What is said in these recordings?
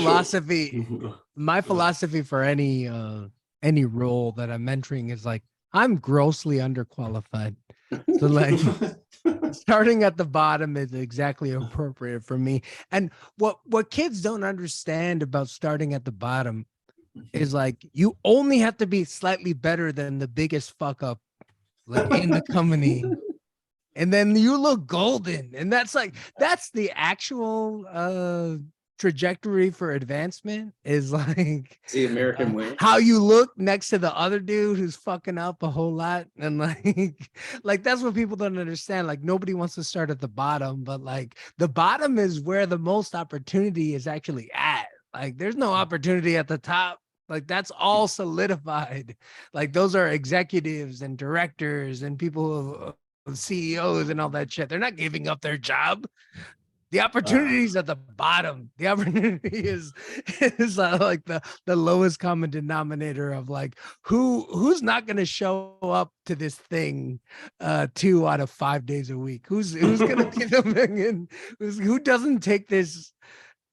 philosophy, my philosophy for any role that I'm mentoring is like, I'm grossly underqualified. So like starting at the bottom is exactly appropriate for me. And what kids don't understand about starting at the bottom is like you only have to be slightly better than the biggest fuck up like in the company. And then you look golden. And that's the actual trajectory for advancement is like it's the American way. How you look next to the other dude who's fucking up a whole lot. And like that's what people don't understand. Like nobody wants to start at the bottom, but like the bottom is where the most opportunity is actually at. Like there's no opportunity at the top. Like that's all solidified. Like those are executives and directors and people CEOs and all that shit. They're not giving up their job. The opportunities at the bottom. The opportunity is like the lowest common denominator of like who's not going to show up to this thing 2 out of 5 days a week. Who's going to be the million? Who doesn't take this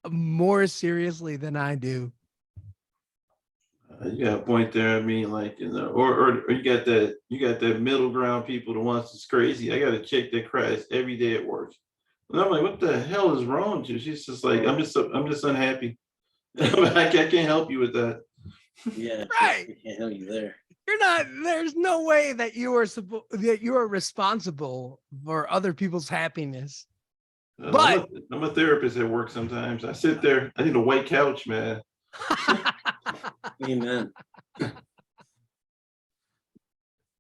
more seriously than I do? You got a point there. I mean, like, you know, or you got that middle ground people, the ones that's crazy. I got a chick that cries every day at work. And I'm like, what the hell is wrong with you? She's just like, I'm just unhappy. I can't help you with that. Yeah, right. I can't help you there. You're not. There's no way that you are responsible for other people's happiness. But I'm a therapist at work. Sometimes I sit there. I need a white couch, man. Amen.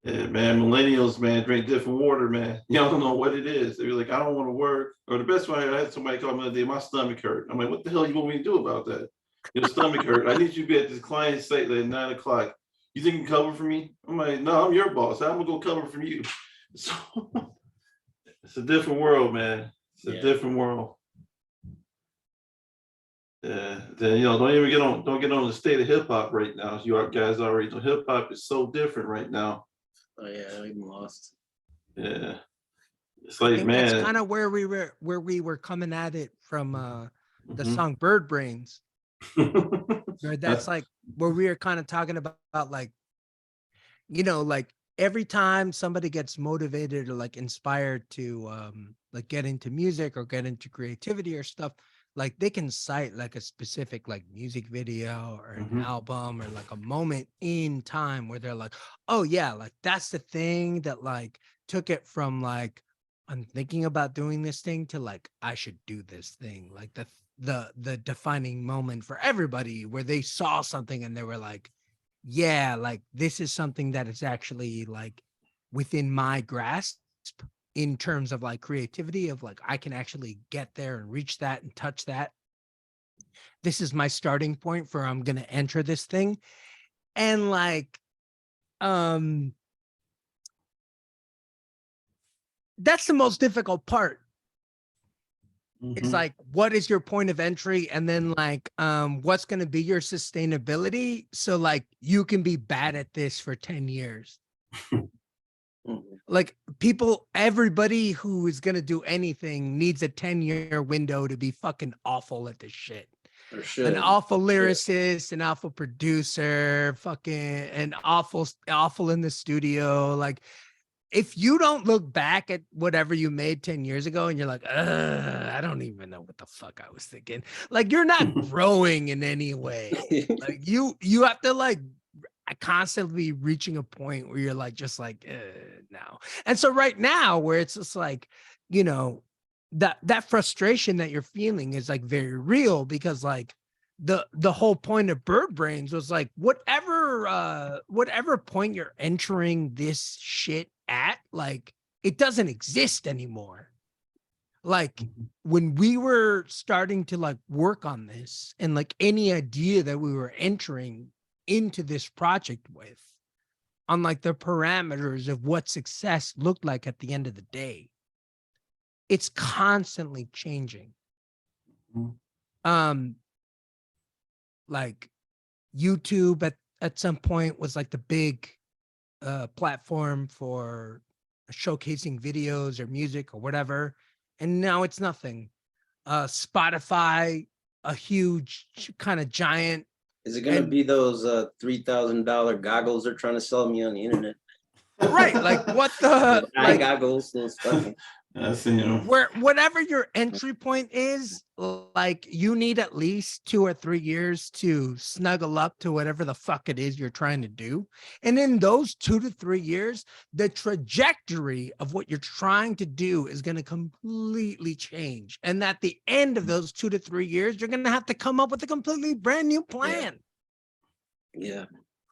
Yeah, man, millennials, man, drink different water, man. Y'all don't know what it is. They're like, I don't want to work. Or the best one, I had somebody call me the other day, my stomach hurt. I'm like, what the hell you want me to do about that? Your stomach hurt. I need you to be at this client site at 9 o'clock. You think you can cover for me? I'm like, no, I'm your boss. I'm gonna go cover for you. So it's a different world, man. It's a different world. Yeah, then don't get on the state of hip hop right now. You guys already know hip hop is so different right now. Oh yeah, I'm lost. Yeah, it's like, man, that's kind of where we were coming at it from the song Bird Brains. Right, that's like where we were kind of talking about like, you know, like every time somebody gets motivated or like inspired to like get into music or get into creativity or stuff, like they can cite like a specific like music video or an album or like a moment in time where they're like, oh yeah, like that's the thing that like took it from like I'm thinking about doing this thing to like I should do this thing. Like the defining moment for everybody where they saw something and they were like, yeah, like this is something that is actually like within my grasp in terms of like creativity of like I can actually get there and reach that and touch that. This is my starting point for I'm gonna enter this thing. And like that's the most difficult part. It's like, what is your point of entry? And then like what's gonna be your sustainability? So like you can be bad at this for 10 years. Like everybody who is going to do anything needs a 10-year window to be fucking awful at this shit. An awful lyricist, an awful producer, fucking an awful in the studio. Like if you don't look back at whatever you made 10 years ago and you're like, I don't even know what the fuck I was thinking. Like you're not growing in any way. Like you have to like constantly reaching a point where you're like just like no. And so right now where it's just like, you know, that frustration that you're feeling is like very real because like the whole point of Bird Brains was like whatever point you're entering this shit at, like it doesn't exist anymore. Like when we were starting to like work on this and like any idea that we were entering into this project with on like the parameters of what success looked like at the end of the day, it's constantly changing. Like YouTube at some point was like the big platform for showcasing videos or music or whatever, and now it's nothing. Spotify a huge kind of giant. Is it gonna be those $3,000 goggles they're trying to sell me on the internet? Right, like what the eye goggles, those fucking. I see him. Where whatever your entry point is, like you need at least 2 or 3 years to snuggle up to whatever the fuck it is you're trying to do. And in those 2 to 3 years, the trajectory of what you're trying to do is going to completely change. And at the end of those 2 to 3 years, you're going to have to come up with a completely brand new plan. Yeah.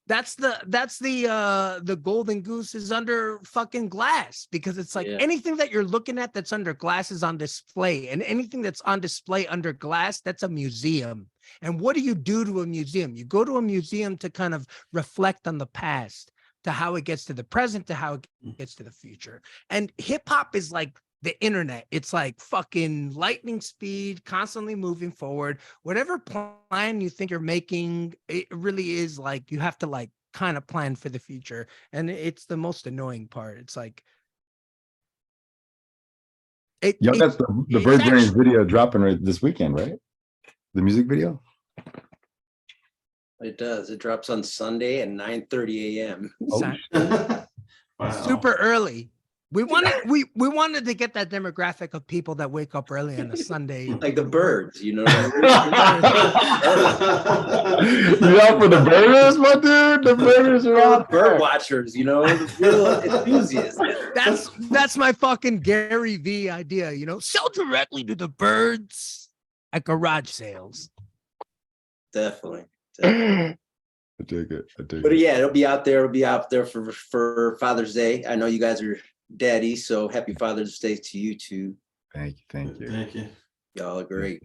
That's the golden goose is under fucking glass, because it's like anything that you're looking at that's under glass is on display, and anything that's on display under glass, that's a museum. And what do you do to a museum? You go to a museum to kind of reflect on the past, to how it gets to the present, to how it gets to the future. And hip hop is like the internet. It's like fucking lightning speed, constantly moving forward. Whatever plan you think you're making, it really is like you have to like kind of plan for the future. And it's the most annoying part. It's like y'all got the Birds Range video dropping right this weekend, right? The music video. It does. It drops on Sunday at 9:30 a.m. Wow. Super early. We wanted to get that demographic of people that wake up early on a Sunday, like the birds, you know. You out for the birders, my dude? The birders are out. Bird watchers, you know, the real enthusiasts. That's my fucking Gary V idea, you know. Sell directly to the birds at garage sales. Definitely. I dig it. But yeah, it'll be out there. It'll be out there for Father's Day. I know you guys are daddy, so happy Father's Day to you too. Thank you. Y'all are great.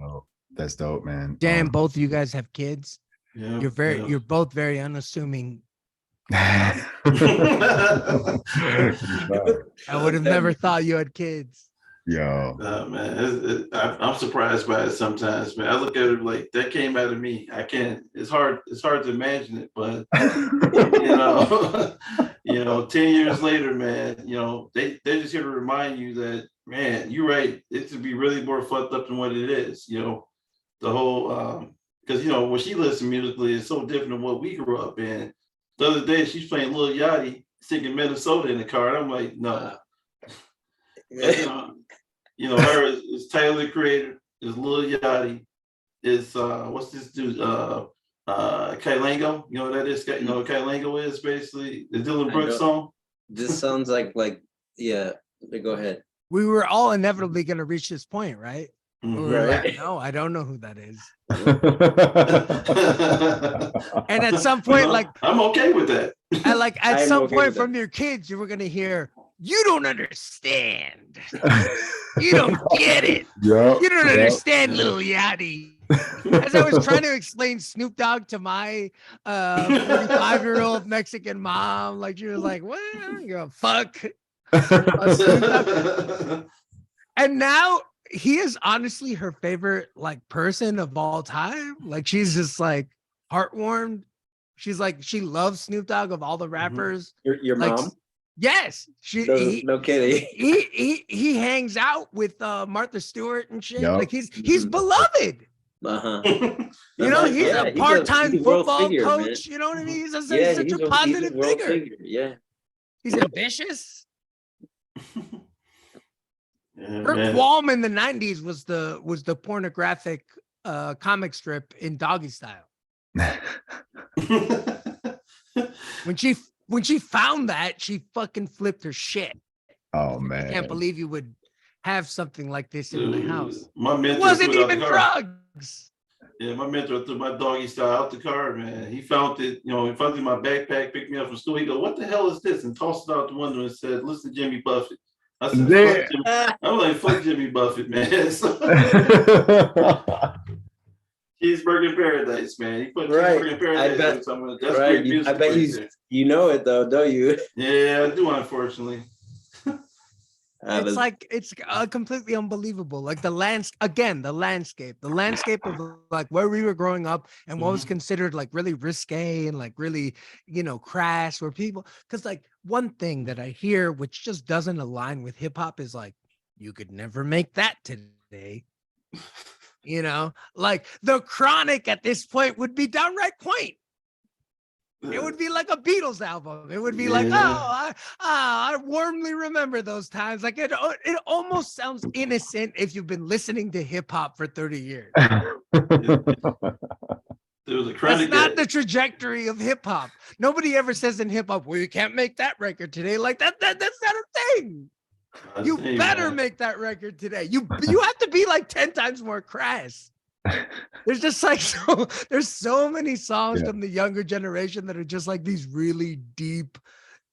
That's dope, man. Damn, both of you guys have kids. Yeah, You're both very unassuming. I would have never thought you had kids. Yo, man, I'm surprised by it sometimes, man. I look at it like that came out of me. I can't. It's hard to imagine it, but you know, 10 years later, man, you know, they're just here to remind you that, man, you're right. It should be really more fucked up than what it is. You know, the whole because you know when she listens musically is so different than what we grew up in. The other day she's playing Lil Yachty singing Minnesota in the car, and I'm like, no. You know, her is Tyler the Creator, is Lil Yachty, is what's this dude? Kylango, you know what that is? You know what Kylango is basically the Dylan Brooks song. This sounds like yeah. Go ahead. We were all inevitably gonna reach this point, right? Mm-hmm. Right. No, I don't know who that is. And at some point, like I'm okay with that. And like at some okay point from your kids, you were gonna hear, "You don't understand. You don't get it. Yep, You don't understand, Lil Yachty." As I was trying to explain Snoop Dogg to my 45-year-old Mexican mom, like she was like, "What? I don't give a fuck." And now he is honestly her favorite like person of all time. Like she's just like heartwarmed. She's like, she loves Snoop Dogg of all the rappers. Your like, mom? Yes. No kidding. He hangs out with Martha Stewart and shit. Yep. Like he's beloved. Uh-huh. You know, he's a part-time he's a world football figure, coach. man. You know what I mean? He's such he's a positive world figure. Yeah. He's ambitious. Yeah, Kirk man. Wallman in the 90s was the pornographic comic strip in Doggy Style. When she found that, she fucking flipped her shit. Oh man, I can't believe you would have something like this in my house. My mentor It wasn't threw it out even the car. drugs. Yeah, my mentor threw my Doggy Style out the car, man. He found it, you know, he found it in my backpack, picked me up from school. He go, "What the hell is this?" And tossed it out the window and said, "Listen to Jimmy Buffett." I said, Yeah. "Fuck Jimmy." I'm like, "Fuck Jimmy Buffett, man." Cheeseburger in Paradise, man. He put Cheeseburger in Paradise. That's great music. I bet you know it though, don't you? Yeah, I do, unfortunately. It's like it's completely unbelievable. Like the landscape of like where we were growing up and what was considered like really risque and like really, you know, crass, where people, because like one thing that I hear which just doesn't align with hip hop is like, you could never make that today. You know, like the Chronic at this point would be downright quaint. It would be like a Beatles album. It would be like, I warmly remember those times. Like it almost sounds innocent if you've been listening to hip hop for 30 years. There was a Chronic. That's not the trajectory of hip hop. Nobody ever says in hip hop, well, you can't make that record today. Like that's not a thing. You better make that record today. You have to be like 10 times more crass. There's just like there's so many songs from the younger generation that are just like these really deep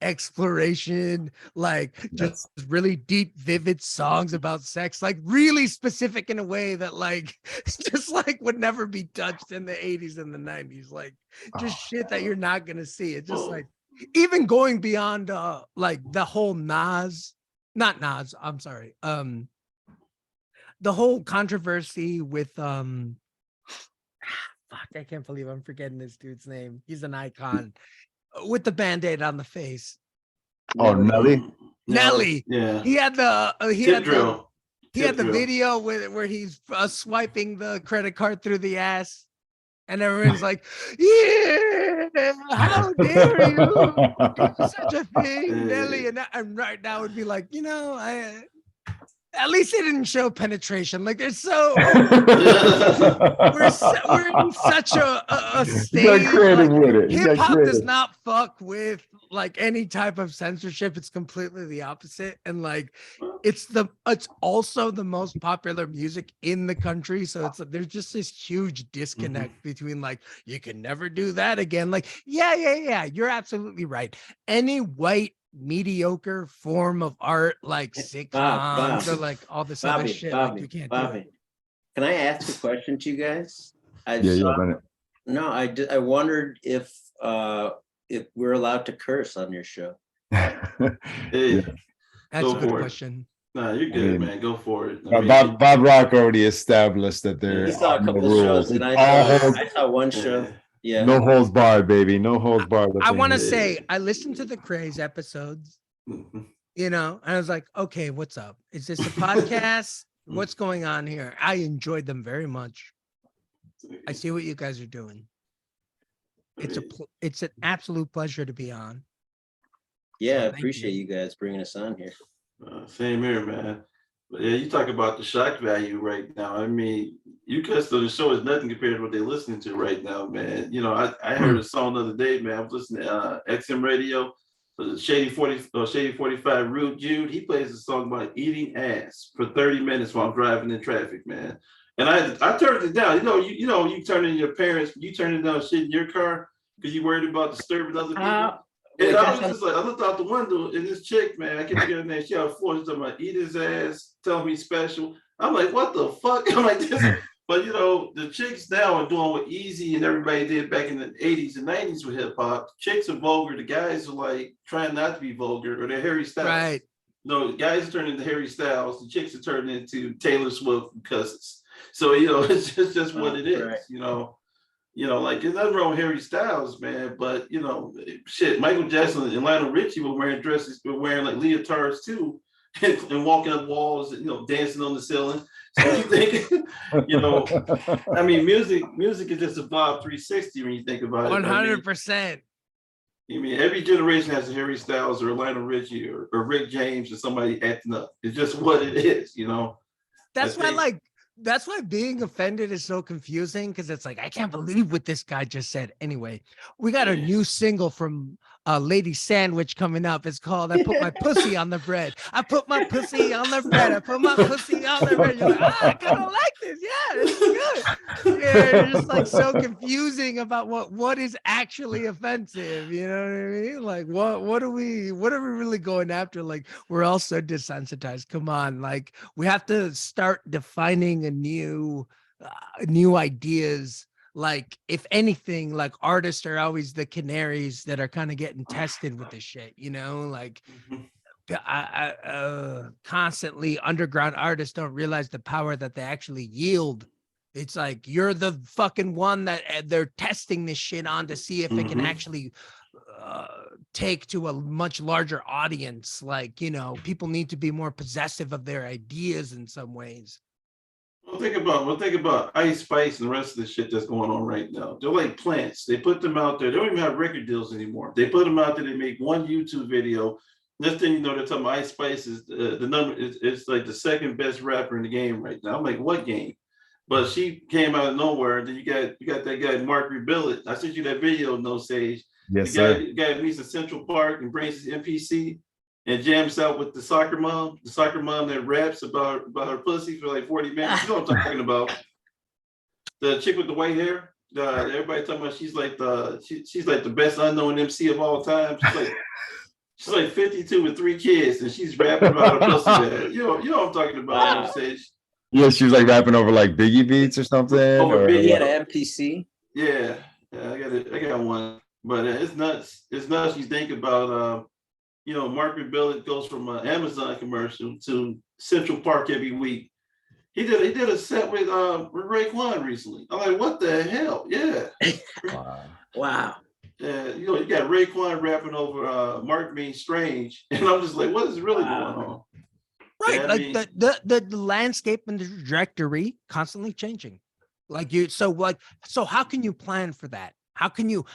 exploration, like just really deep, vivid songs about sex, like really specific in a way that like just like would never be touched in the 80s and the 90s, like just shit that you're not gonna see. It's just like even going beyond like the whole I'm sorry, the whole controversy with fuck, I can't believe I'm forgetting this dude's name. He's an icon with the Band-Aid on the face. Oh, Nelly. Yeah. He had the Drill. video where he's swiping the credit card through the ass, and everyone's like, "Yeah, how dare you do such a thing, Nelly?" And right now would be like, you know, at least they didn't show penetration. Like they're so we're in such a state. Like, hip hop does not fuck with like any type of censorship. It's completely the opposite. And like it's also the most popular music in the country. So it's like there's just this huge disconnect between like you can never do that again. Like, yeah. You're absolutely right. Any white mediocre form of art like sitcoms or like all this other shit, like you can't do it. Can I ask a question to you guys? I wondered if we're allowed to curse on your show. That's a good question. Nah, you're good, man. Go for it. Bob Rock already established that there saw a couple rules. Shows, and I saw one show. Yeah. No holds barred, baby. No holds barred. I want to say I listened to the Craze episodes, you know, and I was like, okay, what's up? Is this a podcast? What's going on here? I enjoyed them very much. I see what you guys are doing. It's an absolute pleasure to be on. Yeah, I appreciate you guys bringing us on here. Same here, man. But yeah, you talk about the shock value right now. I mean, you guys, the show is nothing compared to what they're listening to right now, man. You know, I heard a song the other day, man. I was listening to XM Radio, Shady 45 Rude Jude. He plays a song about eating ass for 30 minutes while I'm driving in traffic, man. And I turned it down. You turn in your parents, you turning down shit in your car because you worried about disturbing other people. And I was just like, I looked out the window and this chick, man, I can't get her name. She had a floor. She's talking about eat his ass, tell me special. I'm like, what the fuck? I'm like, this. But you know, the chicks now are doing what Easy and everybody did back in the 80s and 90s with hip hop. Chicks are vulgar. The guys are like trying not to be vulgar, or they're Harry Styles. Right. No, the guys are turning into Harry Styles. The chicks are turning into Taylor Swift and cousins. So you know, it's just what it is. Right. You know, like there's nothing wrong with Harry Styles, man. But you know, shit, Michael Jackson and Lionel Richie were wearing dresses, were wearing like leotards too, and walking up walls, you know, dancing on the ceiling. So you think, you know, I mean, music is just a Bob 360 when you think about it. 100%. I mean, every generation has a Harry Styles or a Lionel Richie or Rick James or somebody acting up. It's just what it is, you know. That's why being offended is so confusing, because it's like, I can't believe what this guy just said. Anyway, we got a new single from Lady Sandwich coming up. It's called I Put My Pussy on the Bread. I put my pussy on the bread. I put my pussy on the bread. You're like, I kind of like this. Yeah, this is good. Yeah, it's just like so confusing about what is actually offensive. You know what I mean? Like, what are we really going after? Like, we're all so desensitized. Come on, like we have to start defining a new ideas. Like, if anything, like artists are always the canaries that are kind of getting tested with this shit, you know, like constantly underground artists don't realize the power that they actually yield. It's like, you're the fucking one that they're testing this shit on to see if it can actually take to a much larger audience. Like, you know, people need to be more possessive of their ideas in some ways. think about Ice Spice and the rest of the shit that's going on right now. They're like plants. They put them out there. They don't even have record deals anymore. They put them out there. They make one YouTube video. Next thing you know, they're talking about Ice Spice is the number. It's like the second best rapper in the game right now. I'm like, what game? But she came out of nowhere. Then you got that guy Mark Rebillet. I sent you that video, No Sage. Yes, The guy meets in Central Park and brings his MPC and jams out with the soccer mom that raps about her pussy for like 40 minutes. You know what I'm talking about? The chick with the white hair. Everybody talking about she's like the best unknown MC of all time. She's like 52 with 3 kids and she's rapping about her pussy. You know what I'm talking about, No Sage. Yeah, she was like rapping over like Biggie beats or something. He had an MPC. Yeah, I got one. But it's nuts. It's nuts. You think about, Mark Rebillet goes from an Amazon commercial to Central Park every week. He did a set with Raekwon recently. I'm like, what the hell? Yeah. Wow. Yeah, you got Raekwon rapping over Mark Being Strange, and I'm just like, what is really going on? Right, Yeah, like the landscape and the trajectory constantly changing. So how can you plan for that? How can you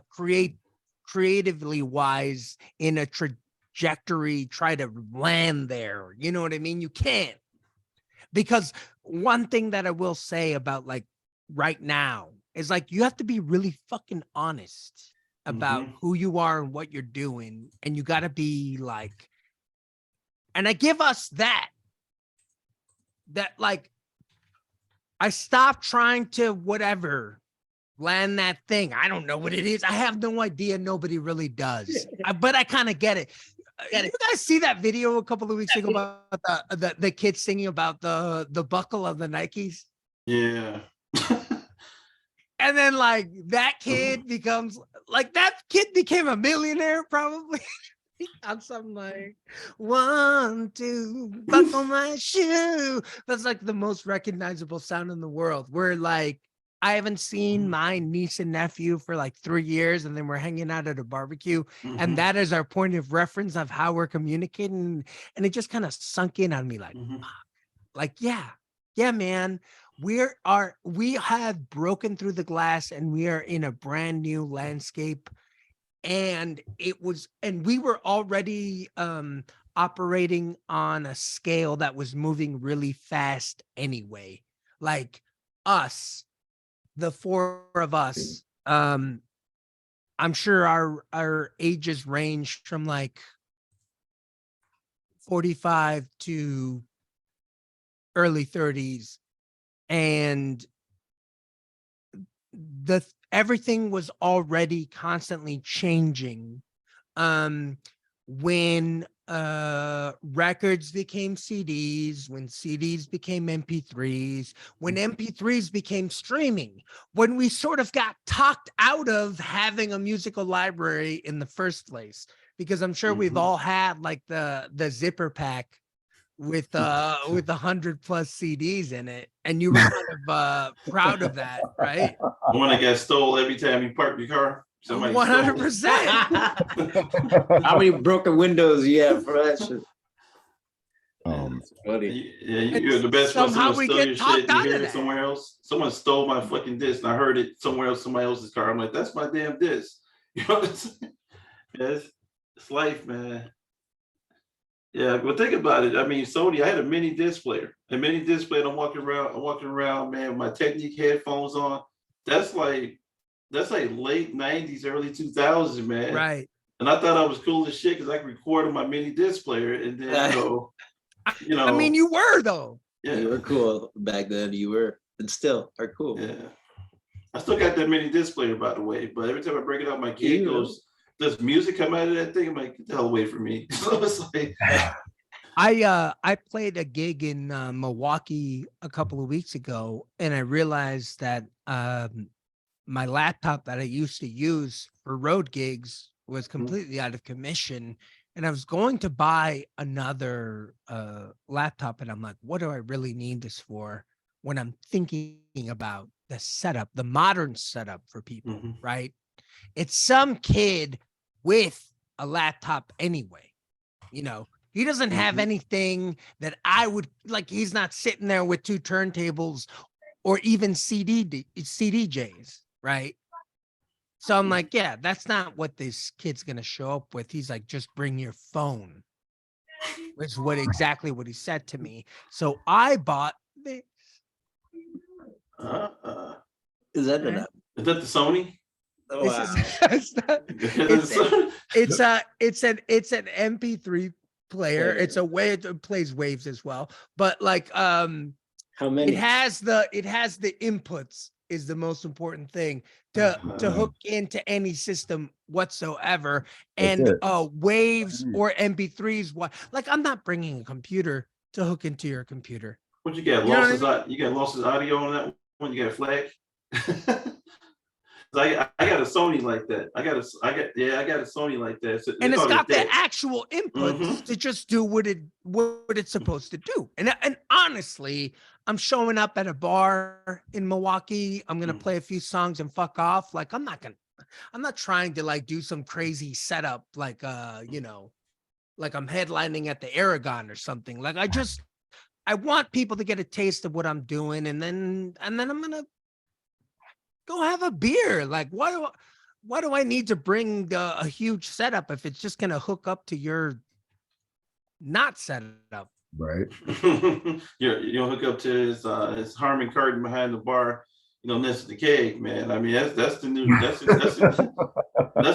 create creatively wise in a trajectory, try to land there? You know what I mean? You can't. Because one thing that I will say about like right now is like you have to be really fucking honest about who you are and what you're doing, and you got to be like. And I give us that like, I stopped trying to whatever, land that thing. I don't know what it is. I have no idea. Nobody really does. But I kind of get it. You guys see that video a couple of weeks ago about the kid singing about the buckle of the Nikes? Yeah. And then like that kid became a millionaire probably. On something like 1, 2, buckle my shoe. That's like the most recognizable sound in the world. Where like I haven't seen my niece and nephew for like 3 years, and then we're hanging out at a barbecue, and that is our point of reference of how we're communicating. And it just kind of sunk in on me, like, yeah, man. We have broken through the glass, and we are in a brand new landscape. And we were already operating on a scale that was moving really fast anyway. Like us, the 4 of us, I'm sure our ages ranged from like 45 to early 30s. And everything was already constantly changing when records became CDs, when CDs became MP3s, when MP3s became streaming, when we sort of got talked out of having a musical library in the first place, because I'm sure we've all had like the zipper pack with 100+ CDs in it, and you were kind of proud of that, right? The one that got stole every time you park your car. 100%. How many broken windows you have for that shit? Funny. Yeah, you're the best one. Someone stole your shit. You hear it somewhere else. Someone stole my fucking disc, and I heard it somewhere else, somebody else's car. I'm like, that's my damn disc. You know what I'm saying? Yeah, it's life, man. Yeah, but think about it. I mean, Sony, I had a mini disc player. And I'm walking around, man, with my Technique headphones on. That's like late 90s, early 2000s, man. Right. And I thought I was cool as shit because I could record on my mini disc player. And then, I mean, you were, though. Yeah. You were cool back then. You were, and still are cool. Yeah. I still got that mini disc player, by the way. But every time I break it out, my kid goes, does music come out of that thing? I'm like, get the hell away from me. So it's like, I played a gig in Milwaukee a couple of weeks ago, and I realized that my laptop that I used to use for road gigs was completely out of commission, and I was going to buy another laptop, and I'm like, what do I really need this for? When I'm thinking about the setup, the modern setup for people, right? It's some kid with a laptop anyway, He doesn't have anything that I would like. He's not sitting there with 2 turntables or even CDJs, right? So I'm like, yeah, that's not what this kid's gonna show up with. He's like, just bring your phone, which is exactly what he said to me. So I bought this. Is that Okay. Is that the Sony? Oh, wow. It's an MP3 player. It's a way it plays waves as well. But like How many? it has the inputs is the most important thing to hook into any system whatsoever. And waves or MP3s, like I'm not bringing a computer to hook into your computer. What you got? You know what I Losses? You got losses audio on that one? You got a flag? I got a Sony like that. I got a Sony like that. So and it's got the actual inputs to just do what it's supposed to do. And honestly, I'm showing up at a bar in Milwaukee. I'm gonna play a few songs and fuck off. Like I'm not trying to like do some crazy setup like you know, like I'm headlining at the Aragon or something. Like I want people to get a taste of what I'm doing, and then I'm gonna go have a beer. Like, why do I need to bring a huge setup if it's just gonna hook up to your not setup? Right. You'll hook up to his Harman Kardon behind the bar, you know, next to the keg, man. I mean, that's the new that's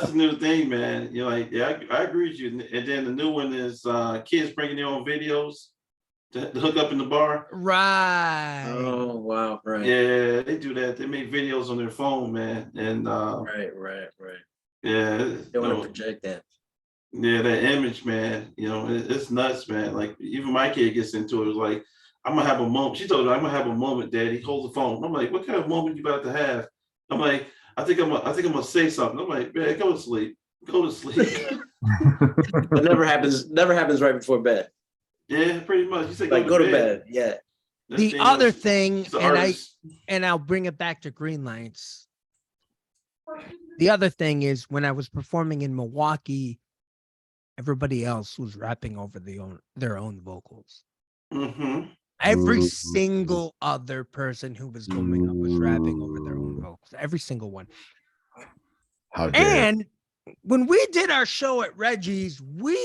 the new thing, man. You know, like I agree with you. And then the new one is kids bringing their own videos to hook up in the bar. Right. Oh wow, right. Yeah, they do that. They make videos on their phone, man. And right. Yeah, They want to project that. Yeah, that image, man. You know, it's nuts, man. Like even my kid gets into it. It's like, I'm gonna have a moment. She told me, I'm gonna have a moment, Daddy. Hold the phone. I'm like, what kind of moment you about to have? I'm like, I think I'm gonna say something. I'm like, man, go to sleep. Go to sleep. It never happens right before bed. Yeah, pretty much. You say like go to bed. Yeah. The other thing, and I'll bring it back to Greenlights. The other thing is when I was performing in Milwaukee, everybody else was rapping over their own vocals. Every single other person who was coming up was rapping over their own vocals. Every single one. And when we did our show at Reggie's, we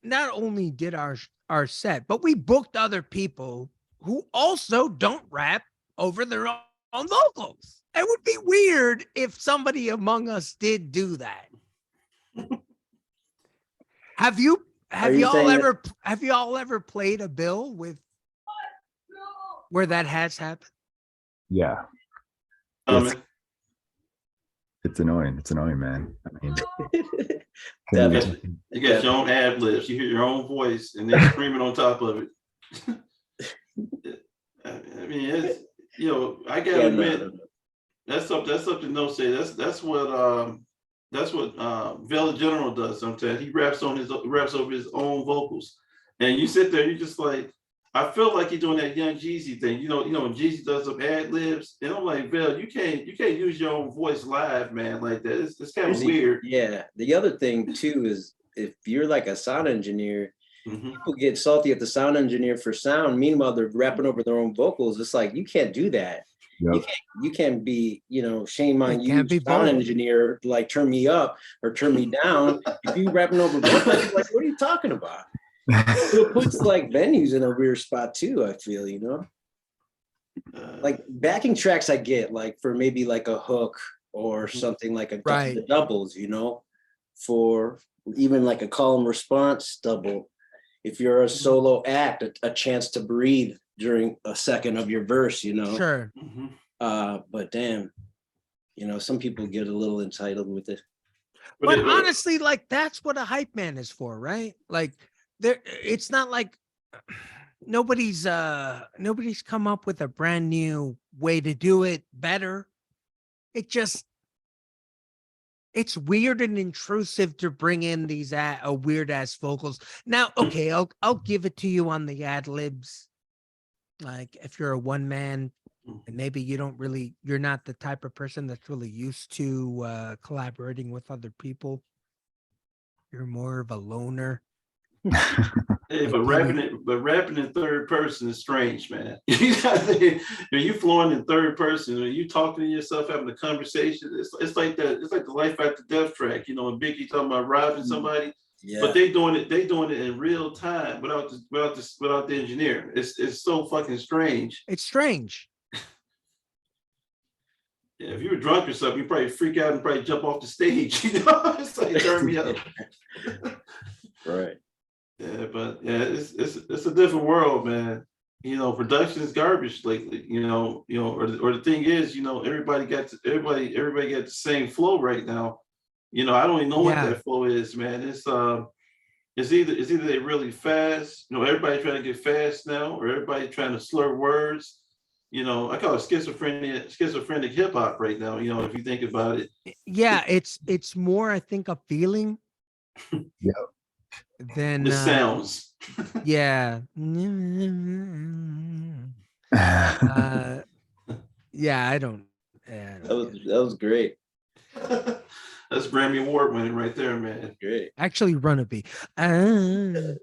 not only did our set, but we booked other people who also don't rap over their own vocals. It would be weird if somebody among us did do that. Have y'all ever played a bill with where that has happened? Yeah. It's annoying. It's annoying, man. I mean, you got your own ad libs. You hear your own voice, and then screaming on top of it. I mean, it's, you know, I gotta admit, that's something no say. That's what Vela General does sometimes. He raps over his own vocals, and you sit there, you're just like, I feel like you're doing that Young Jeezy thing. You know, when Jeezy does some ad libs, and I'm like, Vel, you can't use your own voice live, man, like that. It's kind of weird. Yeah. The other thing too is if you're like a sound engineer, people get salty at the sound engineer for sound. Meanwhile, they're rapping over their own vocals. It's like you can't do that. Yep. You can't be, you know, shame on you, sound engineer, like turn me up or turn me down. If you rapping over vocals, like, what are you talking about? It puts like venues in a weird spot too, I feel, you know. Like backing tracks I get, like for maybe like a hook or something like the doubles, you know, for even like a call and response double. If you're a solo act, a chance to breathe during a second of your verse, you know. Sure. But damn, you know, some people get a little entitled with it. But honestly, like that's what a hype man is for, right? Like it's not like nobody's come up with a brand new way to do it better. It's weird and intrusive to bring in these weird ass vocals. Now, okay, I'll give it to you on the ad libs. Like if you're a one man and maybe you're not the type of person that's really used to collaborating with other people. You're more of a loner. Hey, but rapping in third person is strange, man. You flowing in third person, when you talking to yourself, having a conversation, it's like that. It's like the Life After Death track, when Biggie talking about robbing somebody. Yeah. But they doing it in real time without the engineer. It's so fucking strange. It's strange. Yeah, if you were drunk or something, you probably freak out and probably jump off the stage. It's like turn me up. Right. Yeah, but yeah, it's a different world, man. Production is garbage lately. Or the thing is, everybody got the same flow right now. I don't even know what that flow is, man. It's either they really fast. Everybody trying to get fast now, or everybody trying to slur words. I call it schizophrenic hip hop right now. If you think about it. Yeah, it's more, I think, a feeling. Yeah. Than the sounds. Yeah. Yeah, I don't. That was great. That's Grammy Award winning right there, man. Great. Actually, run a beat. No,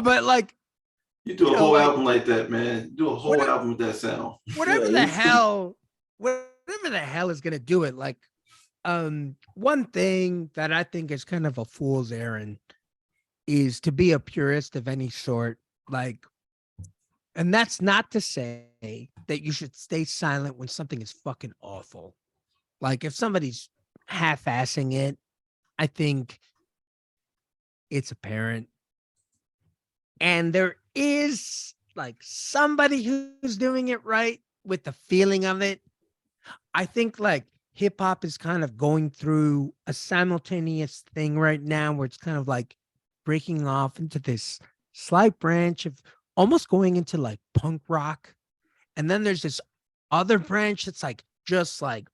but like, you do a whole album like that, man. Do a whole album with that sound. Whatever the hell is gonna do it. Like, one thing that I think is kind of a fool's errand is to be a purist of any sort. Like, and that's not to say that you should stay silent when something is fucking awful. Like, if somebody's half-assing it, I think it's apparent. And there is like somebody who's doing it right with the feeling of it. I think like hip hop is kind of going through a simultaneous thing right now where it's kind of like breaking off into this slight branch of almost going into like punk rock. And then there's this other branch that's like just like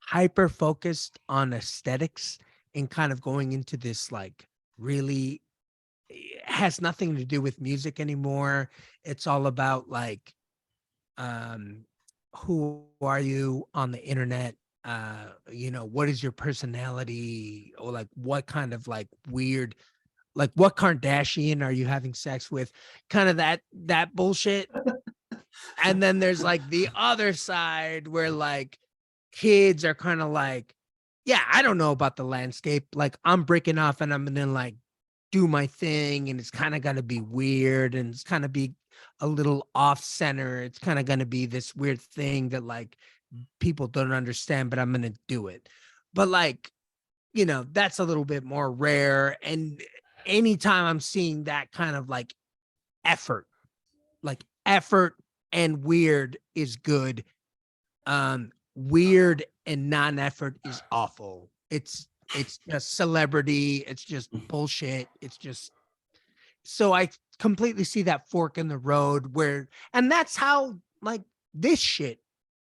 hyper focused on aesthetics and kind of going into this like really has nothing to do with music anymore. It's all about like who are you on the internet? What is your personality? Or like what kind of like weird, like what Kardashian are you having sex with? Kind of that bullshit. And then there's like the other side where like kids are kind of like, yeah, I don't know about the landscape. Like I'm breaking off and I'm gonna like do my thing, and it's kind of gonna be weird, and it's kind of be a little off center. It's kind of gonna be this weird thing that like people don't understand, but I'm gonna do it. But like, that's a little bit more rare. And anytime I'm seeing that kind of like effort and weird is good. Weird and non-effort is awful. It's just celebrity. It's just bullshit. It's just, so I completely see that fork in the road and that's how like this shit,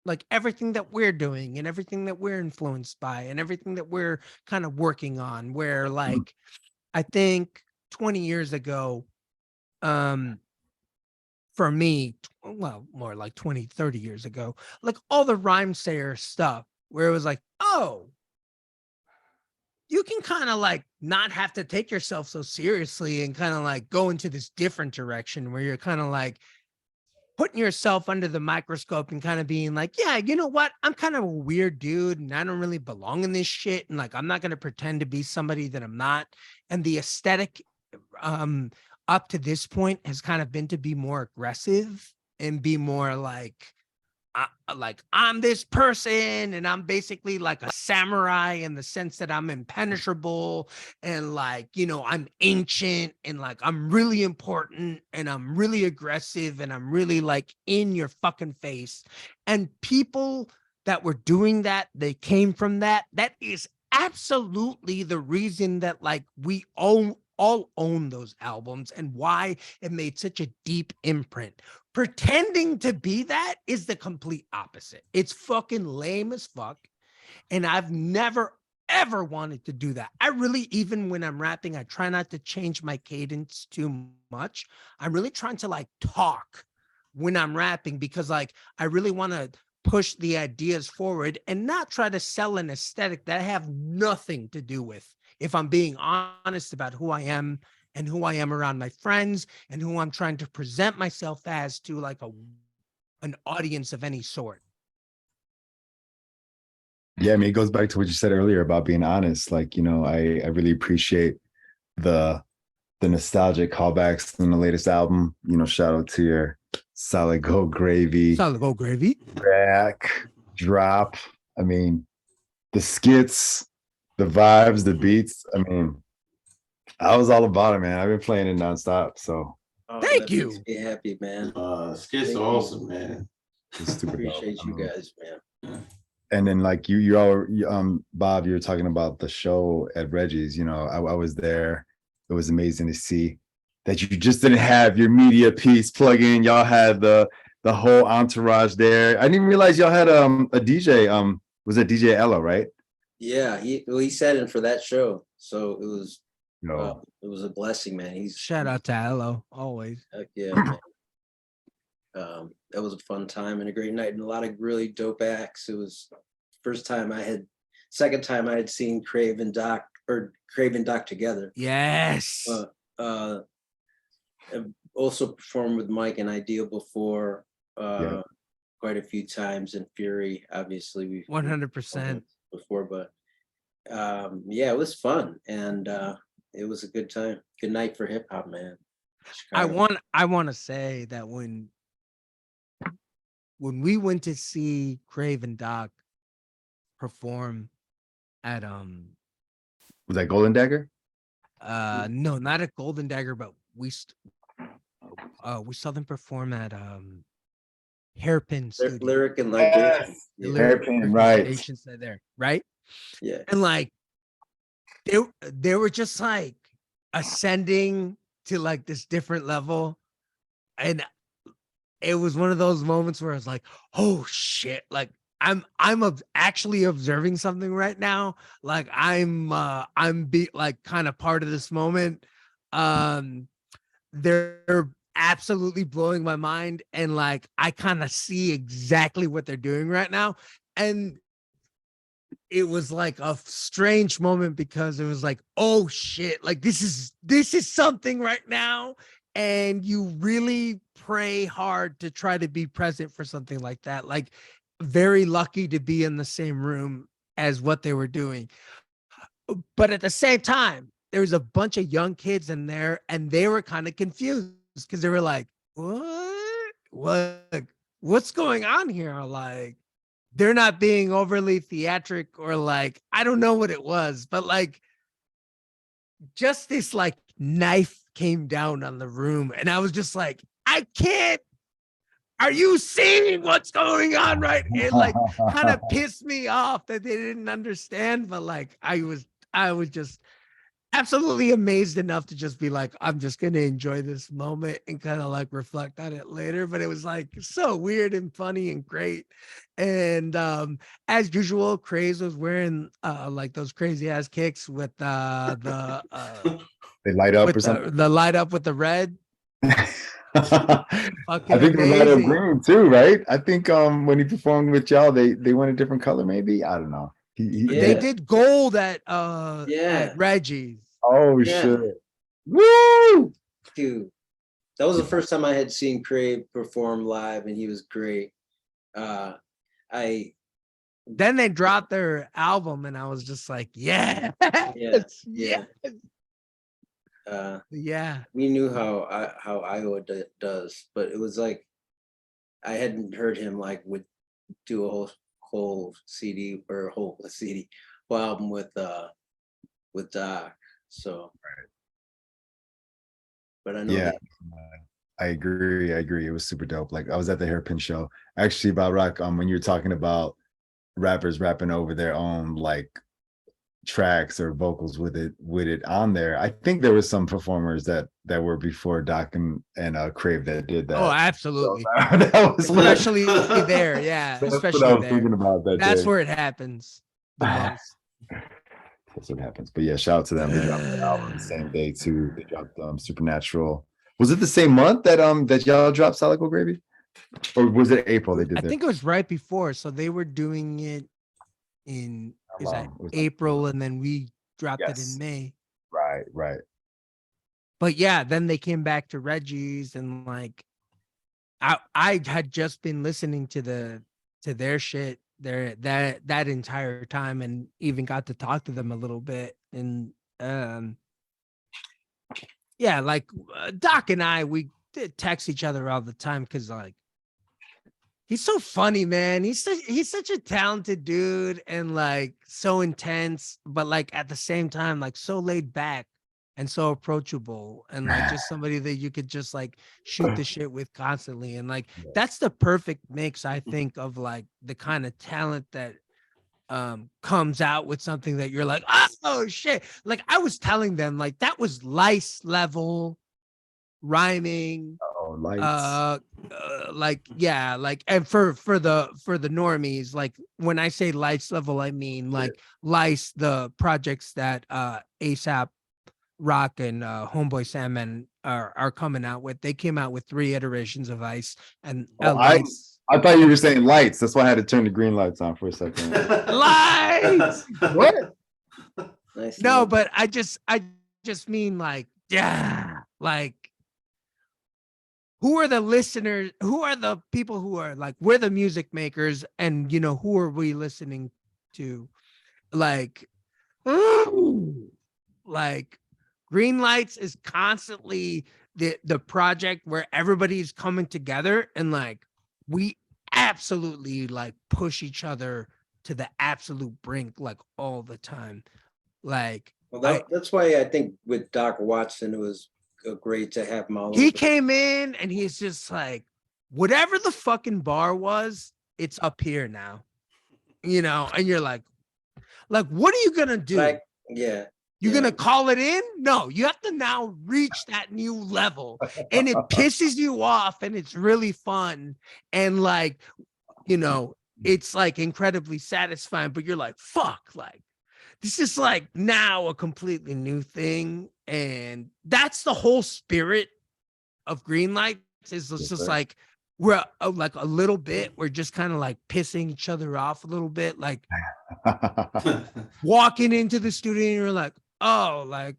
like everything that we're doing and everything that we're influenced by and everything that we're kind of working on, where like, I think 20 years ago, for me, well, more like 20, 30 years ago, like all the Rhymesayers stuff where it was like, oh, you can kind of like not have to take yourself so seriously and kind of like go into this different direction where you're kind of like putting yourself under the microscope and kind of being like, yeah, you know what? I'm kind of a weird dude and I don't really belong in this shit. And like, I'm not going to pretend to be somebody that I'm not. And the aesthetic, up to this point has kind of been to be more aggressive and be more like I'm this person and I'm basically like a samurai in the sense that I'm impenetrable and like, I'm ancient and like I'm really important and I'm really aggressive and I'm really like in your fucking face. And people that were doing that, they came from that. That is absolutely the reason that like we all own those albums and why it made such a deep imprint. Pretending to be that is the complete opposite. It's fucking lame as fuck. And I've never, ever wanted to do that. I really, even when I'm rapping, I try not to change my cadence too much. I'm really trying to like talk when I'm rapping because like, I really want to push the ideas forward and not try to sell an aesthetic that I have nothing to do with. If I'm being honest about who I am and who I am around my friends and who I'm trying to present myself as to like an audience of any sort. Yeah, I mean, it goes back to what you said earlier about being honest. Like, you know, I really appreciate the nostalgic callbacks in the latest album. You know, shout out to your Solid Gold Gravy. Solid Gold Gravy. Rack, Drop. I mean, the skits, the vibes, the beats. I mean, I was all about it, man. I've been playing it nonstop. So thank you. Be happy, man. Skits are awesome, man. Appreciate you guys, man. And then like you all, Bob, you were talking about the show at Reggie's. You know, I was there. It was amazing to see that you just didn't have your media piece plug in. Y'all had the whole entourage there. I didn't even realize y'all had a DJ. Was it DJ Ella, right? Yeah, he sat in for that show, so it was it was a blessing, man. He's shout out to Ella always. Heck yeah, man. That was a fun time and a great night and a lot of really dope acts. It was second time I had seen Crave and Doc together. Yes. I've also performed with Mike and Ideal before quite a few times, and Fury, obviously we've 100% before, but yeah, it was fun and it was a good time. Good night for hip hop, man. Chicago. I want to say that when we went to see Crave and Doc perform at was that Golden Dagger? No, not at Golden Dagger, but we saw them perform at Hairpin Studio. Lyric and Libation. Yes. Hairpin, right. There, right? Yeah. And like they were just like ascending to like this different level. And it was one of those moments where I was like, oh shit, like I'm actually observing something right now. Like I'm like kind of part of this moment. They're absolutely blowing my mind, and like I kind of see exactly what they're doing right now. And it was like a strange moment because it was like, oh shit, like this is something right now. And you really pray hard to try to be present for something like that. Like very lucky to be in the same room as what they were doing. But at the same time, there was a bunch of young kids in there and they were kind of confused because they were like, what's going on here? Like, they're not being overly theatric or like, I don't know what it was, but like just this like knife came down on the room and I was just like, I can't, are you seeing what's going on right here? It like kind of pissed me off that they didn't understand, but like I was just absolutely amazed enough to just be like, I'm just going to enjoy this moment and kind of like reflect on it later. But it was like so weird and funny and great. And as usual, Craze was wearing like those crazy ass kicks with the they light up with or something. the light up with the red. I think they light up green too, right? I think when he performed with y'all, they went a different color, maybe. I don't know. They did gold at Reggie's. Oh shit. Woo! Dude, that was the first time I had seen Crave perform live and he was great. Then they dropped their album and I was just like, yeah. We knew how Iowa does, but it was like I hadn't heard him like would do a whole CD or a whole album with Doc. So, but I know. Yeah, I agree. It was super dope. Like I was at the Hairpin show. Actually, Bob Rock, when you're talking about rappers rapping over their own like tracks or vocals with it on there, I think there was some performers that were before Doc and Crave that did that. Oh, absolutely. So that was especially there, yeah. That's especially what I was there. thinking about that That's day. where it happens. That's what happens. But yeah, shout out to them. They dropped the album the same day too. They dropped Supernatural. Was it the same month that y'all dropped Solid Gold Gravy? Or was it April they did I that? think it was right before. So they were doing it in is that April, and then we dropped it in May. Right. But yeah, then they came back to Reggie's, and like I had just been listening to their shit that entire time, and even got to talk to them a little bit. And yeah, like Doc and I, we did text each other all the time because like he's so funny, man. He's such a talented dude, and like so intense, but like at the same time, like so laid back and so approachable, and like just somebody that you could just like shoot the shit with constantly. And like that's the perfect mix, I think, of like the kind of talent that comes out with something that you're like, oh shit. Like I was telling them, like that was lice level rhyming. Oh, lights. Like yeah, like, and for the normies, like when I say lights level, I mean like lice, the projects that ASAP Rock and Homeboy Sandman are coming out with. They came out with 3 iterations of Ice, and lights. I thought you were saying lights. That's why I had to turn the green lights on for a second. Lights. What? Nice. No, but I just mean like, yeah, like who are the listeners? Who are the people who are like, we're the music makers, and you know, who are we listening to? Like, like Greenlights is constantly the project where everybody's coming together, and like we absolutely like push each other to the absolute brink, like all the time. Like, well, that's why I think with Doc Watson, it was great to have him all he over. came in and he's just like, whatever the fucking bar was, it's up here now, you know. And you're like what are you gonna do? Like, yeah. You're gonna call it in? No, you have to now reach that new level, and it pisses you off, and it's really fun, and like, you know, it's like incredibly satisfying. But you're like, fuck, like this is like now a completely new thing, and that's the whole spirit of Greenlights. Is it's just like we're like a little bit, we're just kind of like pissing each other off a little bit, like walking into the studio and you're like, oh, like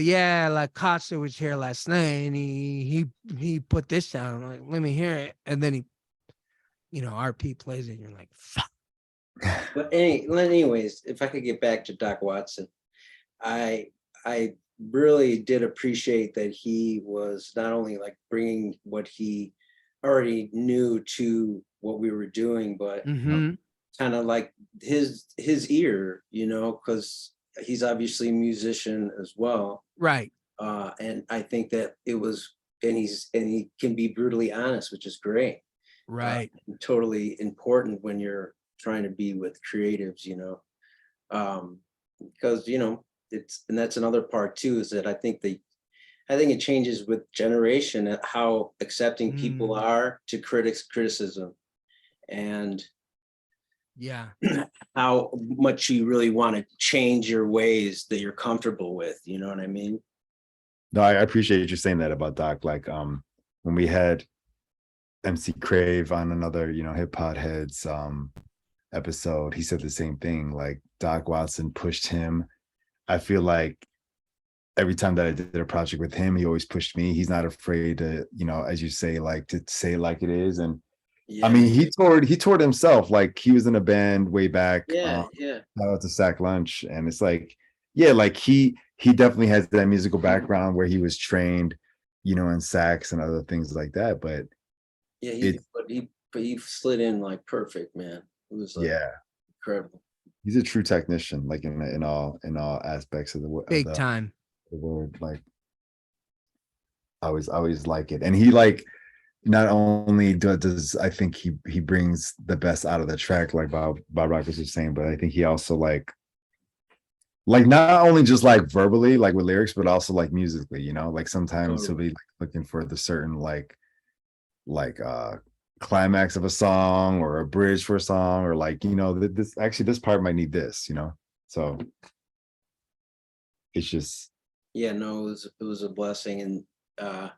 yeah, like Costa was here last night and he put this down. I'm like, let me hear it. And then he, you know, RP plays it and you're like, fuck. But anyways, if I could get back to Doc Watson, I really did appreciate that he was not only like bringing what he already knew to what we were doing, but kind of like his ear, you know, because he's obviously a musician as well, right? And I think that it was, and he can be brutally honest, which is great, right? Totally important when you're trying to be with creatives, you know, because you know and that's another part too, is that I think it changes with generation at how accepting people are to criticism, and yeah, how much you really want to change your ways that you're comfortable with, you know what I mean? No, I appreciate you saying that about Doc. Like when we had MC Crave on another, you know, HipPodHedz episode, he said the same thing. Like Doc Watson pushed him. I feel like every time that I did a project with him, he always pushed me. He's not afraid to, you know, as you say, like to say it like it is. And I mean, he toured himself. Like he was in a band way back. Shout out to Sack Lunch. And it's like, yeah, like he definitely has that musical background where he was trained, you know, in sax and other things like that. But yeah, he slid in like perfect, man. It was like incredible. He's a true technician, like in all aspects of the word. Big time. The word, like I always like it. And he like not only does I think he brings the best out of the track, like Bob Rockers was saying, but I think he also like not only just like verbally, like with lyrics, but also like musically, you know, like sometimes he'll be like looking for the certain like climax of a song or a bridge for a song, or like, you know, this part might need this, you know. So it's just no, it was a blessing. And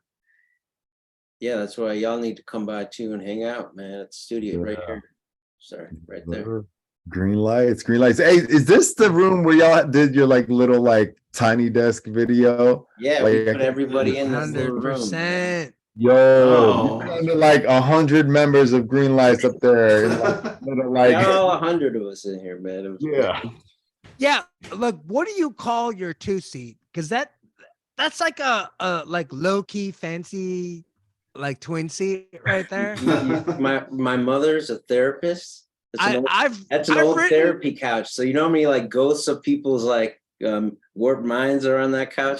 Yeah, that's why y'all need to come by too and hang out, man. At the studio right here. Sorry, right there. Greenlights. Hey, is this the room where y'all did your like little like tiny desk video? Yeah, like, we put everybody in this little room. 100%. Yo, like 100 members of Greenlights up there. And, like, all 100 of us in here, man. Yeah. Yeah. Look, what do you call your 2-seat? Because that's like a like low-key fancy like twin seat right there. My mother's a therapist. That's an old therapy couch. So you know how many like ghosts of people's like warped minds are on that couch?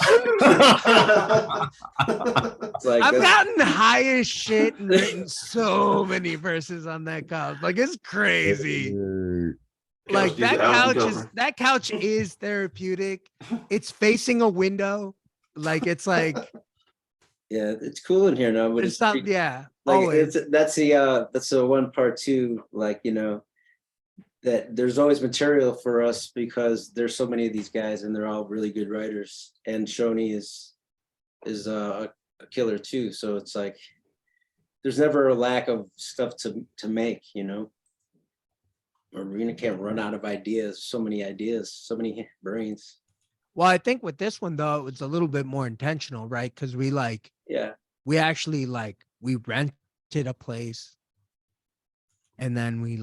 It's like, I've gotten high as shit and written so many verses on that couch. Like it's crazy. Like that couch is therapeutic. It's facing a window. Like it's like, yeah, it's cool in here now, but it's not, yeah. Like Always. that's the one part too, like, you know, that there's always material for us because there's so many of these guys and they're all really good writers, and Shoni is a killer too. So it's like there's never a lack of stuff to make, you know. Marina can't run out of ideas. So many ideas, so many brains. Well, I think with this one though, it was a little bit more intentional, right? Because we actually we rented a place, and then we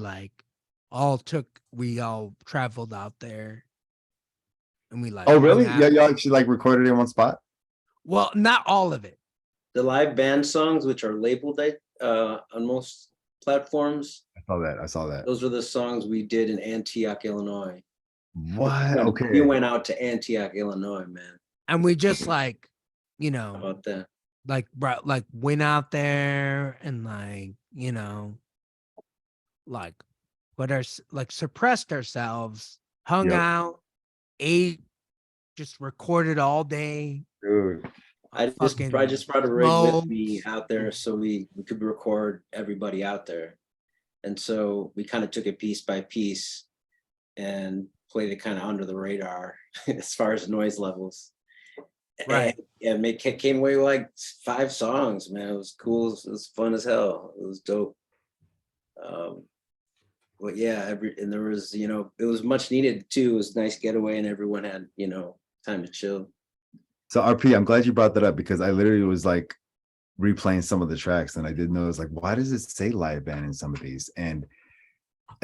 all traveled out there, and we Oh really? Yeah, y'all actually like recorded in one spot? Well, not all of it. The live band songs, which are labeled on most platforms. I saw that. Those were the songs we did in Antioch, Illinois. What? Okay. We went out to Antioch, Illinois, man. And we just like, you know, about that. Like went out there and like, you know, like suppressed ourselves, hung out, ate, just recorded all day. Dude. I just brought a rig with me out there so we could record everybody out there. And so we kind of took it piece by piece and played it kind of under the radar as far as noise levels. Right. And it came away with like 5 songs, man. It was cool. It was fun as hell. It was dope. But yeah, and there was, you know, it was much needed too. It was a nice getaway and everyone had, you know, time to chill. So RP, I'm glad you brought that up because I literally was like replaying some of the tracks and I did notice like, why does it say live band in some of these? And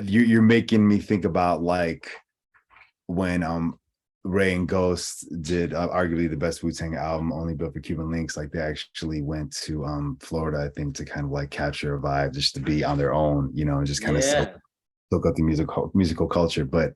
you're making me think about like when Ray and Ghost did arguably the best Wu-Tang album, Only Built for Cuban Links. Like they actually went to Florida, I think, to kind of like capture a vibe, just to be on their own, you know, and just kind of soak up the musical culture. But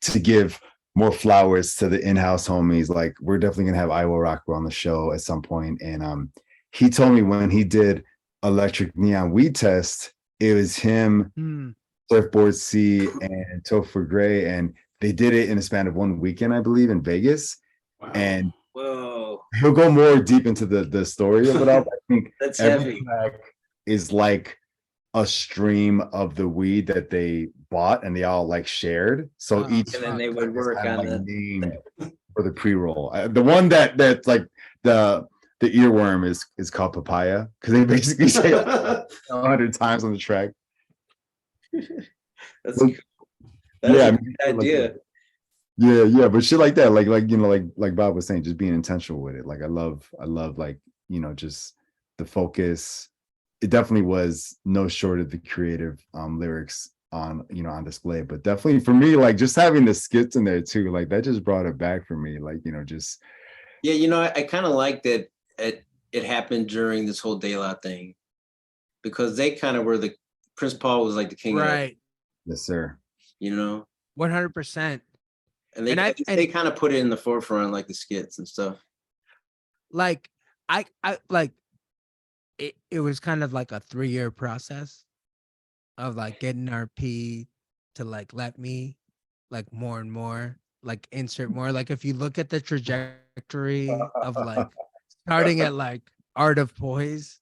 to give more flowers to the in-house homies, like we're definitely gonna have Iowa Rockwell on the show at some point. And he told me when he did Electric Neon Weed Test, it was him, Surfboard C, and Topher Gray, and they did it in a span of 1 weekend, I believe, in Vegas. Wow. And he'll go more deep into the story of it all. I think that's every heavy. track is like a stream of the weed that they bought and they all like shared. So each and then they would work on like named for the pre-roll. The one that's like the earworm is called Papaya because they basically say 100 times on the track. That's cool. That's a good idea. Yeah, but shit like that, like you know, like Bob was saying, just being intentional with it. Like I love like, you know, just the focus. It definitely was no short of the creative lyrics on, you know, on display, but definitely for me, like just having the skits in there too, like that just brought it back for me. Like, you know, just you know, I kind of like that it happened during this whole De La thing because they kind of were Prince Paul was like the king, right? Yes, sir. You know, 100%. And they kind of put it in the forefront, like the skits and stuff. Like I like it was kind of like a 3-year process of like getting RP to like let me like more and more like insert more. Like if you look at the trajectory of like starting at like Art of Poise,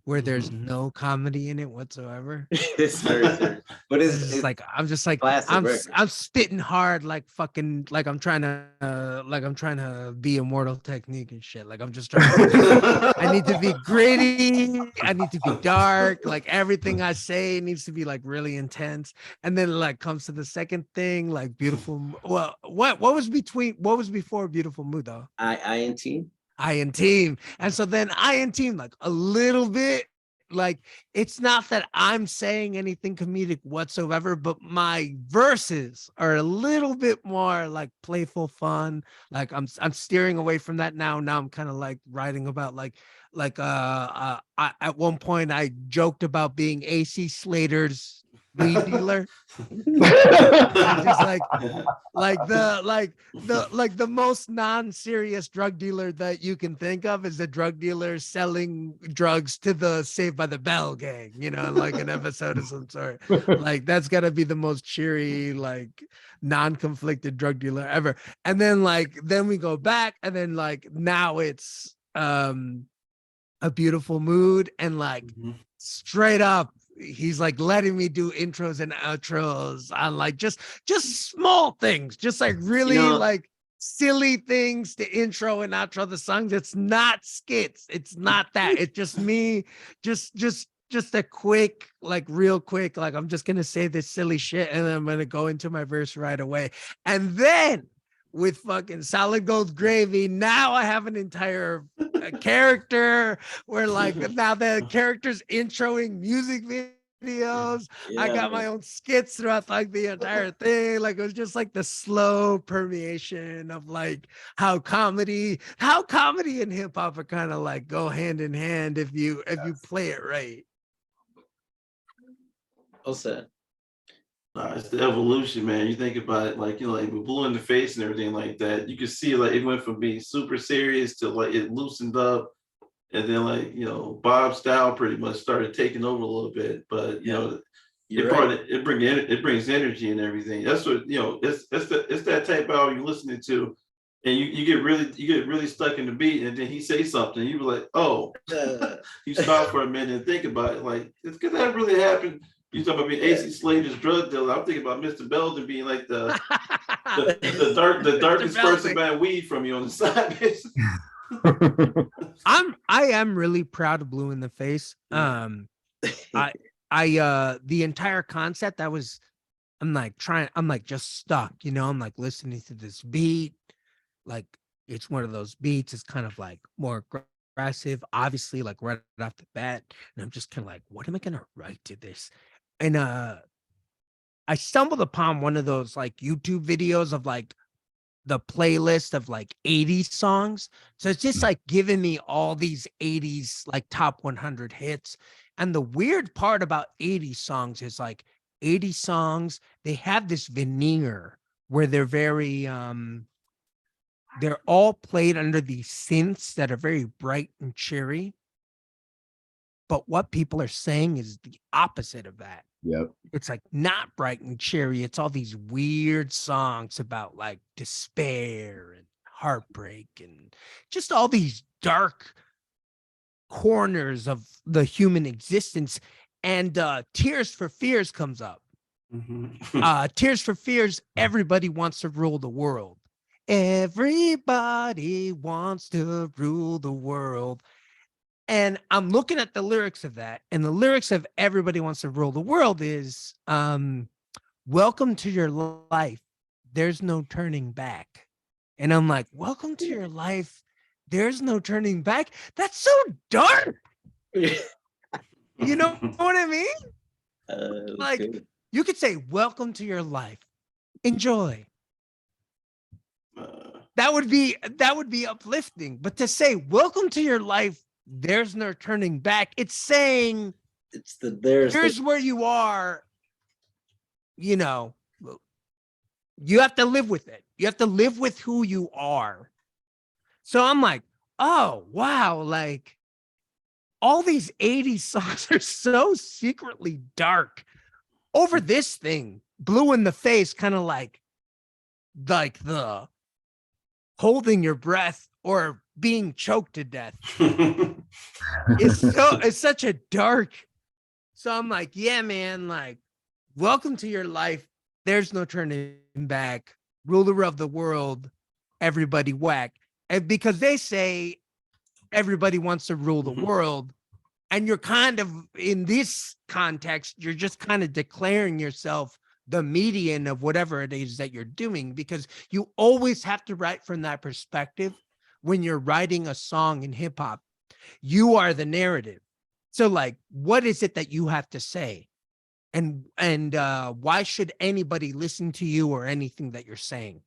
where there's no comedy in it whatsoever. It's very serious. But it's like I'm just like classic record. I'm spitting hard like fucking like I'm trying to be Immortal Technique and shit. Like I'm just trying to I need to be gritty, I need to be dark, like everything I say needs to be like really intense. And then like comes to the second thing, like Beautiful. Well, what was before Beautiful Mood though? I and Team. And so then I and Team, like a little bit, like it's not that I'm saying anything comedic whatsoever, but my verses are a little bit more like playful fun. Like I'm steering away from that now. Now I'm kind of like writing about I at one point I joked about being AC Slater's weed dealer. Just the most non-serious drug dealer that you can think of is the drug dealer selling drugs to the Saved by the Bell gang, you know, like an episode of some sort. Like that's gotta be the most cheery, like non-conflicted drug dealer ever. And then then we go back, and then like now it's A Beautiful Mood, and like straight up he's like letting me do intros and outros on like just small things, just like really like silly things to intro and outro the songs. It's not skits, it's not that, it's just me just a quick, like real quick, like I'm just gonna say this silly shit and then I'm gonna go into my verse right away. And then with fucking Solid Gold Gravy, now I have an entire character where like now the character's introing music videos. I got my own skits throughout like the entire thing. Like it was just like the slow permeation of like how comedy and hip hop are kind of like go hand in hand if you play it right. Well said. It's the evolution, man. You think about it, like, you know, like with Blue in the Face and everything like that. You could see like it went from being super serious to like it loosened up, and then like, you know, Bob's style pretty much started taking over a little bit. But you know, it brings energy and everything. That's what, you know. It's that type of album you're listening to, and you get really stuck in the beat, and then he says something, you were like, oh, you stop for a minute and think about it, like, could that really happen? You talk about being AC Slater's drug dealer. I'm thinking about Mr. Belden being like the darkest person buying weed from you on the side. I am really proud of Blue in the Face. The entire concept, I'm like just stuck, you know, I'm like listening to this beat, like it's one of those beats, it's kind of like more aggressive, obviously, like right off the bat, and I'm just kind of like, what am I gonna write to this? And I stumbled upon one of those like YouTube videos of like the playlist of like 80s songs. So it's just like giving me all these 80s like top 100 hits. And the weird part about 80s songs is like 80s songs, they have this veneer where they're very they're all played under these synths that are very bright and cheery. But what people are saying is the opposite of that. Yep. It's like not bright and cheery. It's all these weird songs about like despair and heartbreak and just all these dark corners of the human existence. And Tears for Fears comes up. Tears for Fears, everybody wants to rule the world. Everybody wants to rule the world. And I'm looking at the lyrics of that, and the lyrics of Everybody Wants to Rule the World is, welcome to your life, there's no turning back. And I'm like, welcome to your life, there's no turning back? That's so dark. You know what I mean? Like, good. You could say, welcome to your life, enjoy. That would be uplifting. But to say, welcome to your life, there's no turning back, it's saying here's where you are, you know, you have to live with it, you have to live with who you are. So I'm like, oh wow, like all these 80s songs are so secretly dark over this thing, Blue in the Face, kind of like the holding your breath or being choked to death. it's such a dark. So I'm like, yeah, man, like, welcome to your life. There's no turning back. Ruler of the world, everybody whack. And because they say everybody wants to rule the world, and you're kind of, in this context, you're just kind of declaring yourself the median of whatever it is that you're doing, because you always have to write from that perspective. When you're writing a song in hip hop, you are the narrative. So like, what is it that you have to say? And why should anybody listen to you or anything that you're saying?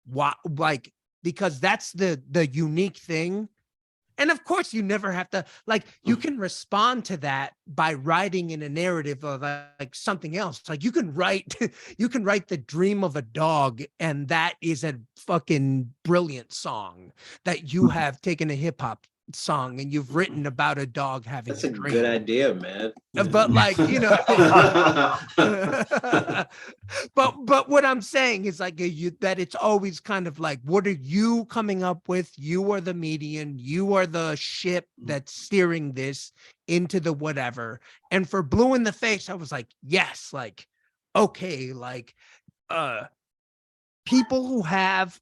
Why? Like, because that's the unique thing. And of course, you never have to, like, you can respond to that by writing in a narrative of like something else. Like you can write The Dream of a Dog, and that is a fucking brilliant song that you have taken a hip hop song and you've written about a dog having That's a dream. good idea, man. But like, you know, but what I'm saying is like that it's always kind of like, what are you coming up with? You are the median, you are the ship that's steering this into the whatever. And for Blue in the Face, I was like, yes, like, okay, like people who have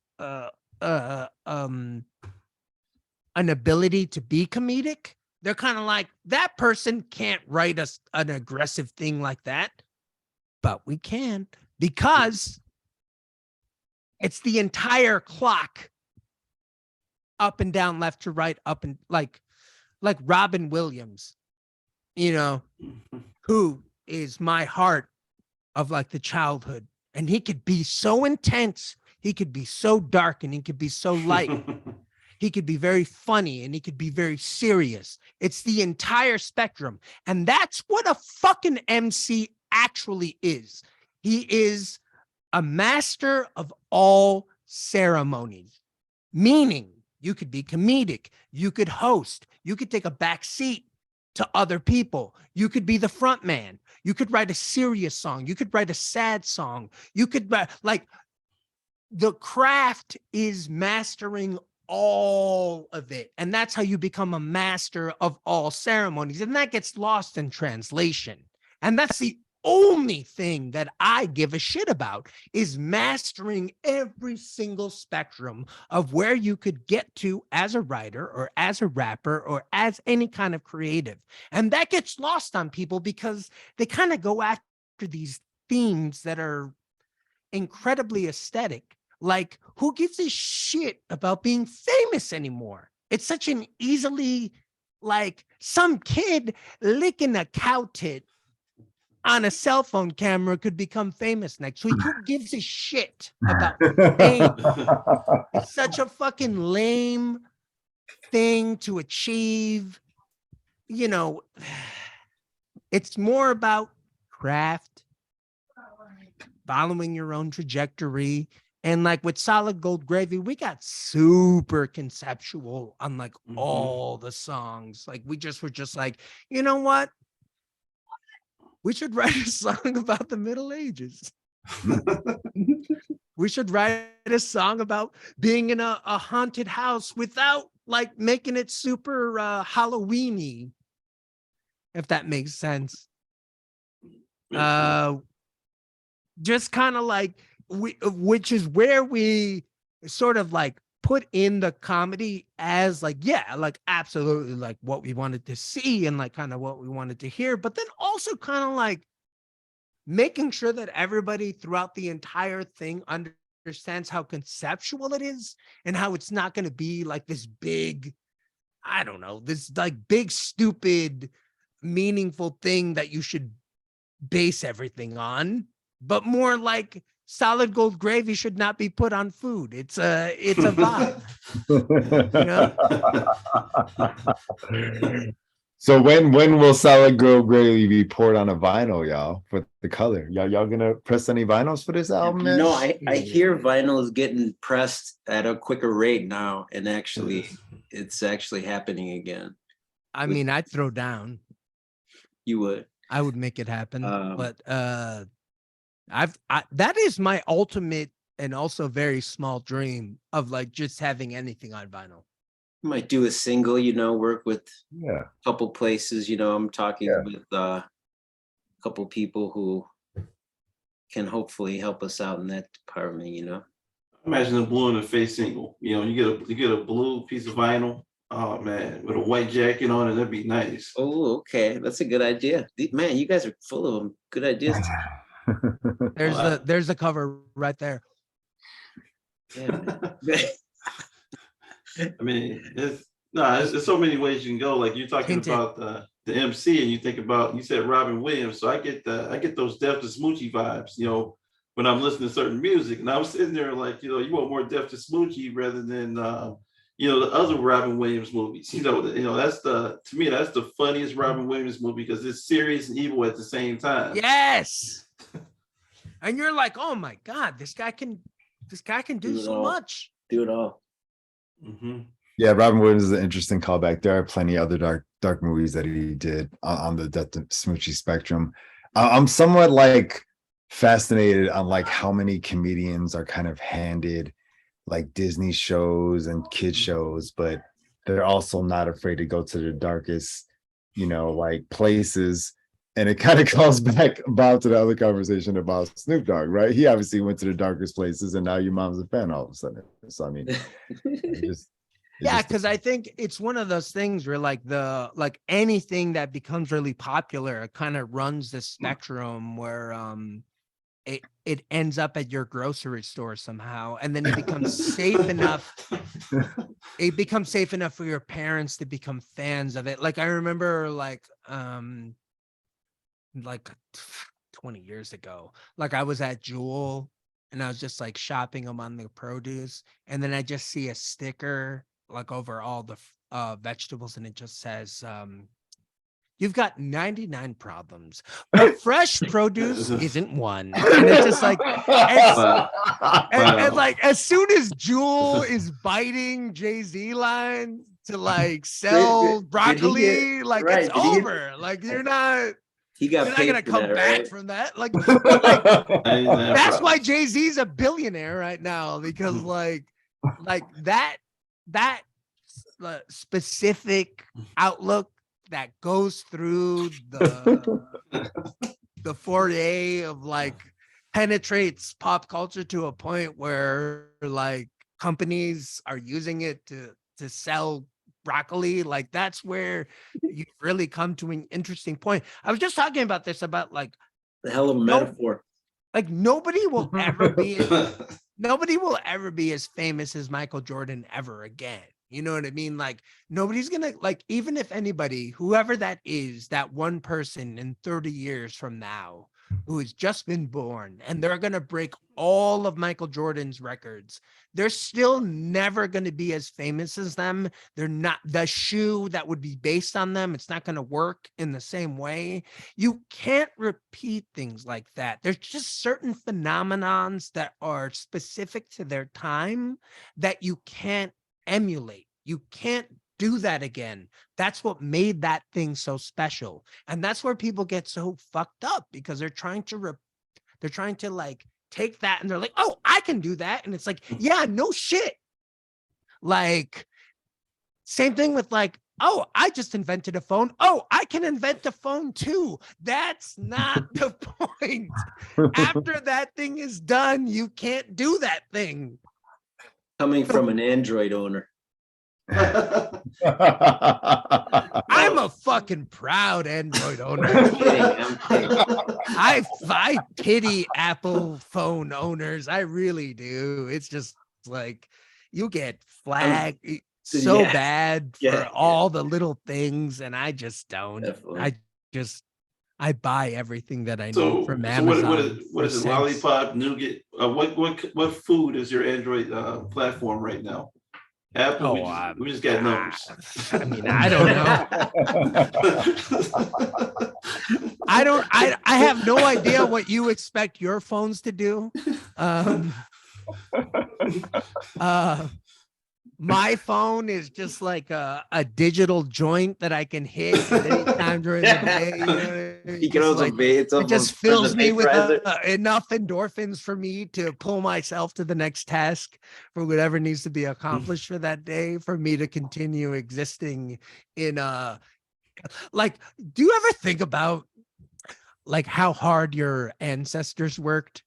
an ability to be comedic, they're kind of like, that person can't write us an aggressive thing like that, but we can, because it's the entire clock, up and down, left to right, up and like Robin Williams, you know, who is my heart of like the childhood, and he could be so intense, he could be so dark, and he could be so light. He could be very funny, and he could be very serious. It's the entire spectrum. And that's what a fucking MC actually is. He is a master of all ceremonies, meaning you could be comedic, you could host, you could take a back seat to other people, you could be the front man, you could write a serious song, you could write a sad song, you could like, the craft is mastering all of it. And that's how you become a master of all ceremonies. And that gets lost in translation. And that's the only thing that I give a shit about, is mastering every single spectrum of where you could get to as a writer or as a rapper or as any kind of creative. And that gets lost on people because they kind of go after these themes that are incredibly aesthetic. Like, who gives a shit about being famous anymore? It's such an easily, like, some kid licking a cow tit on a cell phone camera could become famous next week. Who gives a shit about fame? It's such a fucking lame thing to achieve. You know, it's more about craft, following your own trajectory. And like with Solid Gold Gravy, we got super conceptual on like all the songs. Like we were just like, you know what? We should write a song about the Middle Ages. We should write a song about being in a haunted house without like making it super Halloween-y, if that makes sense. Just kind of like, which is where we sort of like put in the comedy as like, yeah, like absolutely like what we wanted to see and like kind of what we wanted to hear, but then also kind of like making sure that everybody throughout the entire thing understands how conceptual it is and how it's not going to be like this big, I don't know, this like big, stupid, meaningful thing that you should base everything on, but more like Solid Gold Gravy should not be put on food. It's a vibe. You know? So when will Solid Gold Gravy be poured on a vinyl, y'all, for the color? Y'all gonna press any vinyls for this album, man? No, I hear vinyl is getting pressed at a quicker rate now, and actually it's actually happening again. I mean, I'd throw down. You would. I would make it happen, but that is my ultimate and also very small dream of like just having anything on vinyl. Might do a single, work with Yeah. a couple places. I'm talking with a couple people who can hopefully help us out in that department. Imagine a blue in the face single. You get a blue piece of vinyl. Oh man, with a white jacket on it, that'd be nice. Oh, okay, that's a good idea. Man, you guys are full of them. Good ideas. There's the cover right there. Yeah. I mean, there's so many ways you can go. Like you're talking about the MC, and you said Robin Williams. So I get those Def to Smoochie vibes, when I'm listening to certain music. And I was sitting there like, you want more Def to Smoochie rather than the other Robin Williams movies. To me that's the funniest Robin Williams movie because it's serious and evil at the same time. Yes. And you're like, oh my God, this guy can do so much. Do it all. Mm-hmm. Yeah, Robin Williams is an interesting callback. There are plenty of other dark movies that he did on the Death to Smoochie spectrum. I'm somewhat like fascinated on like how many comedians are kind of handed like Disney shows and kid shows, but they're also not afraid to go to the darkest, like places. And it kind of calls back about to the other conversation about Snoop Dogg, right? He obviously went to the darkest places, and now your mom's a fan all of a sudden. So I mean, because I think it's one of those things where like anything that becomes really popular, it kind of runs the spectrum where it ends up at your grocery store somehow, and then it becomes safe enough. It becomes safe enough for your parents to become fans of it. Like I remember like 20 years ago, like I was at Jewel and I was just like shopping them on the produce, and then I just see a sticker like over all the vegetables, and it just says you've got 99 problems, but fresh produce isn't one. And it's just like and like as soon as Jewel is biting Jay-Z lines to like sell broccoli, it's over. Like you're not gonna come back from that. Like that's why Jay-Z's a billionaire right now, because like that specific outlook that goes through the foray of like penetrates pop culture to a point where like companies are using it to sell broccoli. Like that's where you really come to an interesting point. I was just talking about this about like the hell of a metaphor. Like nobody will ever be as famous as Michael Jordan ever again. You know what I mean? Like nobody's gonna, like, even if anybody, whoever that is, that one person in 30 years from now who has just been born and they're gonna break all of Michael Jordan's records, they're still never gonna be as famous as them. They're not, the shoe that would be based on them, it's not gonna work in the same way. You can't repeat things like that. There's just certain phenomenons that are specific to their time that you can't emulate. You can't do that again. That's what made that thing so special. And that's where people get so fucked up, because they're trying to like take that and they're like, oh, I can do that. And it's like, yeah, no shit. Like same thing with like, oh, I just invented a phone. Oh, I can invent a phone too. That's not the point. After that thing is done, you can't do that thing. Coming from an Android owner. I'm a fucking proud Android owner. I'm kidding. I pity Apple phone owners. I really do. It's just like you get flagged so bad for all the little things, and I just don't. Definitely. I buy everything that I need from Amazon. What is it? Lollipop, nougat? What food is your Android platform right now? Apple. We just got numbers. I mean, I don't know. I have no idea what you expect your phones to do. my phone is just like a digital joint that I can hit at any time during the day. You know what I mean? You can Just also like, it it just fills me with vaporizer. enough endorphins for me to pull myself to the next task for whatever needs to be accomplished for that day, for me to continue existing in like, do you ever think about like how hard your ancestors worked,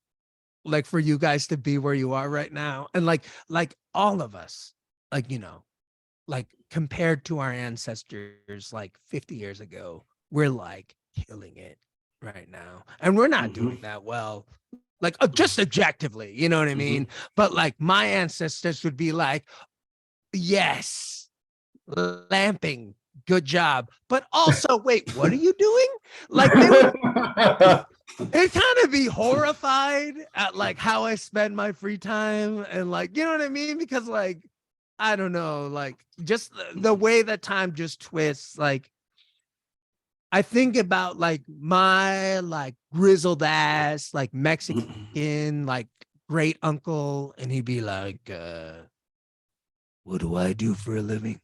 like for you guys to be where you are right now? And like all of us, like, you know, like compared to our ancestors like 50 years ago, we're like killing it right now. And we're not doing that well, like just objectively, you know what I mean? But like my ancestors would be like, yes, lamping, good job. But also, wait, what are you doing? Like they would they'd kind of be horrified at like how I spend my free time, and like, you know what I mean? Because like, I don't know, like just the way that time just twists. Like I think about like my like grizzled ass, like Mexican, like great uncle, and he'd be like, what do I do for a living?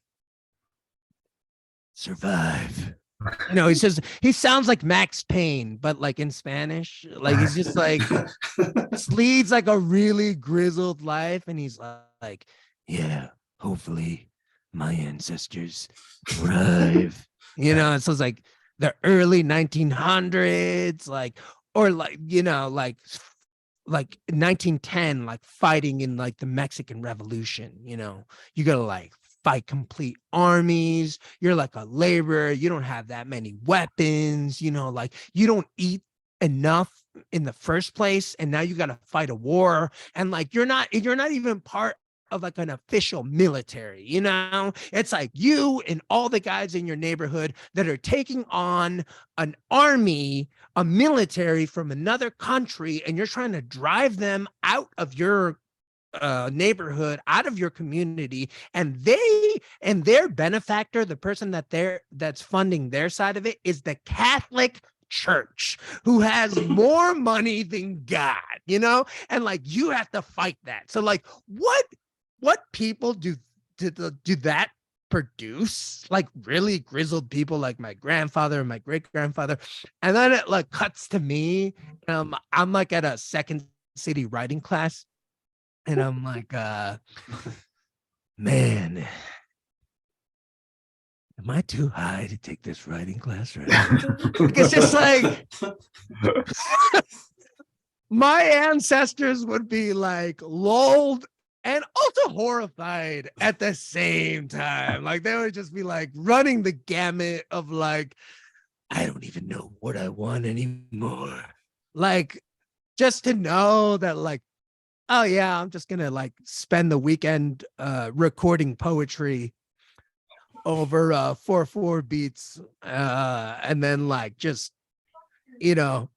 Survive. You know, he sounds like Max Payne, but like in Spanish. Like he's just like just leads like a really grizzled life, and he's like, yeah, hopefully my ancestors thrive. You know, so it's like the early 1900s, like, or like, you know, like 1910, like fighting in like the Mexican Revolution. You know, you gotta like fight complete armies. You're like a laborer. You don't have that many weapons. You know, like you don't eat enough in the first place, and now you got to fight a war. And like you're not even part of like an official military. You know, it's like you and all the guys in your neighborhood that are taking on an army, a military from another country, and you're trying to drive them out of your neighborhood, out of your community, and their benefactor, the person that's funding their side of it, is the Catholic Church, who has more money than God, you know? And like you have to fight that. So like what people do that produce? Like really grizzled people like my grandfather and my great grandfather. And then it like cuts to me. I'm like at a second city writing class. And I'm like, man, am I too high to take this writing class right now? It's just like my ancestors would be like lulled and also horrified at the same time. Like they would just be like running the gamut of like, I don't even know what I want anymore. Like just to know that like, oh yeah, I'm just gonna like spend the weekend recording poetry over 4/4 beats, and then like just, you know,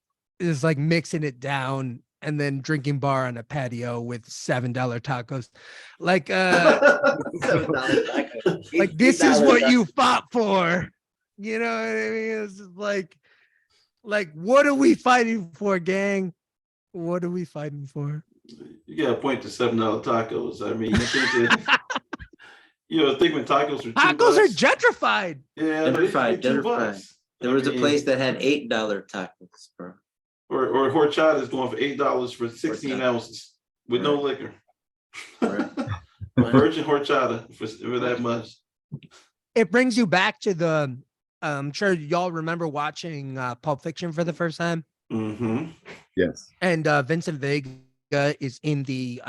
just like mixing it down and then drinking bar on a patio with $7 tacos. Like $7 tacos. like this is what you fought for. You know what I mean? It's just like what are we fighting for, gang? What are we fighting for? You got to point to $7 tacos. I mean, you think that, you know, think when tacos are tacos are gentrified. Yeah, gentrified. There was a place that had $8 tacos, bro. Or horchata is going for $8 for 16 ounces with no liquor. Right. Virgin horchata for that much. It brings you back to the. I'm sure y'all remember watching Pulp Fiction for the first time. Mm-hmm. Yes. And Vincent Vega is in the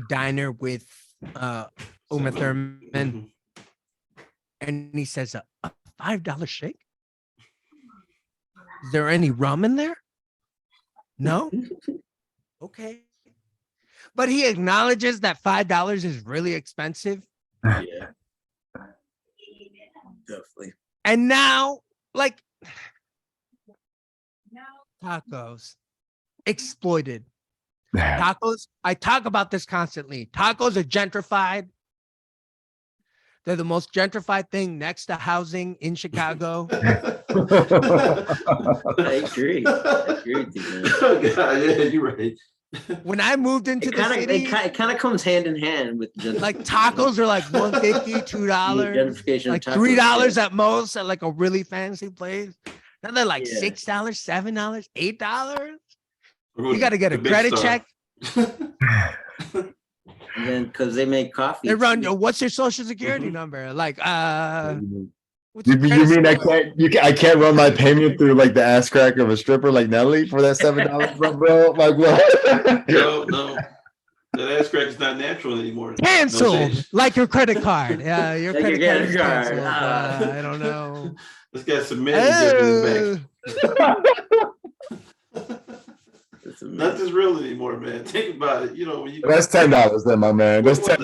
diner with Uma Thurman, and he says a $5 shake. Is there any rum in there? No. Okay. But he acknowledges that $5 is really expensive. Yeah. Definitely. And now, like, tacos exploited. Tacos, I talk about this constantly. Tacos are gentrified. They're the most gentrified thing next to housing in Chicago. I agree. I agree with you, man. Oh, God, yeah, you're right. When I moved into the city, it kind of comes hand in hand with like tacos are like $1.50, $2, gentrification, like tacos, $3 yeah. at most at like a really fancy place. Now they're like Yeah. $6, $7, $8. Or You got to get a the Big credit Star. check. And then because they make coffee. They run, what's your social security number? Like, what's You your credit mean score? I can't run my payment through like the ass crack of a stripper like Nelly for that $7, bro? Like what? No. That ass crack is not natural anymore. Canceled, No, like your credit card. Yeah, your Like credit your card is credit canceled. card. I don't know. This guy's some men in his back. Nothing's real anymore, man. Think about it. You know, when you That's $10 then, my man. That's well,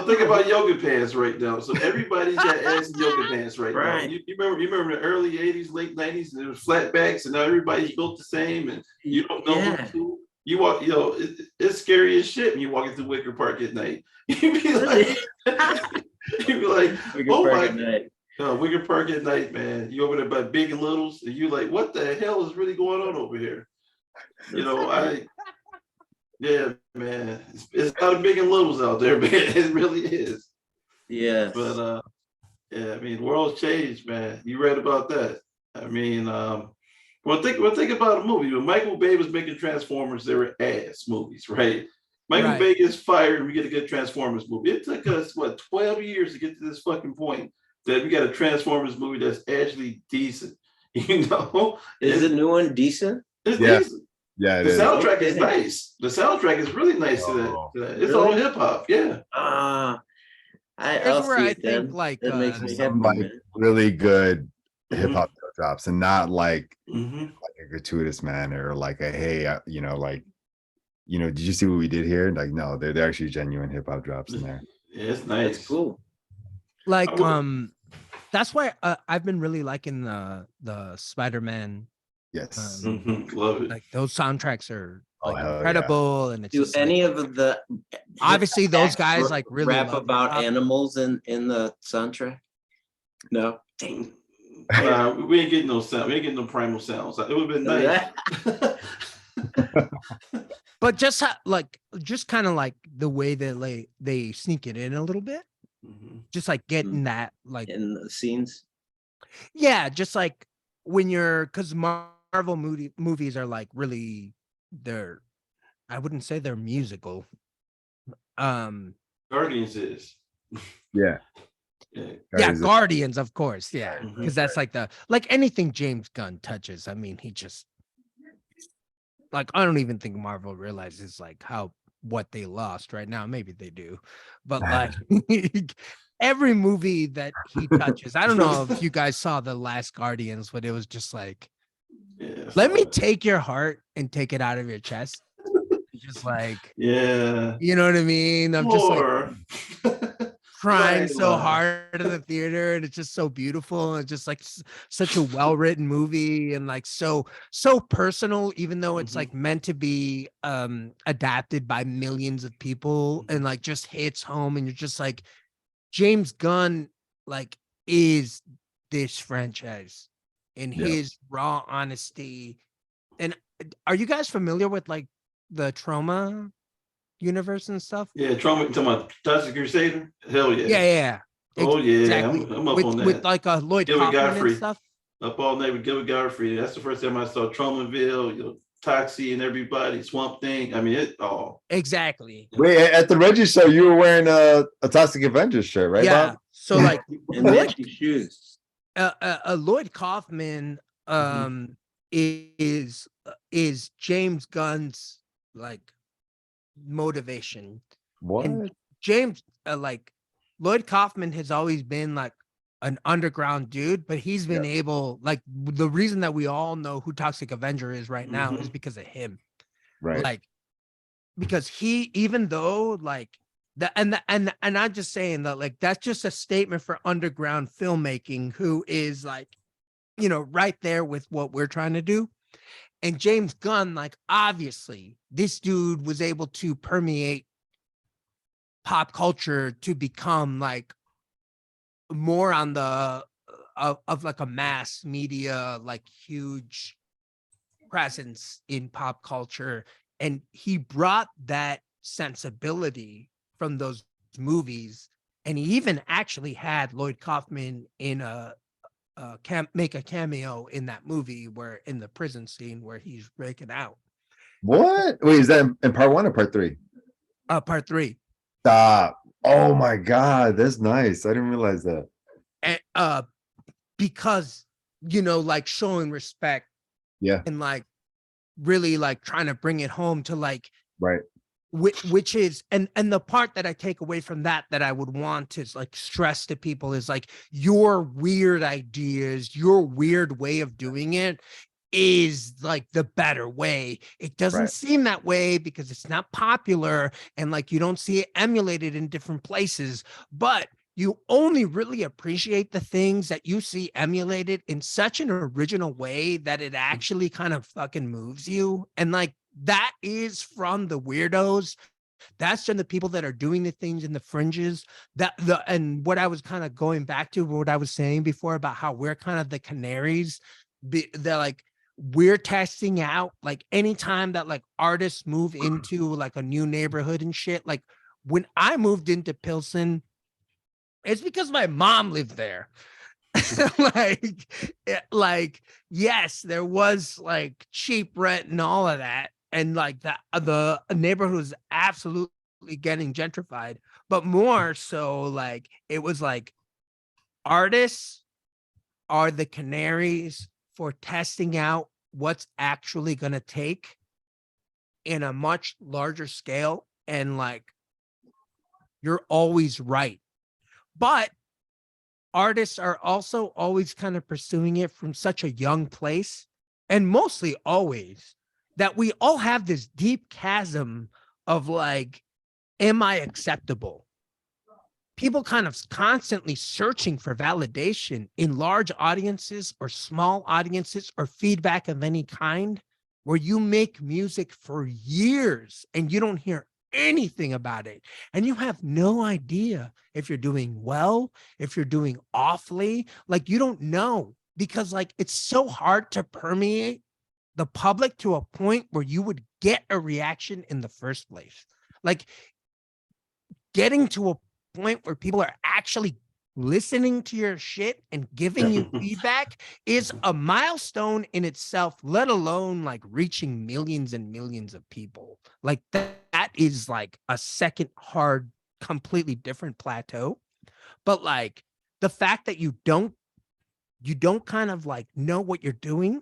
think about yoga pants right now. So everybody's got ass in yoga pants right now. You remember the early 80s, late 90s, and there was flat backs, and now everybody's built the same, and you don't know who. You walk, it's scary as shit when you walk into Wicker Park at night. You'd be like, oh my God. Wicker Park at night, man. You over there by Big and Littles, and you like, what the hell is really going on over here? Yeah, man. It's a lot of Big and Littles out there, man. It really is. Yeah. But yeah, I mean, the world's changed, man. You read about that. I mean, think about a movie. When Michael Bay was making Transformers, they were ass movies, right? Michael Bay gets fired and we get a good Transformers movie. It took us 12 years to get to this fucking point that we got a Transformers movie that's actually decent. You know? Is the new one decent? It's decent. Yeah, the soundtrack is nice. The soundtrack is really nice to that. It's all hip hop. Yeah. I think like it makes me happy, like really good hip hop drops, and not like a gratuitous manner or like a hey, did you see what we did here? Like, no, they're actually genuine hip hop drops in there. Yeah, it's nice. It's cool. Like that's why I've been really liking the Spider-Man. Yes, love it. Like those soundtracks are incredible, and it's any of the obviously those guys like really rap about animals in the soundtrack. No, we ain't getting no sound. We ain't getting no primal sounds. It would have been nice. But just kind of like the way that they sneak it in a little bit, just like getting that like in the scenes. Yeah, just like when because Marvel movies are like really I wouldn't say they're musical. Guardians is. Yeah. Guardians, of course. Yeah, because that's like anything James Gunn touches. I mean, he just like I don't even think Marvel realizes like what they lost right now. Maybe they do, but like every movie that he touches, I don't know if you guys saw the last Guardians, but it was just like, let me take your heart and take it out of your chest. Just like, you know what I mean? I'm just like crying so hard in the theater, and it's just so beautiful, and just like such a well-written movie, and like so personal, even though it's like meant to be adapted by millions of people, and like just hits home, and you're just like, James Gunn like is this franchise in his raw honesty. And are you guys familiar with like the Trauma universe and stuff? Yeah, Trauma. You talking about Toxic Crusader? Hell yeah. Yeah. Oh yeah, exactly. I'm up on that. With like a Lloyd Kaufman and stuff. Up all night with Gilbert Godfrey. That's the first time I saw Traumaville, Toxie and everybody, Swamp Thing. I mean, it all. Exactly. Wait, at the Reggie show, you were wearing a Toxic Avengers shirt, right? Yeah. Bob? So like shoes. Lloyd Kaufman is James Gunn's like motivation. What? And James like Lloyd Kaufman has always been like an underground dude, but he's been able, like, the reason that we all know who Toxic Avenger is right now is because of him. Right. Like, because he, even though like and I'm just saying that like that's just a statement for underground filmmaking, who is like, right there with what we're trying to do. And James Gunn, like, obviously this dude was able to permeate pop culture to become like more on the of like a mass media, like huge presence in pop culture. And he brought that sensibility from those movies. And he even actually had Lloyd Kaufman in make a cameo in that movie where in the prison scene where he's breaking out. What? Wait, is that in part 1 or part 3? Part 3. Stop. Oh my God, that's nice. I didn't realize that. And because, you know, like showing respect. Yeah. And like really like trying to bring it home to like, right. Which is, and the part that I take away from that I would want to like stress to people is like your weird ideas, your weird way of doing it is like the better way. It doesn't seem that way because it's not popular and like you don't see it emulated in different places, but you only really appreciate the things that you see emulated in such an original way that it actually kind of fucking moves you. And like, that is from the weirdos. That's from the people that are doing the things in the fringes. And what I was kind of going back to what I was saying before about how we're kind of the canaries. They're like, we're testing out like anytime that like artists move into like a new neighborhood and shit. Like when I moved into Pilsen, it's because my mom lived there. like yes, there was like cheap rent and all of that. And like the neighborhood was absolutely getting gentrified, but more so like it was like artists are the canaries for testing out what's actually going to take in a much larger scale. And like, you're always right. But artists are also always kind of pursuing it from such a young place, and mostly always, that we all have this deep chasm of like, am I acceptable? People kind of constantly searching for validation in large audiences or small audiences or feedback of any kind, where you make music for years and you don't hear anything about it. And you have no idea if you're doing well, if you're doing awfully, like you don't know, because like it's so hard to permeate the public to a point where you would get a reaction in the first place. Like getting to a point where people are actually listening to your shit and giving you feedback is a milestone in itself, let alone like reaching millions and millions of people. Like that is like a second hard, completely different plateau. But like the fact that you don't kind of like know what you're doing,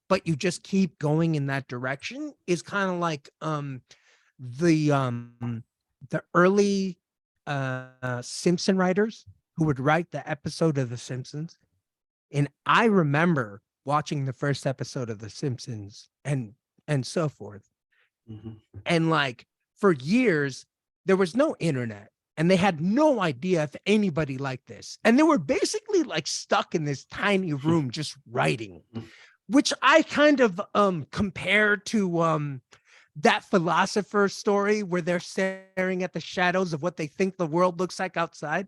but you just keep going in that direction is kind of like the early Simpson writers who would write the episode of The Simpsons. And I remember watching the first episode of The Simpsons and so forth. Mm-hmm. And like for years, there was no internet and they had no idea if anybody liked this. And they were basically like stuck in this tiny room just writing, which I kind of compare to that philosopher story where they're staring at the shadows of what they think the world looks like outside.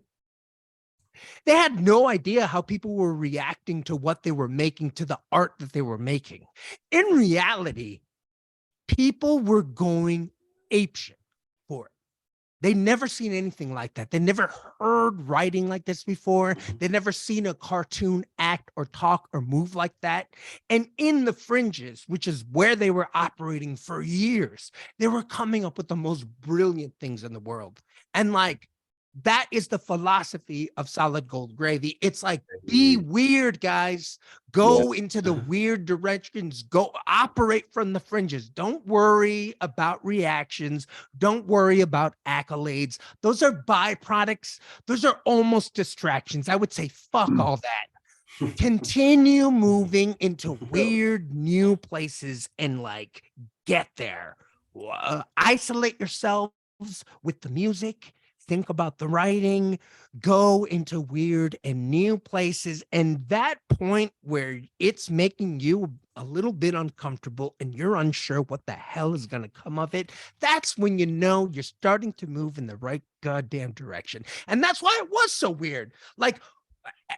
They had no idea how people were reacting to what they were making, to the art that they were making. In reality, people were going apeshit for it. They'd never seen anything like that. They never heard writing like this before. They'd never seen a cartoon act or talk or move like that. And in the fringes, which is where they were operating for years, they were coming up with the most brilliant things in the world. And like, that is the philosophy of Solid Gold Gravy. It's like, be weird, guys. Go into the weird directions. Go operate from the fringes. Don't worry about reactions. Don't worry about accolades. Those are byproducts. Those are almost distractions. I would say, fuck all that. Continue moving into weird new places and like get there. Isolate yourselves with the music. Think about the writing, go into weird and new places. And that point where it's making you a little bit uncomfortable and you're unsure what the hell is going to come of it, that's when you know you're starting to move in the right goddamn direction. And that's why it was so weird. Like,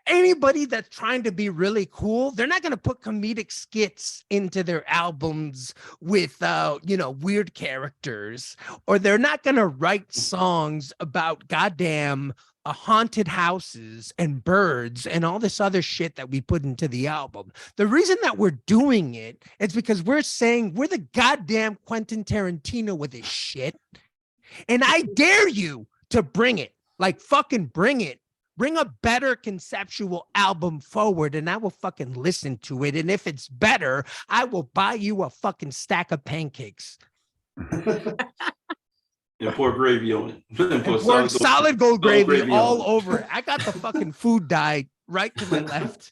anybody that's trying to be really cool, they're not going to put comedic skits into their albums with, weird characters, or they're not going to write songs about goddamn haunted houses and birds and all this other shit that we put into the album. The reason that we're doing it is because we're saying we're the goddamn Quentin Tarantino with this shit. And I dare you to bring it, like fucking bring it. Bring a better conceptual album forward and I will fucking listen to it. And if it's better, I will buy you a fucking stack of pancakes. And pour gravy on it. And pour solid gold gravy all over it. I got the fucking food dye right to my left.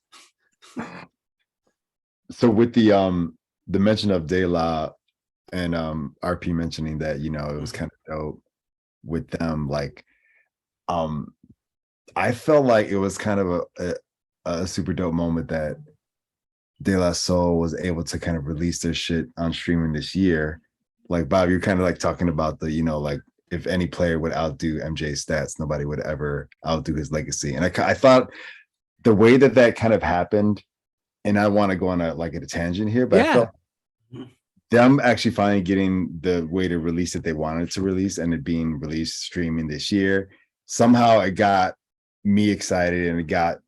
So with the mention of De La and RP mentioning that, it was kind of dope with them, like I felt like it was kind of a super dope moment that De La Soul was able to kind of release their shit on streaming this year. Like Bob, you're kind of like talking about the, like if any player would outdo MJ's stats, nobody would ever outdo his legacy. And I thought the way that kind of happened, and I want to go on a tangent here, but I felt them actually finally getting the way to release it they wanted to release and it being released streaming this year. Somehow it got me excited and it got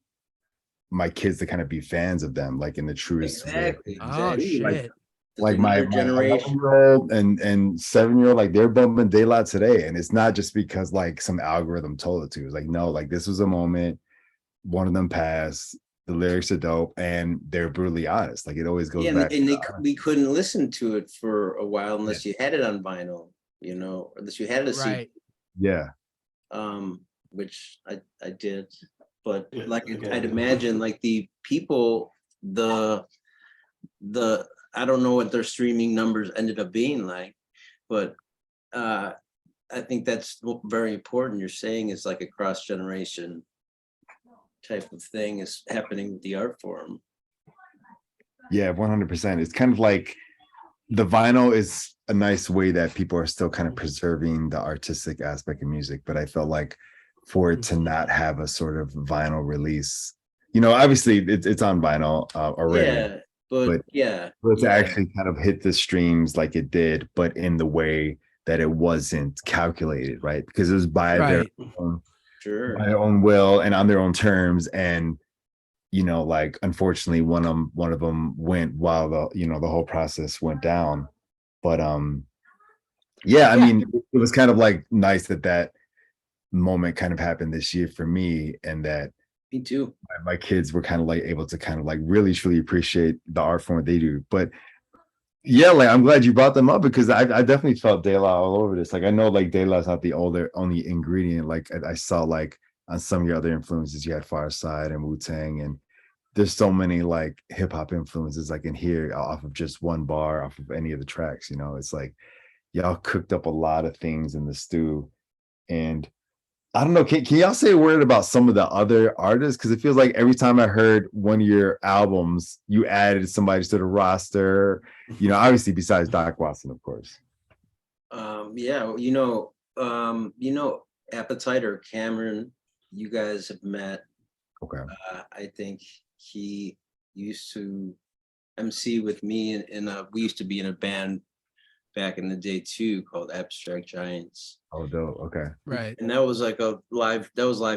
my kids to kind of be fans of them, like in the truest way. Oh shit. Like my generation 11-year-old and 7-year-old, like they're bumping De La today. And it's not just because like some algorithm told it to. It's like, no, like this was a moment, one of them passed, the lyrics are dope, and they're brutally honest. Like it always goes back. And we couldn't listen to it for a while unless you had it on vinyl, unless you had a CD. Right. Yeah. Which I did. But I'd imagine like the people, the I don't know what their streaming numbers ended up being like, but I think that's very important. You're saying it's like a cross generation type of thing is happening with the art form. Yeah, 100%. It's kind of like the vinyl is a nice way that people are still kind of preserving the artistic aspect of music, but I felt like for it to not have a sort of vinyl release, obviously it's on vinyl already. But to actually kind of hit the streams like it did, but in the way that it wasn't calculated, right? Because it was by their own will and on their own terms. And like unfortunately, one of them went while the whole process went down. But I mean, it was kind of like nice that moment kind of happened this year for me, and that. Me too. My kids were kind of like able to kind of like really truly appreciate the art form they do. But like I'm glad you brought them up because I definitely felt De La all over this. Like I know like De La's not the only ingredient. Like I saw like on some of your other influences, you had Far Side and Wu-Tang, and there's so many like hip hop influences I can hear off of just one bar off of any of the tracks. It's like y'all cooked up a lot of things in the stew. And I don't know. Can y'all say a word about some of the other artists? Because it feels like every time I heard one of your albums, you added somebody to the roster. Obviously besides Doc Watson, of course. Appetite or Cameron, you guys have met. Okay. I think he used to MC with me, and we used to be in a band back in the day too called Abstract Giants. Oh, dope. Okay. Right. And that was like live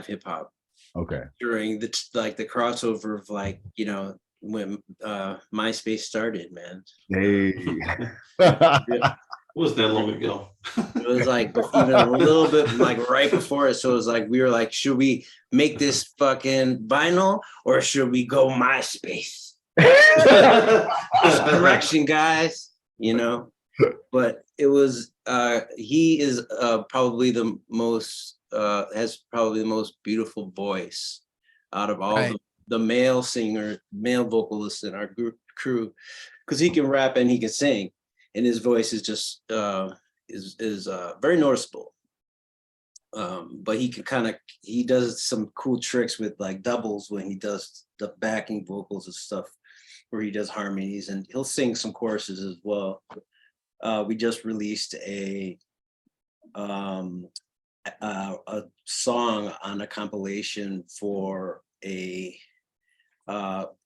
hip hop. Okay. During the crossover of when MySpace started, man. Hey. It was that long ago. It was like even a little bit like right before it. So it was like we were like, should we make this fucking vinyl or should we go MySpace? Direction, guys. But it was he is probably the most has probably the most beautiful voice out of all the male vocalists in our crew, because he can rap and he can sing, and his voice is just is very noticeable. But he does some cool tricks with like doubles when he does the backing vocals and stuff, where he does harmonies, and he'll sing some choruses as well. We just released a song on a compilation for a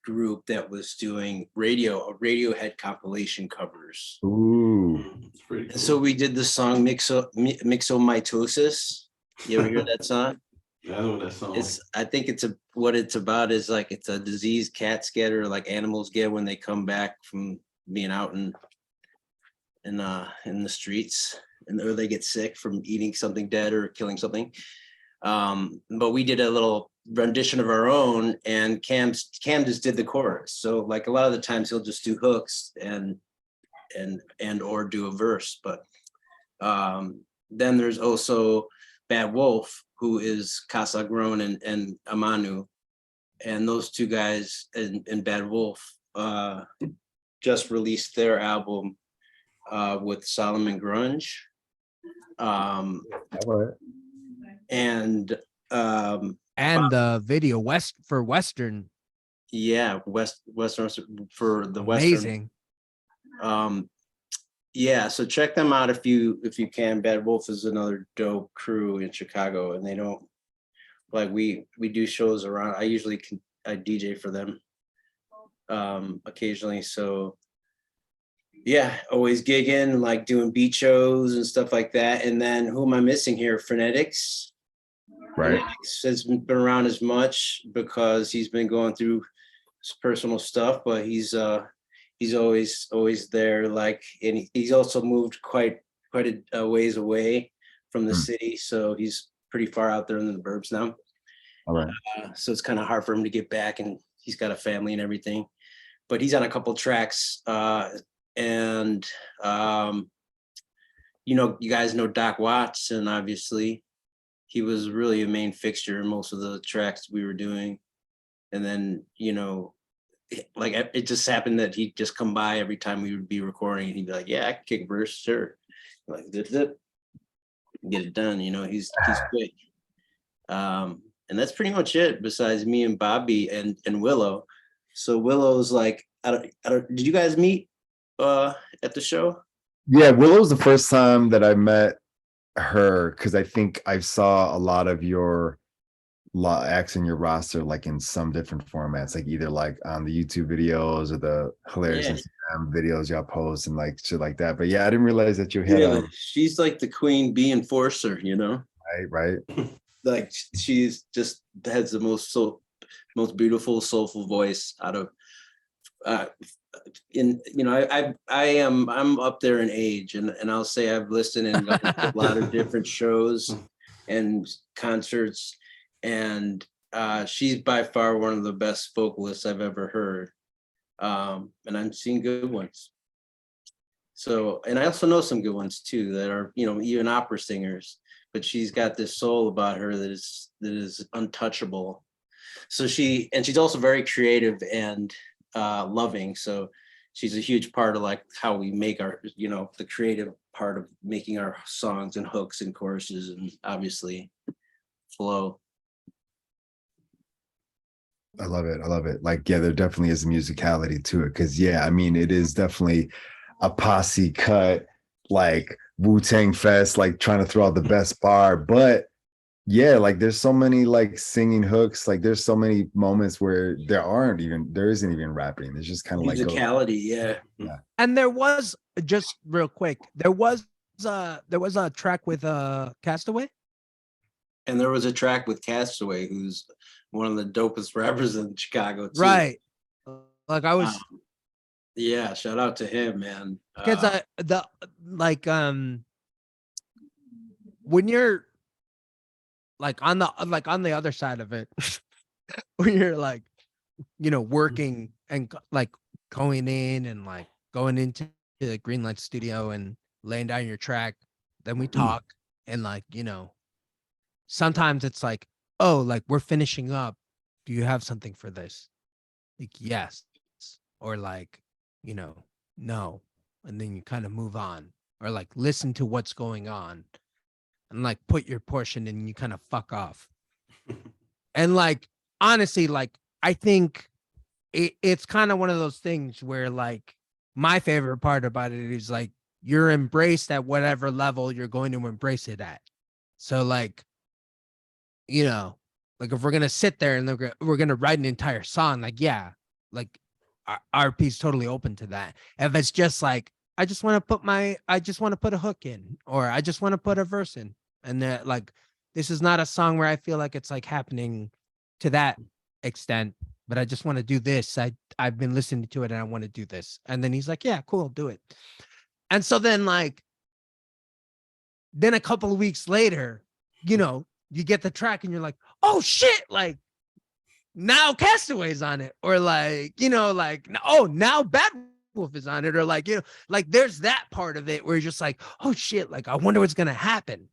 group that was doing Radiohead compilation covers. Ooh. It's pretty cool. And so we did the song Mixomitosis. You ever hear that song? Yeah, I know that song. I think what it's about is like it's a disease cats get or like animals get when they come back from being out in the streets, or they get sick from eating something dead or killing something. But we did a little rendition of our own, and Cam just did the chorus. So like a lot of the times he'll just do hooks and or do a verse. But then there's also Bad Wolf, who is Casagron and Amanu, and those two guys and Bad Wolf just released their album with Solomon Grunge. And the video for Western. Yeah, Western for the Amazing. Western. Yeah, so check them out if you can. Bad Wolf is another dope crew in Chicago, and they don't like we do shows around. I DJ for them occasionally. So yeah, always gigging, like doing beat shows and stuff like that. And then who am I missing here? Phonetics. Right. Phonetics hasn't been around as much because he's been going through his personal stuff, but he's always there. Like, and he's also moved quite a ways away from the city, so he's pretty far out there in the burbs now. All right. So it's kind of hard for him to get back, and he's got a family and everything. But he's on a couple tracks, and you guys know Doc Watson, obviously. He was really a main fixture in most of the tracks we were doing. And then, like it just happened that he'd just come by every time we would be recording, and he'd be like, yeah, I can kick a verse, sure. Like, zip, zip, get it done. He's quick. And that's pretty much it, besides me and Bobby and Willow. So Willow's like, did you guys meet at the show? Yeah, Willow's the first time that I met her, because I think I saw a lot of your acts in your roster, like in some different formats, like either like on the YouTube videos or the hilarious Instagram videos y'all post and like shit like that. But yeah, I didn't realize that you had she's like the queen bee enforcer, right. Like she's just has the most beautiful, soulful voice out of I'm up there in age, and I'll say I've listened and gone to a lot of different shows and concerts, and she's by far one of the best vocalists I've ever heard, and I'm seeing good ones. So, and I also know some good ones too that are even opera singers, but she's got this soul about her that is untouchable. So she's also very creative and loving. So she's a huge part of like how we make our, the creative part of making our songs and hooks and choruses and obviously flow. I love it. Like, yeah, there definitely is a musicality to it. Cause yeah, I mean, it is definitely a posse cut, like Wu-Tang Fest, like trying to throw out the best bar. But yeah, like there's so many like singing hooks, like there's so many moments where there isn't even rapping. It's just kind of like musicality, yeah. And there was, just real quick, there was a track with Castaway. And there was a track with Castaway, who's one of the dopest rappers in Chicago too. Right. Like I was yeah, shout out to him, man. Because when you're like on the other side of it, when you're like, working and like going in and like going into the Greenlights studio and laying down your track, then we talk and like, sometimes it's like, oh, like we're finishing up. Do you have something for this? Like, yes. Or like, no. And then you kind of move on, or like listen to what's going on and like put your portion and you kind of fuck off. And like, honestly, like, I think it's kind of one of those things where like my favorite part about it is like you're embraced at whatever level you're going to embrace it at. So like, Like if we're gonna sit there and we're gonna write an entire song, like yeah, like RP's totally open to that. If it's just like I just want to put a hook in, or I just want to put a verse in, and that like this is not a song where I feel like it's like happening to that extent, but I just want to do this. I've been listening to it and I want to do this. And then he's like, yeah, cool, do it. And so then like then a couple of weeks later, you know, you get the track and you're like, oh shit, like now Castaway's on it, or like, you know, like, oh, now Bad Wolf is on it, or like, you know, like there's that part of it where you're just like, oh shit, like I wonder what's gonna happen.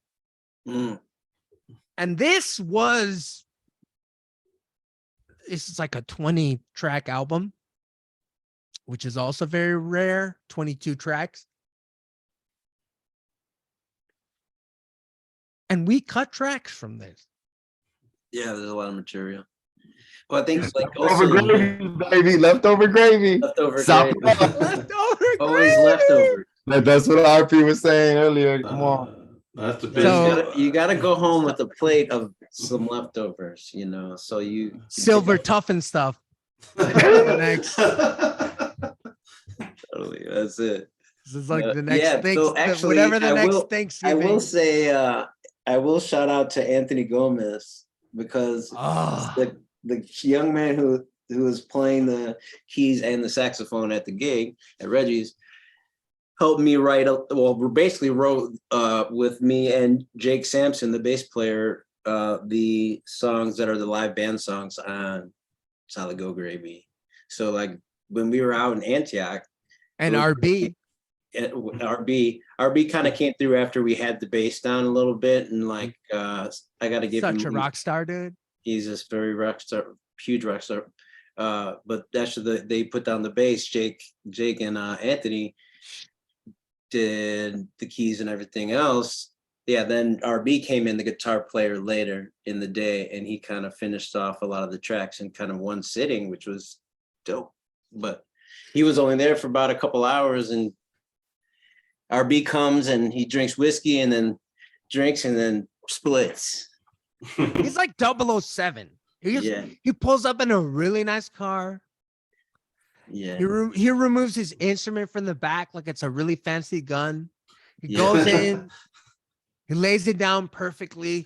And this is like a 20-track album, which is also very rare, 22 tracks. And we cut tracks from this. Yeah, there's a lot of material. Well, I think it's like Leftover also gravy, baby. Leftover gravy. leftover Stop gravy. Leftover Always gravy. leftover. That's what RP was saying earlier. Come on. That's the So- best. You gotta go home with a plate of some leftovers, you know. So you Silver toughen stuff. The next. Totally, that's it. This is like the Yeah, next thing. so actually, Whatever the I next will- Thanksgiving. I will say, I will shout out to Anthony Gomez because Oh, the young man who was playing the keys and the saxophone at the gig at Reggie's helped me write. We basically wrote with me and Jake Sampson, the bass player, the songs that are the live band songs on Solid Go Gravy. So like when we were out in Antioch, and RB. RB kind of came through after we had the bass down a little bit, and like I got to give Such him a rock star, dude. He's just very rock star, huge rock star. But actually, they put down the bass. Jake and Anthony did the keys and everything else. Yeah, then RB came in, the guitar player, later in the day, and he kind of finished off a lot of the tracks in kind of one sitting, which was dope. But he was only there for about a couple hours, and RB comes and he drinks whiskey and then drinks and then splits. He's like 007. He pulls up in a really nice car. Yeah. He removes his instrument from the back like it's a really fancy gun. He goes in, he lays it down perfectly.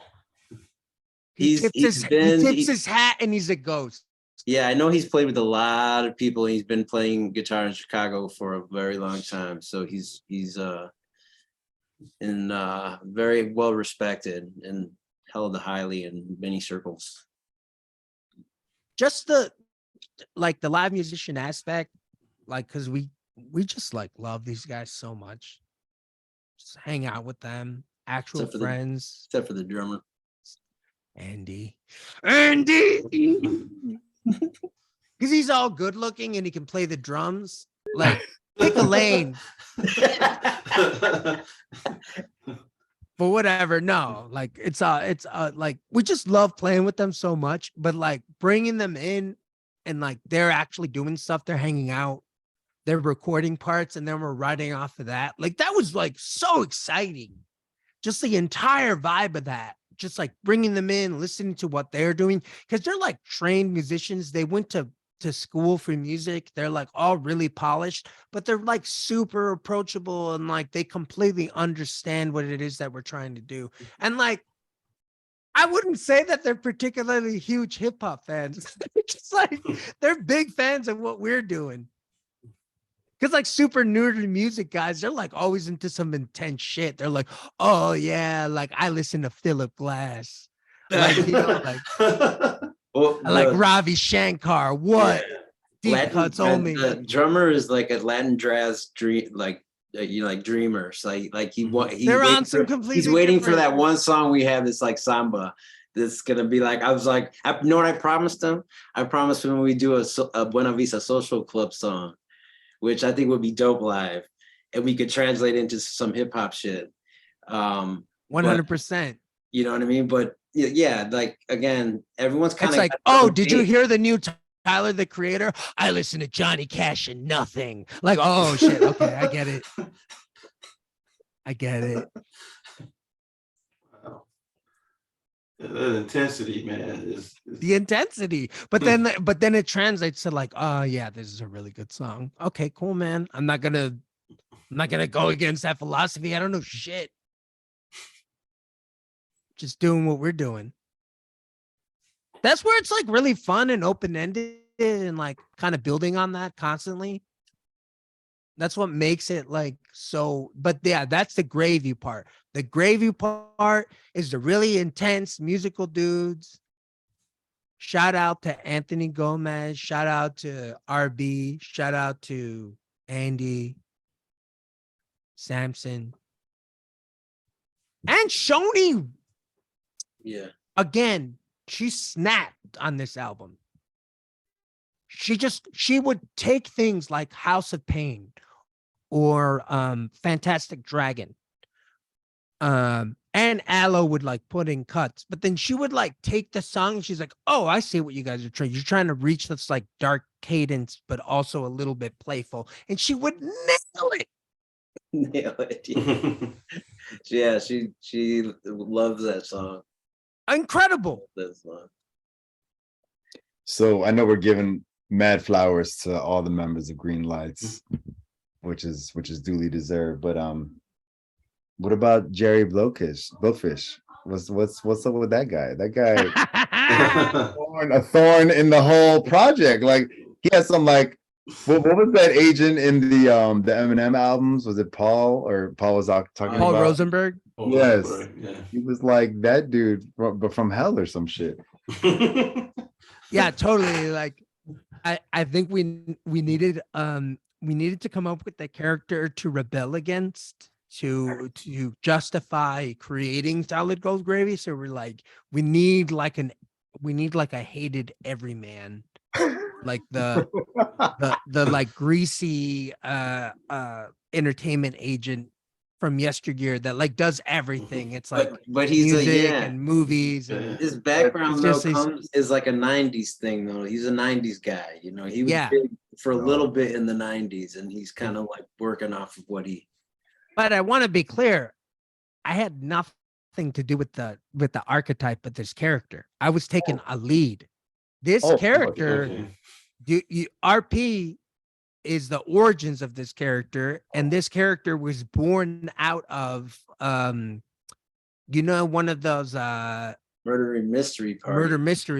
He tips his hat and he's a ghost. Yeah, I know he's played with a lot of people. He's been playing guitar in Chicago for a very long time. So he's very well respected and held highly in many circles. Just the live musician aspect, like, because we just like love these guys so much. Just hang out with them, actual friends. Except for the drummer. Andy. Because he's all good looking and he can play the drums. Like, pick a lane. But whatever, no, like it's like we just love playing with them so much, but like bringing them in and like they're actually doing stuff, they're hanging out, they're recording parts, and then we're writing off of that. Like that was like so exciting. Just the entire vibe of that. Just like bringing them in, listening to what they're doing, because they're like trained musicians. They went to school for music. They're like all really polished, but they're like super approachable and like they completely understand what it is that we're trying to do. And like, I wouldn't say that they're particularly huge hip hop fans. Just like they're big fans of what we're doing. Because like super new to music guys, they're like always into some intense shit. They're like, oh yeah, like I listen to Philip Glass. Like, you know, like, like Ravi Shankar. What? Yeah. Deep Latin, cuts only. The drummer is like a Latin jazz dream, like like dreamers. Like They're on some completely. He's waiting different. for that one song we have that's like samba. That's gonna be like, I was like, you know what I promised him? I promised him we do a Buena Vista Social Club song, which I think would be dope live, and we could translate into some hip hop shit. 100%. You know what I mean? But yeah, like again, everyone's kind of like, oh, did you hear the new Tyler the Creator? I listen to Johnny Cash and nothing. Like, oh shit, okay, I get it. I get it. Wow. That intensity, man, is the intensity. But then it translates to like, oh yeah, this is a really good song. Okay, cool, man. I'm not gonna go against that philosophy. I don't know shit. Just doing what we're doing. That's where it's like really fun and open-ended and like kind of building on that constantly. That's what makes it like so, but yeah, that's the gravy part. The gravy part is the really intense musical dudes. Shout out to Anthony Gomez. Shout out to RB. Shout out to Andy Samson. And Shoni. Yeah. Again, she snapped on this album. She would take things like House of Pain or Fantastic Dragon. And Aloe would like put in cuts, but then she would like take the song and she's like, oh, I see what you guys are trying. You're trying to reach this like dark cadence, but also a little bit playful. And she would nail it. Nail it. Yeah, she loves that song. Incredible. That song. So I know we're giving mad flowers to all the members of Greenlights, which is duly deserved. But what about Jerry Blowfish? What's up with that guy? That guy a thorn in the whole project. Like he has some like what was that agent in the Eminem albums? Was it Paul was talking Paul about Rosenberg? Yes. Yeah. He was like that dude but from hell or some shit. Yeah, totally. Like I think we needed to come up with a character to rebel against, to justify creating Solid Gold Gravy. So we're like, we need like a hated everyman, like the like greasy entertainment agent from yesteryear that like does everything. It's like but he's music and movies and his background though just is like a 90s thing though. He's a 90s guy, you know. He was big for a little bit in the 90s and he's kind of like working off of what he. But I want to be clear, I had nothing to do with the archetype of this character. I was taking a lead. This character, RP is the origins of this character, and this character was born out of one of those murder mystery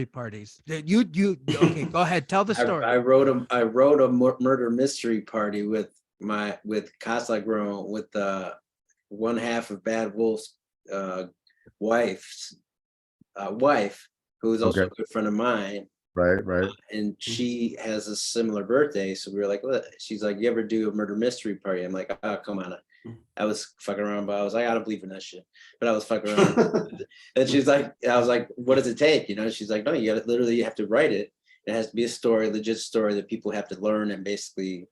parties. You okay, go ahead, tell the story. I wrote a murder mystery party with Casa Grown, with one half of Bad Wolf's wife, who is also a good friend of mine. Right. And she has a similar birthday. So we were like, what? She's like, you ever do a murder mystery party? I'm like, oh, come on. I was fucking around, but I was like, I don't believe in that shit. But I was fucking around. And she's like, I was like, what does it take? You know, she's like, no, you have to write it. It has to be a story, legit story that people have to learn, and basically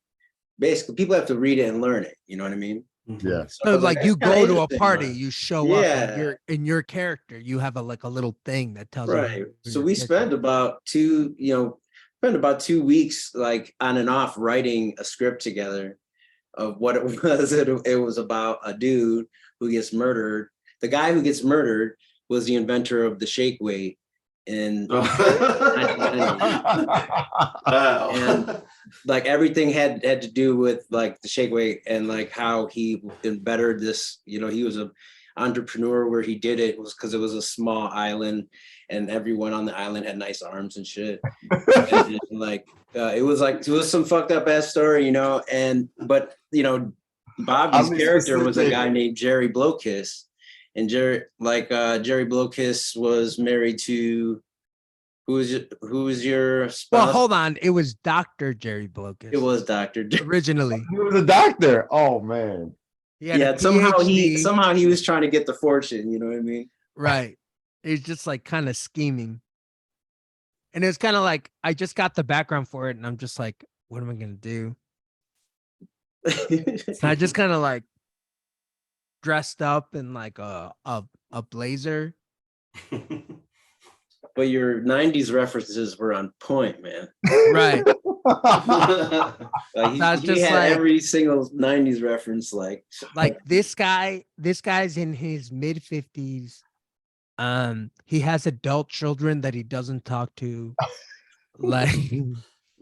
people have to read it and learn it. You know what I mean? Yeah. So like you go to a party, you show up, and in your character, you have a little thing that tells you. Right. So we spent about 2 weeks like on and off writing a script together of what it was. It was about a dude who gets murdered. The guy who gets murdered was the inventor of the shake weight in 1990. And like everything had to do with like the shake weight and like how he bettered this. You know, he was an entrepreneur where he did it was because it was a small island and everyone on the island had nice arms and shit. And it was some fucked up ass story, you know. But you know, Bobby's character was a guy named Jerry Blowkiss. And Jerry Blowkiss was married to who is your spouse? Well, hold on. It was Dr. Jerry Blowkiss. It was Dr. Originally. He was a doctor. Oh man. Yeah, somehow he was trying to get the fortune, you know what I mean? Right. It's just like kind of scheming. And it's kind of like I just got the background for it and I'm just like, what am I gonna do? So I just kind of like dressed up in like a blazer. But your 90s references were on point, man. Right. He had every single 90s reference, like this guy's in his mid-50s He has adult children that he doesn't talk to. Like,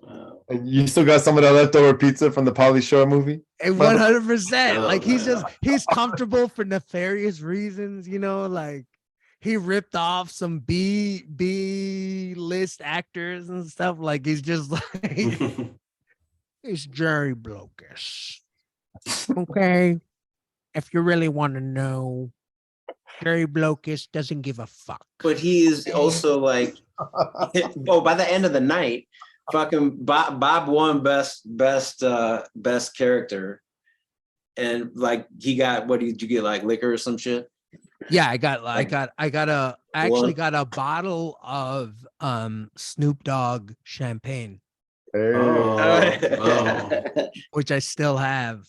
Wow. And you still got some of that leftover pizza from the Pauly Shore movie? 100%. Like Oh, man. he's comfortable for nefarious reasons, you know, like he ripped off some B list actors and stuff. Like he's just like it's Jerry Blocus. Okay. If you really want to know, Jerry Blocus doesn't give a fuck. But he's also like, by the end of the night, fucking Bob won best character, and like he got, what did you get, like liquor or some shit? Yeah, I actually got a bottle of Snoop Dogg champagne. Which I still have.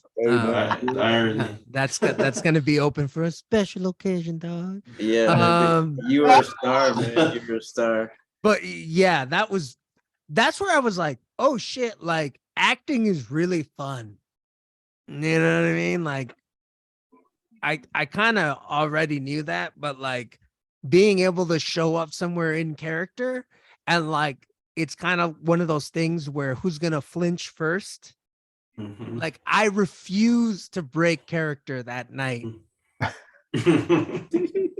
That's gonna be open for a special occasion, dog. Yeah, you are a star, man. You're a star. But yeah, that's where I was like, oh shit, like acting is really fun. You know what I mean? Like I kind of already knew that, but like being able to show up somewhere in character, and like it's kind of one of those things where who's gonna flinch first? Mm-hmm. Like I refuse to break character that night.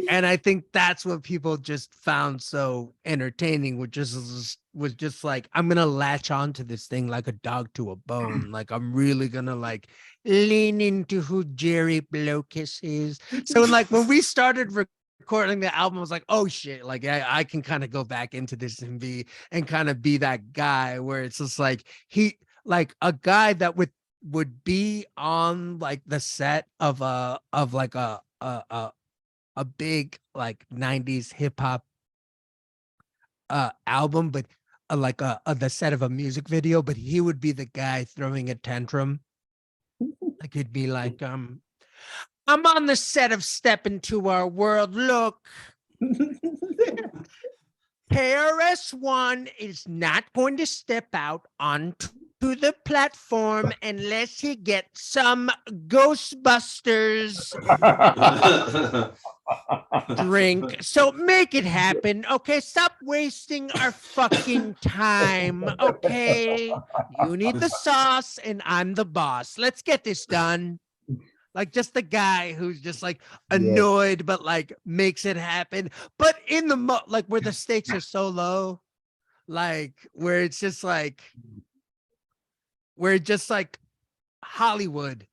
And I think that's what people just found so entertaining, which was just like, I'm gonna latch onto this thing like a dog to a bone. Like I'm really gonna like lean into who Jerry Blocus is. So like when we started recording the album, I was like, oh shit, like I can kind of go back into this and kind of be that guy where it's just like like a guy that would be on like the set of a big like 90s hip hop album, but like the set of a music video, but he would be the guy throwing a tantrum. Like he'd be like, I'm on the set of Step Into Our World. Look, KRS-One is not going to step out onto the platform unless he gets some Ghostbusters drink. So make it happen. Okay, stop wasting our fucking time. Okay, you need the sauce and I'm the boss. Let's get this done. Like just the guy who's just like annoyed, but like makes it happen. But in the like where the stakes are so low, like where it's just like Hollywood,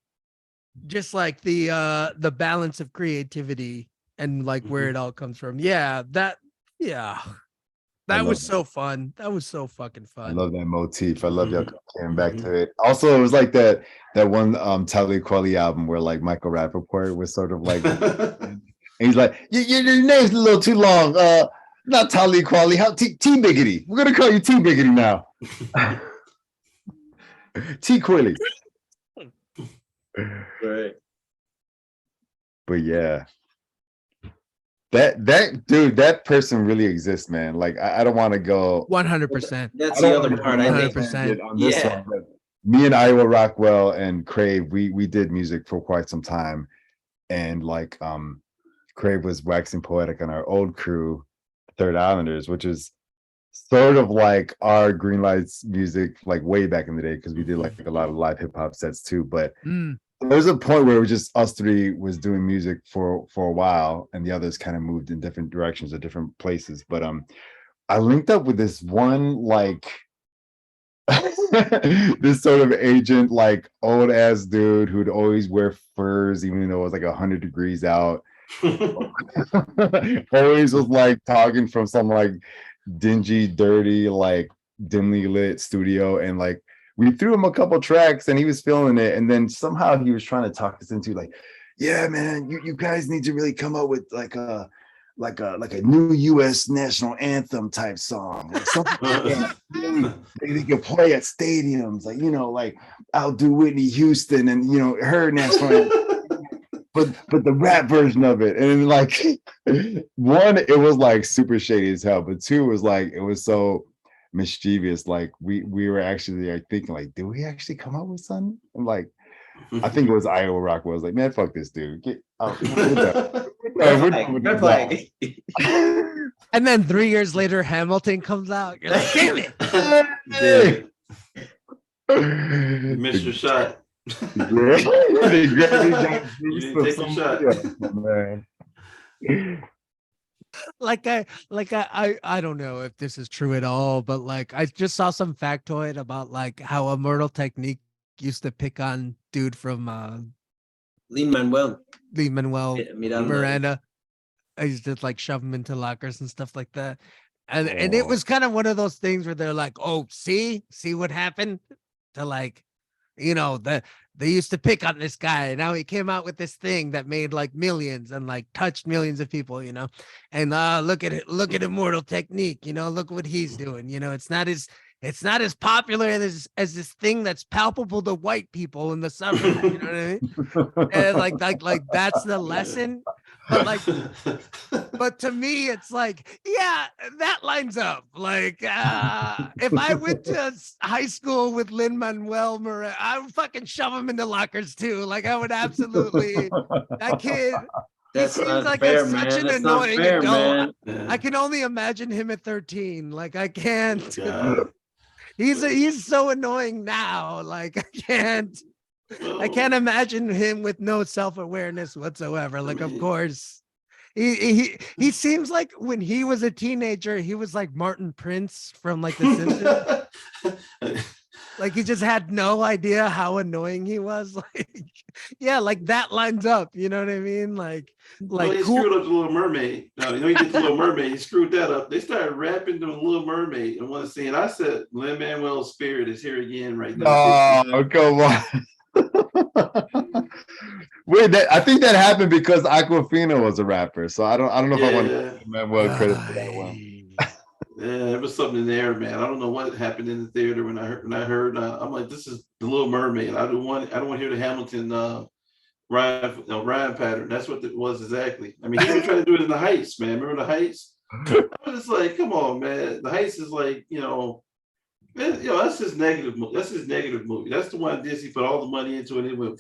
just like the balance of creativity and like where it all comes from. That was so fun. That was so fucking fun. I love that motif. I love y'all coming back to it. Also, it was like that one Talib Kweli album where like Michael Rappaport was sort of like, and he's like, your name's a little too long. Not Talib Kweli, how T Biggity. We're gonna call you T Biggity now. T Quilly. Right. But yeah. That dude, that person really exists, man. Like I don't want to go 100%. That's the other part. 100%. On this one, but me and Iowa Rockwell and Crave, we did music for quite some time, and like Crave was waxing poetic on our old crew, Third Islanders, which is sort of like our Greenlights music, like way back in the day, because we did like a lot of live hip hop sets too. But there's a point where it was just us three was doing music for a while, and the others kind of moved in different directions or different places. But I linked up with this one like this sort of agent, like old ass dude who'd always wear furs even though it was like 100 degrees out. Always was like talking from some like dingy, dirty, like dimly lit studio, and like we threw him a couple tracks and he was feeling it, and then somehow he was trying to talk us into like, yeah man, you guys need to really come up with like a new US national anthem type song, like something like that. They can play at stadiums, like, you know, like I'll do Whitney Houston and, you know, her national anthem, but the rap version of it. And like one, it was like super shady as hell, but two was like, it was so mischievous. Like we were actually like thinking like, did we actually come up with something? And like I think it was Iowa Rock was like, man, fuck this dude, get out. Red flag. And then 3 years later, Hamilton comes out. You're like, damn it. You missed your shot. You didn't take your shot. Man. I don't know if this is true at all, but like I just saw some factoid about like how Immortal Technique used to pick on dude from Lin-Manuel Miranda. I used to like shove him into lockers and stuff like that. And it was kind of one of those things where they're like, oh, see what happened to like, you know, they used to pick on this guy. And now he came out with this thing that made like millions and like touched millions of people, you know, and look at Immortal Technique, you know, look what he's doing. You know, it's not as popular as this thing that's palpable to white people in the suburbs. You know what I mean? And like that's the lesson. But like, but to me, it's like, yeah, that lines up. Like, if I went to high school with Lin-Manuel Miranda, I would fucking shove him into lockers too. Like, I would absolutely. That kid. That's he seems like fair, such an That's annoying fair, adult. man. I can only imagine him at 13. Like, I can't. He's so annoying now. Like, I can't imagine him with no self-awareness whatsoever. Like, of course, he seems like when he was a teenager, he was like Martin Prince from like The Simpsons. Like he just had no idea how annoying he was. Like, yeah, like that lines up. You know what I mean? Like he screwed up the Little Mermaid. No, you know, he did the Little Mermaid. He screwed that up. They started rapping the Little Mermaid in one scene. I said, Lin-Manuel's spirit is here again right now. Oh, come on. Wait, I think that happened because Aquafina was a rapper. So I don't know if I want to give Manuel credit for that one. Yeah, there was something in there, man. I don't know what happened in the theater when I heard. I'm like, this is the Little Mermaid. I don't want to hear the Hamilton rhyme pattern. That's what it was exactly. I mean, he was trying to do it in The Heights, man. Remember The Heights? I was just like, come on, man. The Heights is like, that's his negative movie. That's his negative movie. That's the one Disney put all the money into, and it went.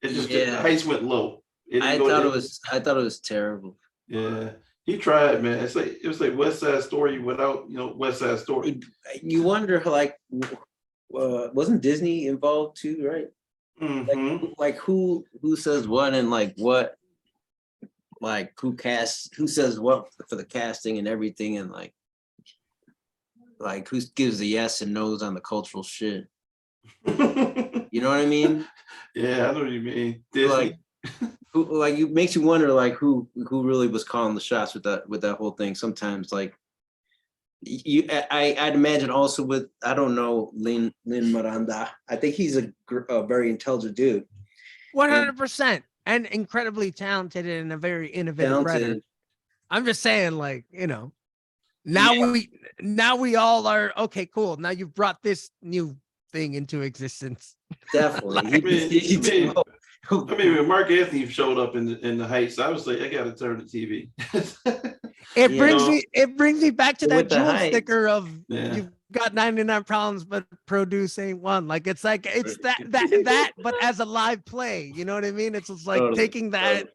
The Heights went low. I thought it was terrible. Yeah. He tried, man. It was like West Side Story without, West Side Story. You wonder, like, wasn't Disney involved too, right? Mm-hmm. Like who says what and like what, like who says what for the casting and everything, and like who gives the yes and no's on the cultural shit. You know what I mean? Yeah, I know what you mean. Disney. Like it makes you wonder, like who really was calling the shots with that whole thing. Sometimes, like I'd imagine also with, I don't know, Lin Miranda. I think he's a very intelligent dude. 100%, and incredibly talented and a very innovative writer. I'm just saying, like, now we all are okay. Cool. Now you've brought this new thing into existence. Definitely. I mean, when Mark Anthony showed up in the Heights, I was like, I gotta turn the TV. It brings me back to that Jewel sticker of you've got 99 problems, but produce ain't one. Like it's that, but as a live play. You know what I mean? It's just like taking that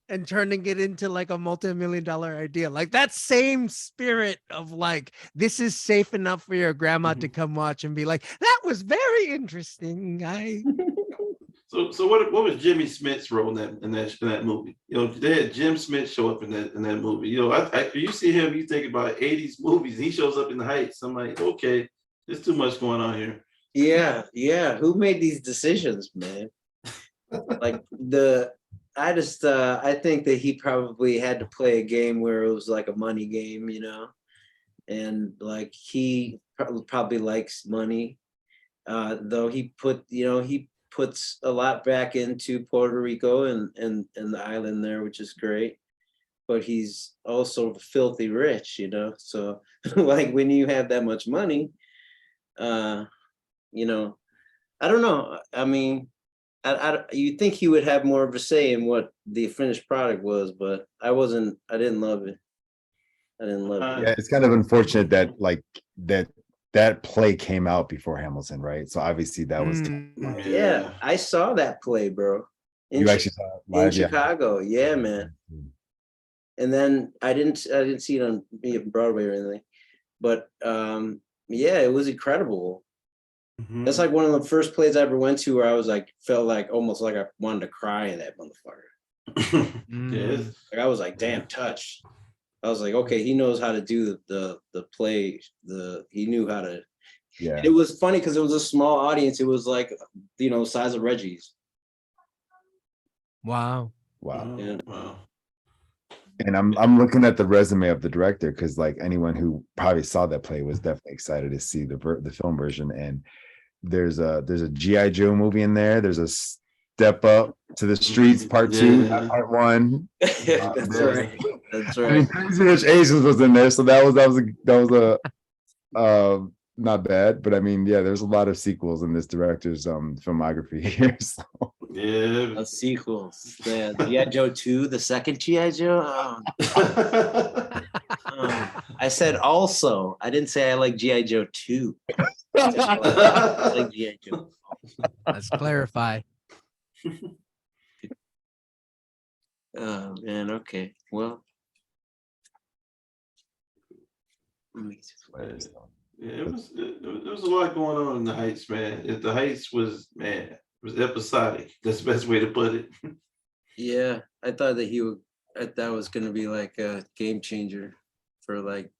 and turning it into like a multi-million-dollar idea. Like that same spirit of like, this is safe enough for your grandma to come watch and be like, that was very interesting. So what was Jimmy Smith's role in that movie? They had Jim Smith show up in that movie. You see him, you think about 80s movies, he shows up in The Heights. I'm like, okay, there's too much going on here. Yeah. Who made these decisions, man? Like I think that he probably had to play a game where it was like a money game, and like he probably likes money, though he puts a lot back into Puerto Rico and the island there, which is great. But he's also filthy rich, So like when you have that much money, I don't know. I mean, you think he would have more of a say in what the finished product was, but I didn't love it. Yeah, it's kind of unfortunate that like that play came out before Hamilton, right? So obviously that was I saw that play, bro. You actually saw it live, in Chicago. Yeah, man. And then I didn't see it on Broadway or anything, but yeah, it was incredible. That's like one of the first plays I ever went to where I was like, felt like almost like I wanted to cry in that motherfucker. Like I was like, damn, touched. I was like, okay, he knows how to do the play. He knew how to. Yeah. It was funny because it was a small audience. It was like, size of Reggie's. Wow. Yeah. Wow. And I'm looking at the resume of the director because like anyone who probably saw that play was definitely excited to see the film version. And there's a G.I. Joe movie in there. There's a Step Up to the Streets Part 2, not Part 1. That's right. That's right. I mean, Crazy Rich Asians was in there, so that was a not bad. But I mean, yeah, there's a lot of sequels in this director's filmography here. So. Yeah, sequels. The G.I. Joe 2, the second G.I. Joe. I said also. I didn't say I like G.I. Joe 2. I like G.I. Joe. Let's clarify. Oh man, okay. Well. Yeah, it was a lot going on in the Heights, man. The Heights was episodic. That's the best way to put it. Yeah, I thought that was gonna be like a game changer for like.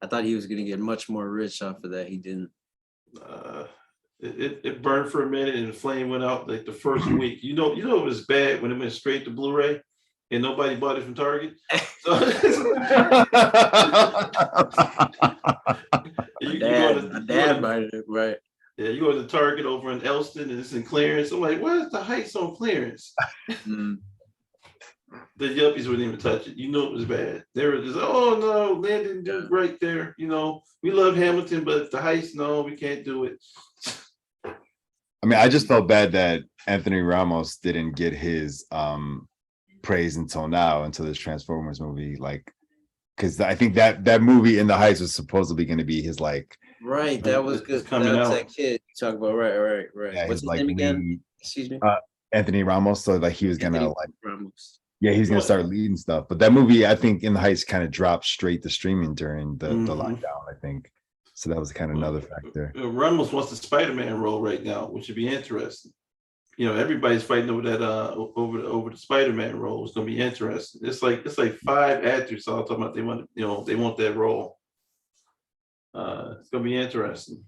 I thought he was gonna get much more rich off of that. He didn't. It burned for a minute and the flame went out like the first week. You know it was bad when it went straight to Blu-ray and nobody bought it from Target. So, Dad bought it, right? Yeah, you go to Target over in Elston and it's in clearance. I'm like, where's the Heights on clearance? The yuppies wouldn't even touch it. You know it was bad. They were just, oh no, Land didn't do it right there. We love Hamilton, but the Heights, no, we can't do it. I mean, I just felt bad that Anthony Ramos didn't get his praise until this Transformers movie, like, because I think that movie In the Heights was supposedly going to be his like. Right, that was good. Coming out. That kid you talk about. Right. Yeah, What's his name again? Excuse me. Anthony Ramos. So like he was gonna like. Ramos. Yeah, he's gonna start leading stuff. But that movie, I think, In the Heights kind of dropped straight to streaming during the lockdown, I think. So that was kind of another factor. Ramos wants the Spider-Man role right now, which would be interesting. Everybody's fighting over that over the Spider-Man role. It's gonna be interesting. It's like 5 actors all talking about they want that role. It's gonna be interesting.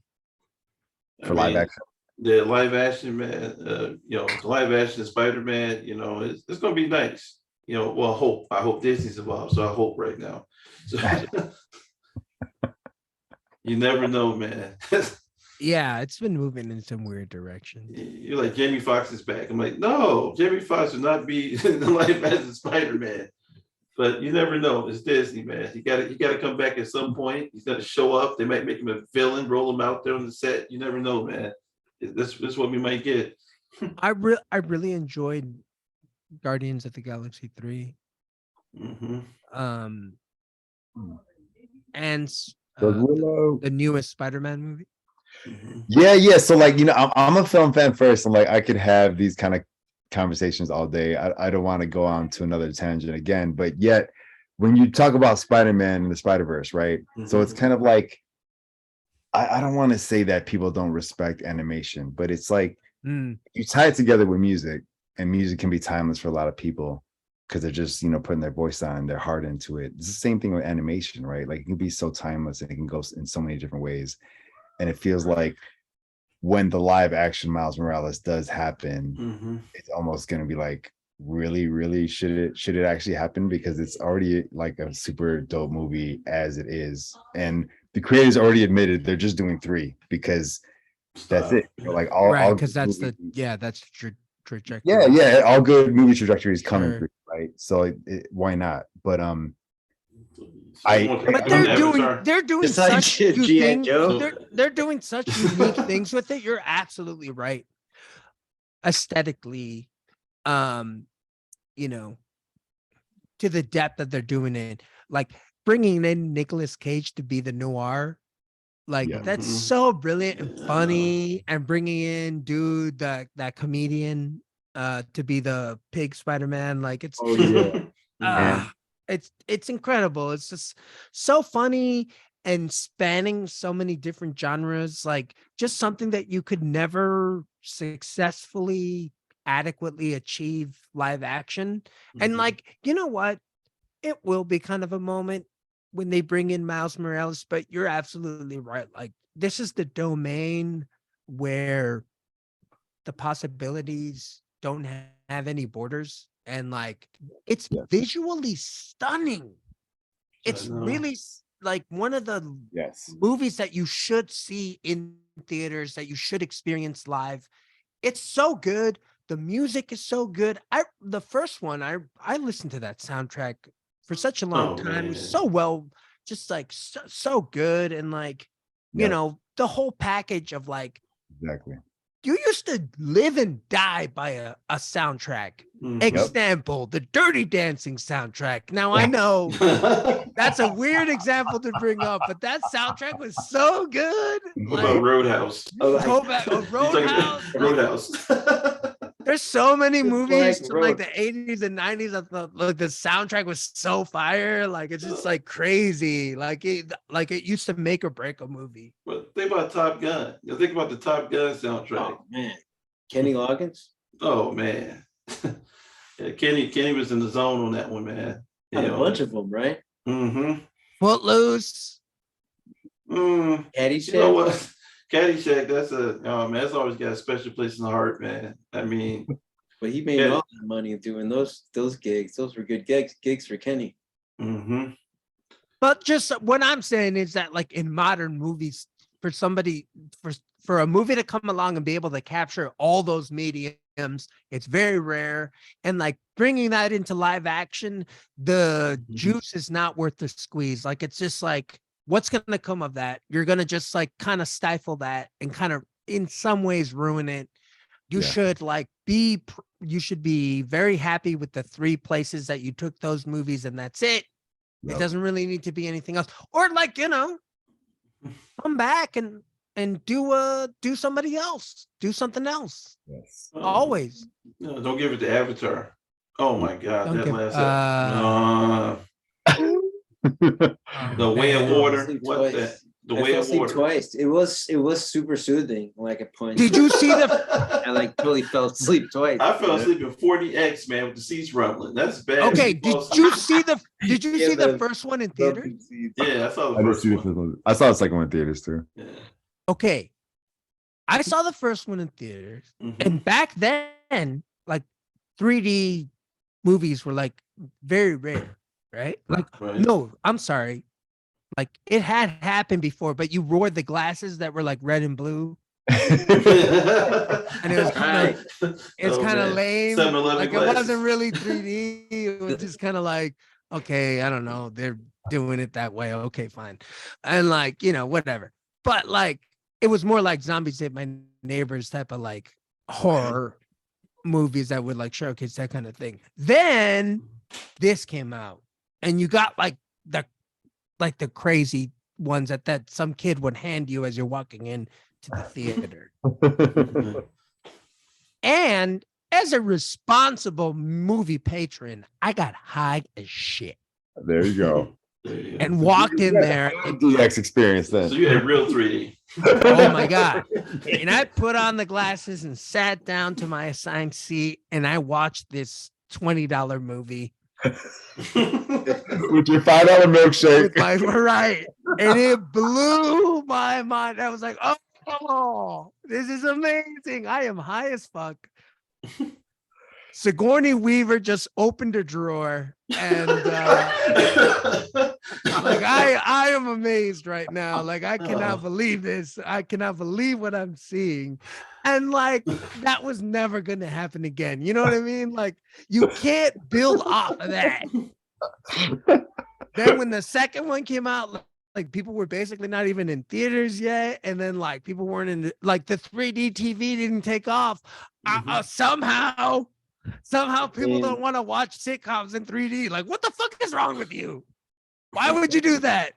For live action. The live action, man, the live action Spider-Man, it's gonna be nice. Well, I hope Disney's involved, so I hope right now. So, you never know, man. Yeah, it's been moving in some weird direction. You're like, Jamie Foxx is back. I'm like, no, Jamie Foxx would not be the live action Spider-Man. But you never know. It's Disney, man. He got to come back at some point. He's got to show up. They might make him a villain, roll him out there on the set. You never know, man. This is what we might get. I really enjoyed Guardians of the Galaxy 3. And the newest Spider-Man movie. Yeah. So like, I'm a film fan first, and like I could have these kind of conversations all day. I don't want to go on to another tangent again, but yet when you talk about Spider-Man and the Spider-Verse, right? So it's kind of like, I don't want to say that people don't respect animation, but it's like you tie it together with music, and music can be timeless for a lot of people because they're just putting their voice on, their heart into it. It's the same thing with animation, right? Like it can be so timeless and it can go in so many different ways. And it feels like when the live action Miles Morales does happen, it's almost going to be like, really, should it actually happen? Because it's already like a super dope movie as it is. And the creators already admitted they're just doing 3 because that's it. Like all because that's that's trajectory. Yeah, all good movie trajectories coming through, right? So why not? But they're doing such G.I. Joe. They're doing such unique things with it. You're absolutely right. Aesthetically, to the depth that they're doing it, like bringing in Nicolas Cage to be the noir, that's so brilliant and funny, and bringing in that comedian to be the pig Spider-Man. Like it's it's incredible. It's just so funny and spanning so many different genres, like just something that you could never successfully adequately achieve live action. And like, you know what? It will be kind of a moment when they bring in Miles Morales, but you're absolutely right. Like this is the domain where the possibilities don't have any borders, and like it's visually stunning. It's really like one of the movies that you should see in theaters, that you should experience live. It's so good. The music is so good. The first one, I listened to that soundtrack for such a long time. It was so well, just like so good. And like, you know, the whole package of like, you used to live and die by a soundtrack. Example, the Dirty Dancing soundtrack. Now I know that's a weird example to bring up, but that soundtrack was so good. What about Roadhouse? Roadhouse. Roadhouse. There's so many movies from like the 80s and 90s that the soundtrack was so fire. Like it's just like crazy. Like it used to make or break a movie. But think about Top Gun. You think about the Top Gun soundtrack. Oh man, Kenny Loggins. Oh man, yeah, Kenny was in the zone on that one, man. A bunch of them, right? Footloose. Caddyshack. You know what? Caddyshack, that's always got a special place in the heart, man. I mean, but he made all that money doing those gigs. Those were good gigs for Kenny. But just what I'm saying is that like in modern movies, for a movie to come along and be able to capture all those mediums, it's very rare. And like bringing that into live action, the juice is not worth the squeeze. Like it's just like, what's going to come of that? You're going to just like kind of stifle that and kind of in some ways ruin it. You should like you should be very happy with the 3 places that you took those movies, and that's it. It doesn't really need to be anything else. Or like, you know, come back and do somebody else. Do something else. Always. No, don't give it to Avatar. Oh my God. The Way of Water. The Way of Water. Twice. It was super soothing. Like a punch. Did you see I like totally fell asleep twice. I fell asleep in 40X, man, with the seats rumbling. That's bad. Okay. Did you see the first one in theater? Yeah, I saw the first one. I saw the second one in theaters too. Yeah. Okay. I saw the first one in theaters, and back then, like 3D movies were like very rare, right? Like, no, I'm sorry. Like it had happened before, but you wore the glasses that were like red and blue. And it was kind of lame. Like glasses. It wasn't really 3D. It was just kind of like, okay, I don't know. They're doing it that way. Okay, fine. And like, you know, whatever. But like, it was more like Zombies Ate My Neighbors type of like horror movies that would like showcase that kind of thing. Then this came out, and you got like the crazy ones that some kid would hand you as you're walking in to the theater. And as a responsible movie patron, I got high as shit. There you go. And walked in there. DX experience then. So you had real 3D. Oh my God. And I put on the glasses and sat down to my assigned seat, and I watched this $20 movie. With your $5 milkshake. Right. And it blew my mind. I was like, oh, this is amazing. I am high as fuck. Sigourney Weaver just opened a drawer, and like I am amazed right now. Like I cannot believe this. I cannot believe what I'm seeing. And like that was never gonna happen again. You know what I mean? Like you can't build off of that. Then when the second one came out, like people were basically not even in theaters yet, and then like people weren't in like the 3D TV didn't take off. Somehow people don't want to watch sitcoms in 3D. Like, what the fuck is wrong with you? Why would you do that?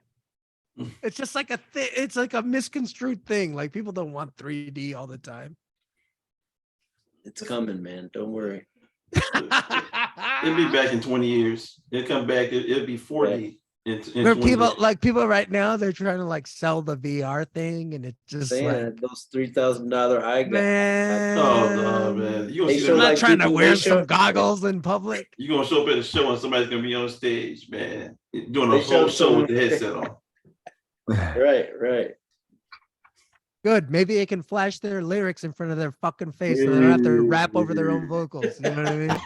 It's just like it's like a misconstrued thing. Like people don't want 3D all the time. It's coming, man. Don't worry. It'll be back in 20 years. It'll come back. It'll be 40 in Where 20 people years. like people right now, they're trying to like sell the VR thing, and it's just like those $3,000 eye glasses. man. Oh no, man! You gonna They see show I'm that? not like trying to people- wear they show- some goggles in public. You gonna show up at a show and somebody's gonna be on stage, man, doing a They whole show show with some- the headset on. Right. Good. Maybe they can flash their lyrics in front of their fucking face, so they don't have to rap over their own vocals. You know what I mean?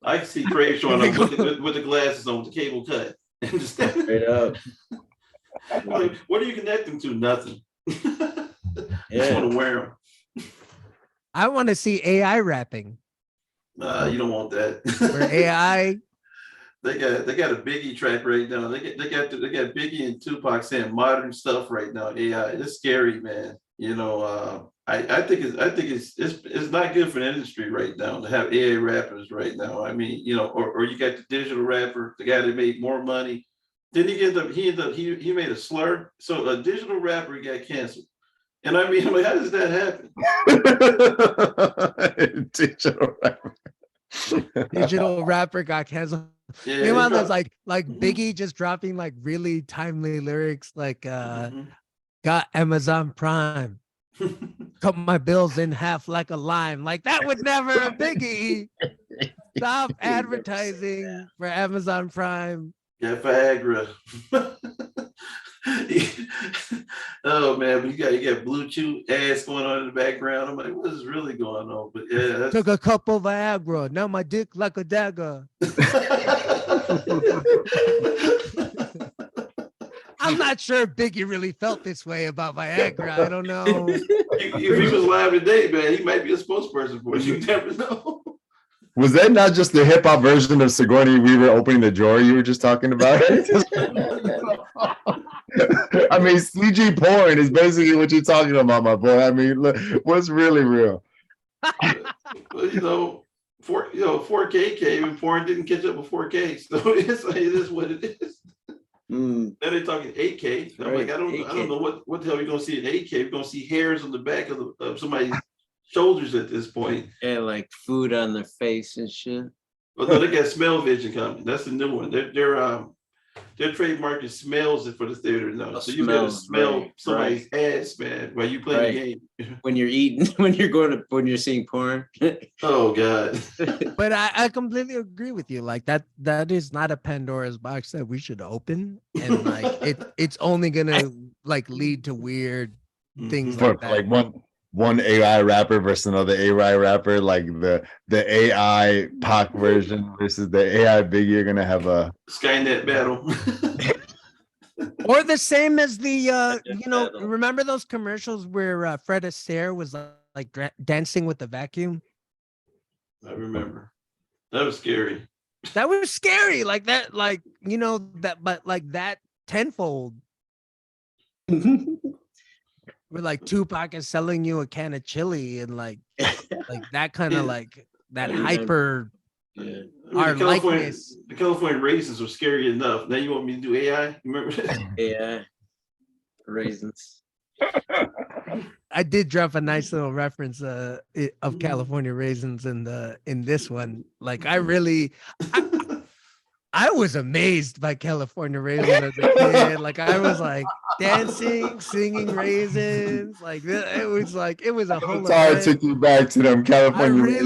I can see Craig showing up with the glasses on, with the cable cut, and just Straight up. like, what are you connecting to? Nothing. Just want to wear them. I want to see AI rapping. You don't want that. Where AI. They got a Biggie track right now. They got Biggie and Tupac saying modern stuff right now. AI, it's scary, man. You know, I think it's not good for the industry right now to have AI rappers right now. I mean, you know, or you got the digital rapper, the guy that made more money. Then he made a slur. So a digital rapper got canceled. And I mean, like, how does that happen? Digital rapper. Digital rapper got canceled. Yeah, Meanwhile, there's like Biggie just dropping like really timely lyrics like got Amazon Prime. Cut my bills in half like a lime. Like that would never Biggie. Stop advertising for Amazon Prime. Yeah, Viagra. Oh man, but you got Blue Chew ass going on in the background. I'm like, what is really going on? But yeah, Took a couple Viagra. Now my dick like a dagger. I'm not sure Biggie really felt this way about Viagra. I don't know. If he was live today, man, he might be a spokesperson for it. You never know. Was that not just the hip hop version of Sigourney Weaver opening the drawer you were just talking about? I mean, CG porn is basically what you're talking about, my boy. I mean, look, what's really real? Well, 4K came and porn didn't catch up with 4K, so it is what it is. Now they're talking 8K. I'm like, I don't know what the hell you're gonna see in 8K. We're gonna see hairs on the back of somebody's shoulders at this point. Yeah, like food on their face and shit. Well, no, they got smell vision coming. That's the new one. They're trademarking smells for the theater now. So you gotta smell somebody's ass, man, while you play the game. When you're eating, when you're seeing porn. Oh God. But I completely agree with you. Like that is not a Pandora's box that we should open. And like it's only gonna like lead to weird things like that. Like one AI rapper versus another AI rapper, like the AI Pac version versus the AI Biggie, you're gonna have a Skynet battle. Or the same as the remember those commercials where Fred Astaire was like dancing with the vacuum? I remember. That was scary. That was scary. Like that, like but like that tenfold. Where like Tupac is selling you a can of chili and like that kind of like that hyper our likeness. The California raisins were scary enough. Now you want me to do AI? You remember that? AI raisins. I did drop a nice little reference of California raisins in this one. Like I was amazed by California raisins as a kid. Like I was like dancing, singing raisins. Like it was a whole. Sorry, took you back to them California.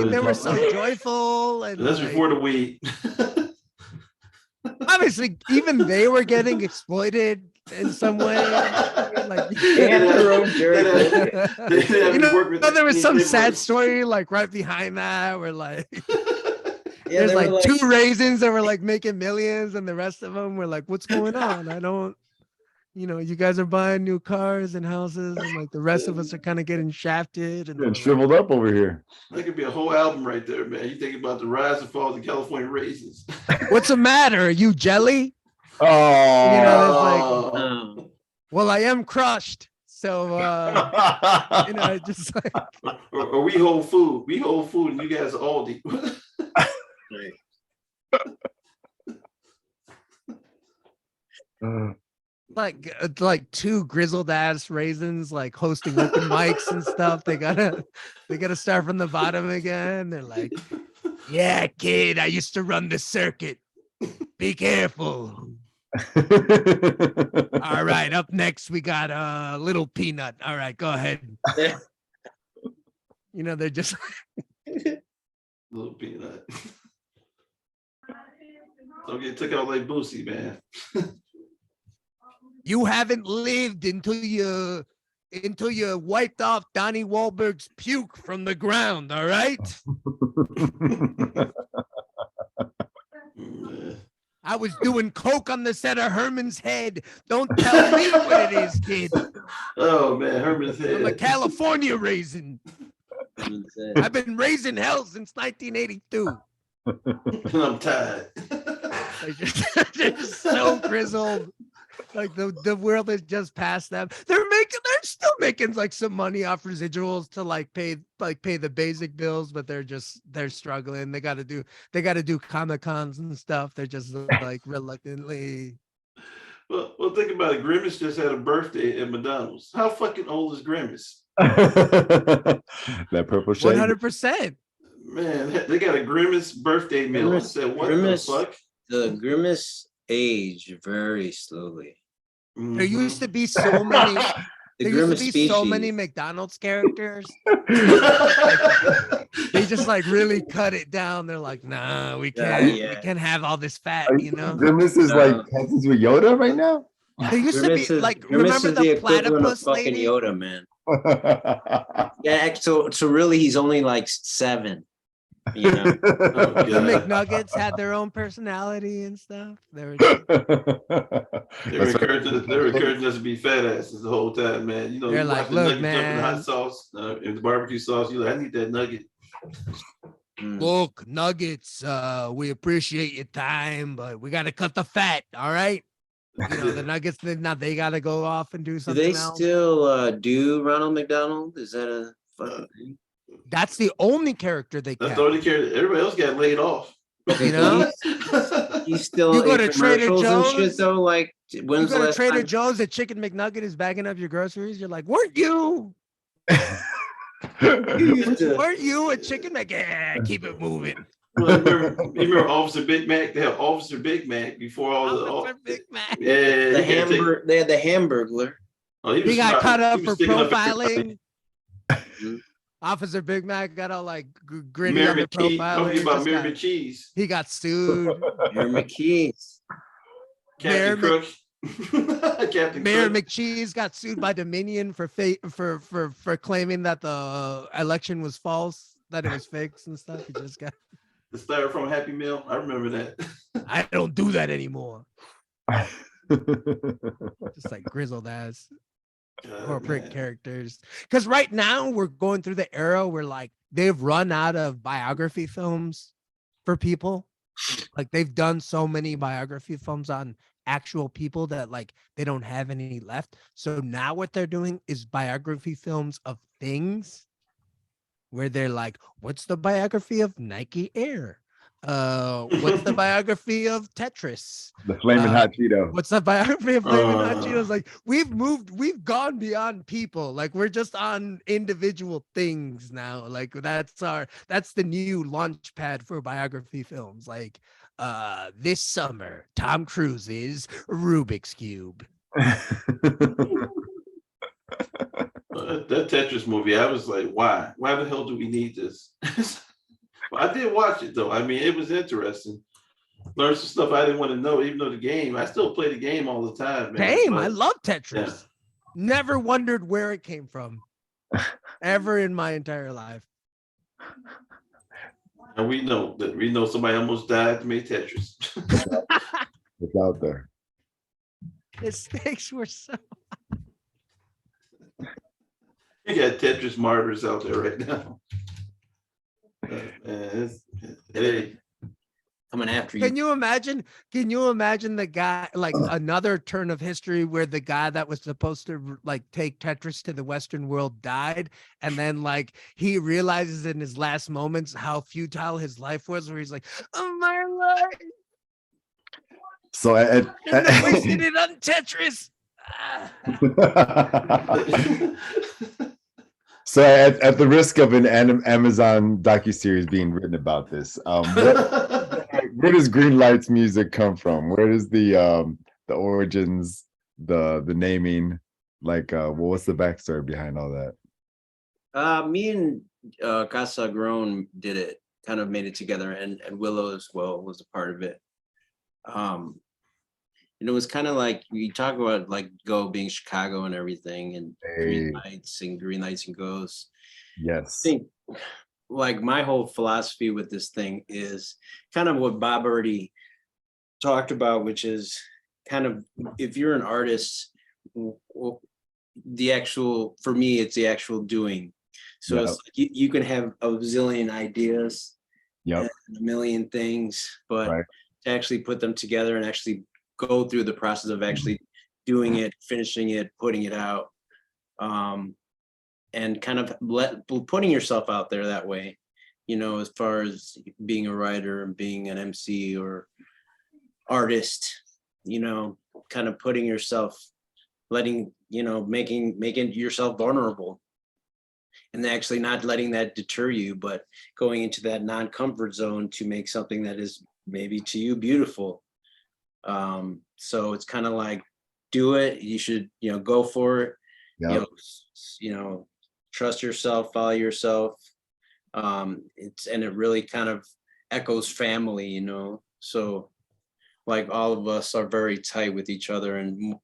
They were so joyful, and that's before the weed. Obviously, even they were getting exploited in some way. Like there was some sad story like right behind that, where like. Yeah, there's like 2 raisins that were like making millions, and the rest of them were like, what's going on? I don't, you guys are buying new cars and houses, and like the rest of us are kind of getting shafted and shriveled up over here. That could be a whole album right there, man. You think about the rise and fall of the California raisins. What's the matter? Are you jelly? Oh, it's like, well, I am crushed. So, just like. Or we Whole Food. We Whole Food, and you guys are Aldi. like two grizzled ass raisins like hosting open mics and stuff. They gotta start from the bottom again. They're like, yeah, kid, I used to run the circuit. Be careful. All right, up next we got Little Peanut. All right, go ahead. You know, they're just Little Peanut. Don't get took out like Boosie, man. You haven't lived until you wiped off Donnie Wahlberg's puke from the ground, all right? I was doing coke on the set of Herman's Head. Don't tell me what it is, kid. Oh man, Herman's Head. I'm a California raisin. I've been raising hell since 1982. I'm tired. They're just so grizzled. Like the world has just passed them. They're still making like some money off residuals to pay the basic bills, but they're struggling. They got to do Comic-Cons and stuff. They're just like reluctantly. Well, think about it. Grimace just had a birthday at McDonald's. How fucking old is Grimace? That purple shade. 100%. Man, they got a Grimace birthday meal. I said, what the fuck? The Grimace age very slowly. There used to be so many. There used to be so many McDonald's characters. They just like really cut it down. They're like, nah, we can't. We can't have all this fat, you know. Grimace is like cousins with Yoda right now. There used to be like, remember the platypus lady? Yoda, man. Yeah, so really, he's only like 7. You know, the McNuggets had their own personality and stuff. They were encouraging us to be fat asses the whole time, man. You know, they're like, look, man, in hot sauce and the barbecue sauce. You're like, I need that nugget. Look, Nuggets, we appreciate your time, but we got to cut the fat. All right. You know, the Nuggets, they got to go off and do something. Do they still do Ronald McDonald? Is that a fucking thing? That's the only character they That's the only character. Everybody else got laid off. You know, he's still. You go to Trader Joe's. Shit, though, like when's you go to Trader Joe's, a chicken McNugget is bagging up your groceries. You're like, weren't you? Weren't you a chicken McNugget? Yeah, keep it moving. Well, remember Officer Big Mac? They had Officer Big Mac before all the Big Mac. Yeah, they had the Hamburglar. Oh, he got cut up for profiling. Officer Big Mac got all like gritty on the profile. About Mary McCheese. He got sued. Mary McCheese. Captain Crook. Mayor McCheese got sued by Dominion for claiming that the election was false, that it was fakes and stuff. He just got the styrofoam Happy Meal. I remember that. I don't do that anymore. Just like grizzled ass. Corporate characters, because right now we're going through the era where like they've run out of biography films for people. Like they've done so many biography films on actual people that like they don't have any left. So now what they're doing is biography films of things where they're like, what's the biography of Nike Air? What's the biography of Tetris? The Flaming Hot Cheeto. What's the biography of Flaming Hot Cheetos? Like we've gone beyond people. Like we're just on individual things now. Like that's the new launch pad for biography films. Like this summer, Tom Cruise's Rubik's Cube. That Tetris movie, I was like, why? Why the hell do we need this? I did watch it though. I mean, it was interesting. Learned some stuff I didn't want to know, even though the game. I still play the game all the time, man. I love Tetris. Yeah. Never wondered where it came from, ever in my entire life. And we know somebody almost died to make Tetris. It's out there. The stakes were so. You got Tetris martyrs out there right now. Hey. Coming after you. Can you imagine the guy, like another turn of history where the guy that was supposed to like take Tetris to the Western world died, and then like he realizes in his last moments how futile his life was, where he's like, oh my life. So I wasted it on Tetris. So at the risk of an Amazon docuseries being written about this, where does Greenlights music come from? Where does the origins, the naming, like what's the backstory behind all that? Me and Casa Grown did it, kind of made it together, and Willow as well was a part of it. And it was kind of like we talk about like Go being Chicago and everything, and Green Lights and Goes. Yes. I think like my whole philosophy with this thing is kind of what Bob already talked about, which is kind of, if you're an artist, the actual, for me, it's the actual doing. So it's like you can have a zillion ideas, and a million things, but to actually put them together and actually go through the process of actually doing it, finishing it, putting it out, and kind of putting yourself out there that way, you know, as far as being a writer and being an MC or artist, you know, kind of putting yourself, letting, you know, making yourself vulnerable, and actually not letting that deter you, but going into that non-comfort zone to make something that is maybe to you beautiful. So it's kind of like, do it. You should, you know, go for it. You know, trust yourself, follow yourself. It really kind of echoes family, you know. So like all of us are very tight with each other, and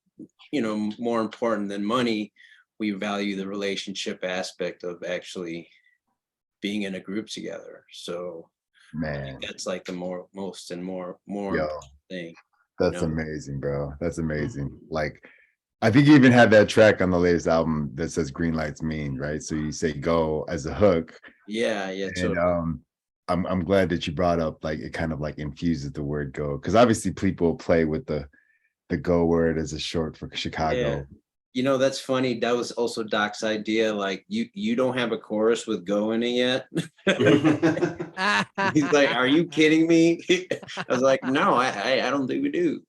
you know, more important than money, we value the relationship aspect of actually being in a group together. So man, I think that's like the more thing. That's amazing, bro. That's amazing. Like, I think you even had that track on the latest album that says Greenlights mean, right? So you say go as a hook. Yeah. And Totally. I'm glad that you brought up, like, it kind of like infuses the word go, because obviously people play with the go word as a short for Chicago. Yeah. You know, that's funny. That was also Doc's idea. Like, you don't have a chorus with go in it yet. He's like, are you kidding me? I was like, no, I don't think we do.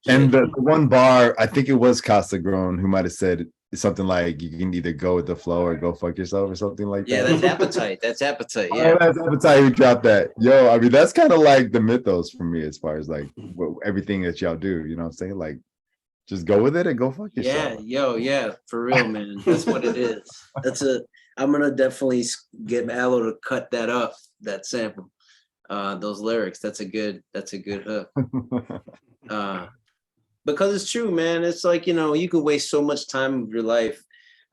And the one bar, I think it was Casa Grown who might have said something like, you can either go with the flow or go fuck yourself or something like that. Yeah, that's Appetite. That's Appetite. Yeah, that's Appetite who dropped that. Yo, I mean, that's kind of like the mythos for me as far as like everything that y'all do. You know what I'm saying? Like, just go with it and go fuck yourself. Yeah, for real, man. That's what it is. I'm gonna definitely get Aloe to cut that up, that sample, those lyrics. That's a good hook. Because it's true, man. It's like, you know, you could waste so much time of your life,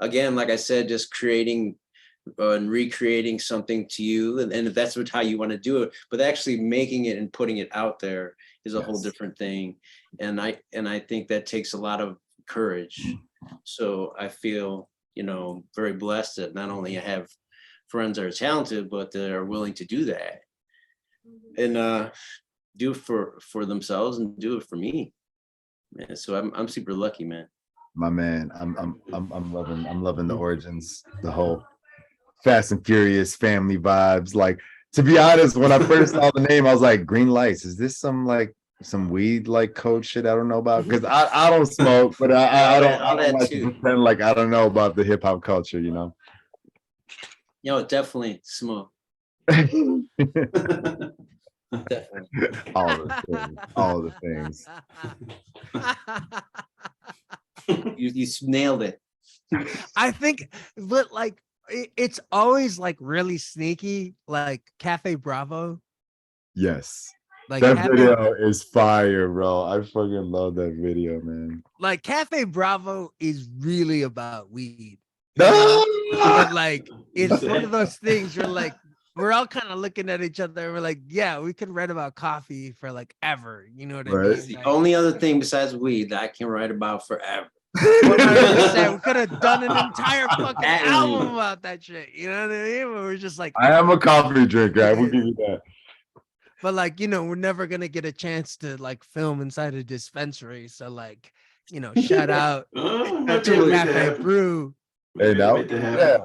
again, like I said, just creating and recreating something to you, and if that's how you want to do it, but actually making it and putting it out there is a whole different thing. And I think that takes a lot of courage. So I feel, you know, very blessed that not only I have friends that are talented, but that are willing to do that and do it for themselves and do it for me. Man, so I'm super lucky, man. My man, I'm loving the origins, the whole Fast and Furious family vibes. Like, to be honest, when I first saw the name, I was like, Greenlights, is this some weed like code shit I don't know about? Because I don't smoke, but I don't like to pretend like I don't know about the hip hop culture, you know. Yo, definitely smoke. Definitely. all the things. You nailed it. I think, but like it's always like really sneaky, like Cafe Bravo. Yes, like that video is fire, bro. I fucking love that video, man. Like Cafe Bravo is really about weed, but like it's one of those things where like we're all kind of looking at each other and we're like, yeah, we could write about coffee for like ever. You know what I mean? It's the only other thing besides weed that I can write about forever. 100%. We could have done an entire fucking album about that shit. You know what I mean? We're just like, I am a coffee drinker. I will give you that. But like, you know, we're never gonna get a chance to like film inside a dispensary. So like, you know, shout out to Cafe Brew. Hey, now, yeah.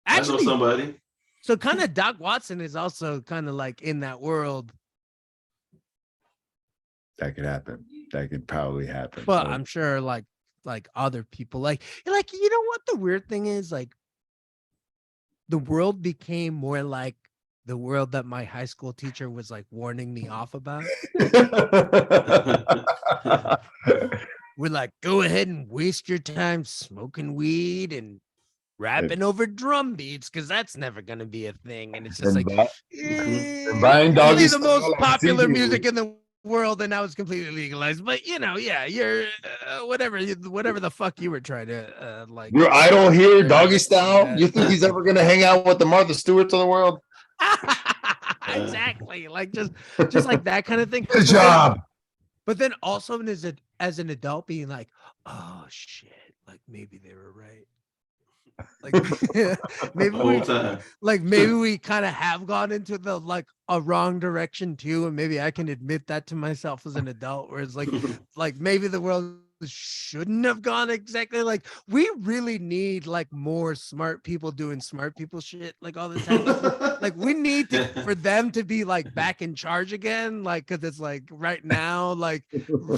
Actually, I know somebody. So kind of Doc Watson is also kind of like in that world. That could happen. That could probably happen. But I'm sure like like other people. Like you know what the weird thing is? Like the world became more like the world that my high school teacher was like warning me off about. We're like, go ahead and waste your time smoking weed and rapping over drum beats, because that's never going to be a thing. And it's just like, buying doggy the most popular music in the world, and now it's completely legalized. But you know, yeah, you're whatever the fuck you were trying to like. Your idol here, doggy style. You think he's ever gonna hang out with the Martha Stewarts of the world? Exactly, like just like that kind of thing. Good job. But then also as an adult being like, oh shit, like maybe they were right. Like maybe we kind of have gone into the like a wrong direction too, and maybe I can admit that to myself as an adult, where it's like maybe the world shouldn't have gone exactly like. We really need like more smart people doing smart people shit like all the time. Like we need for them to be like back in charge again, like, because it's like right now like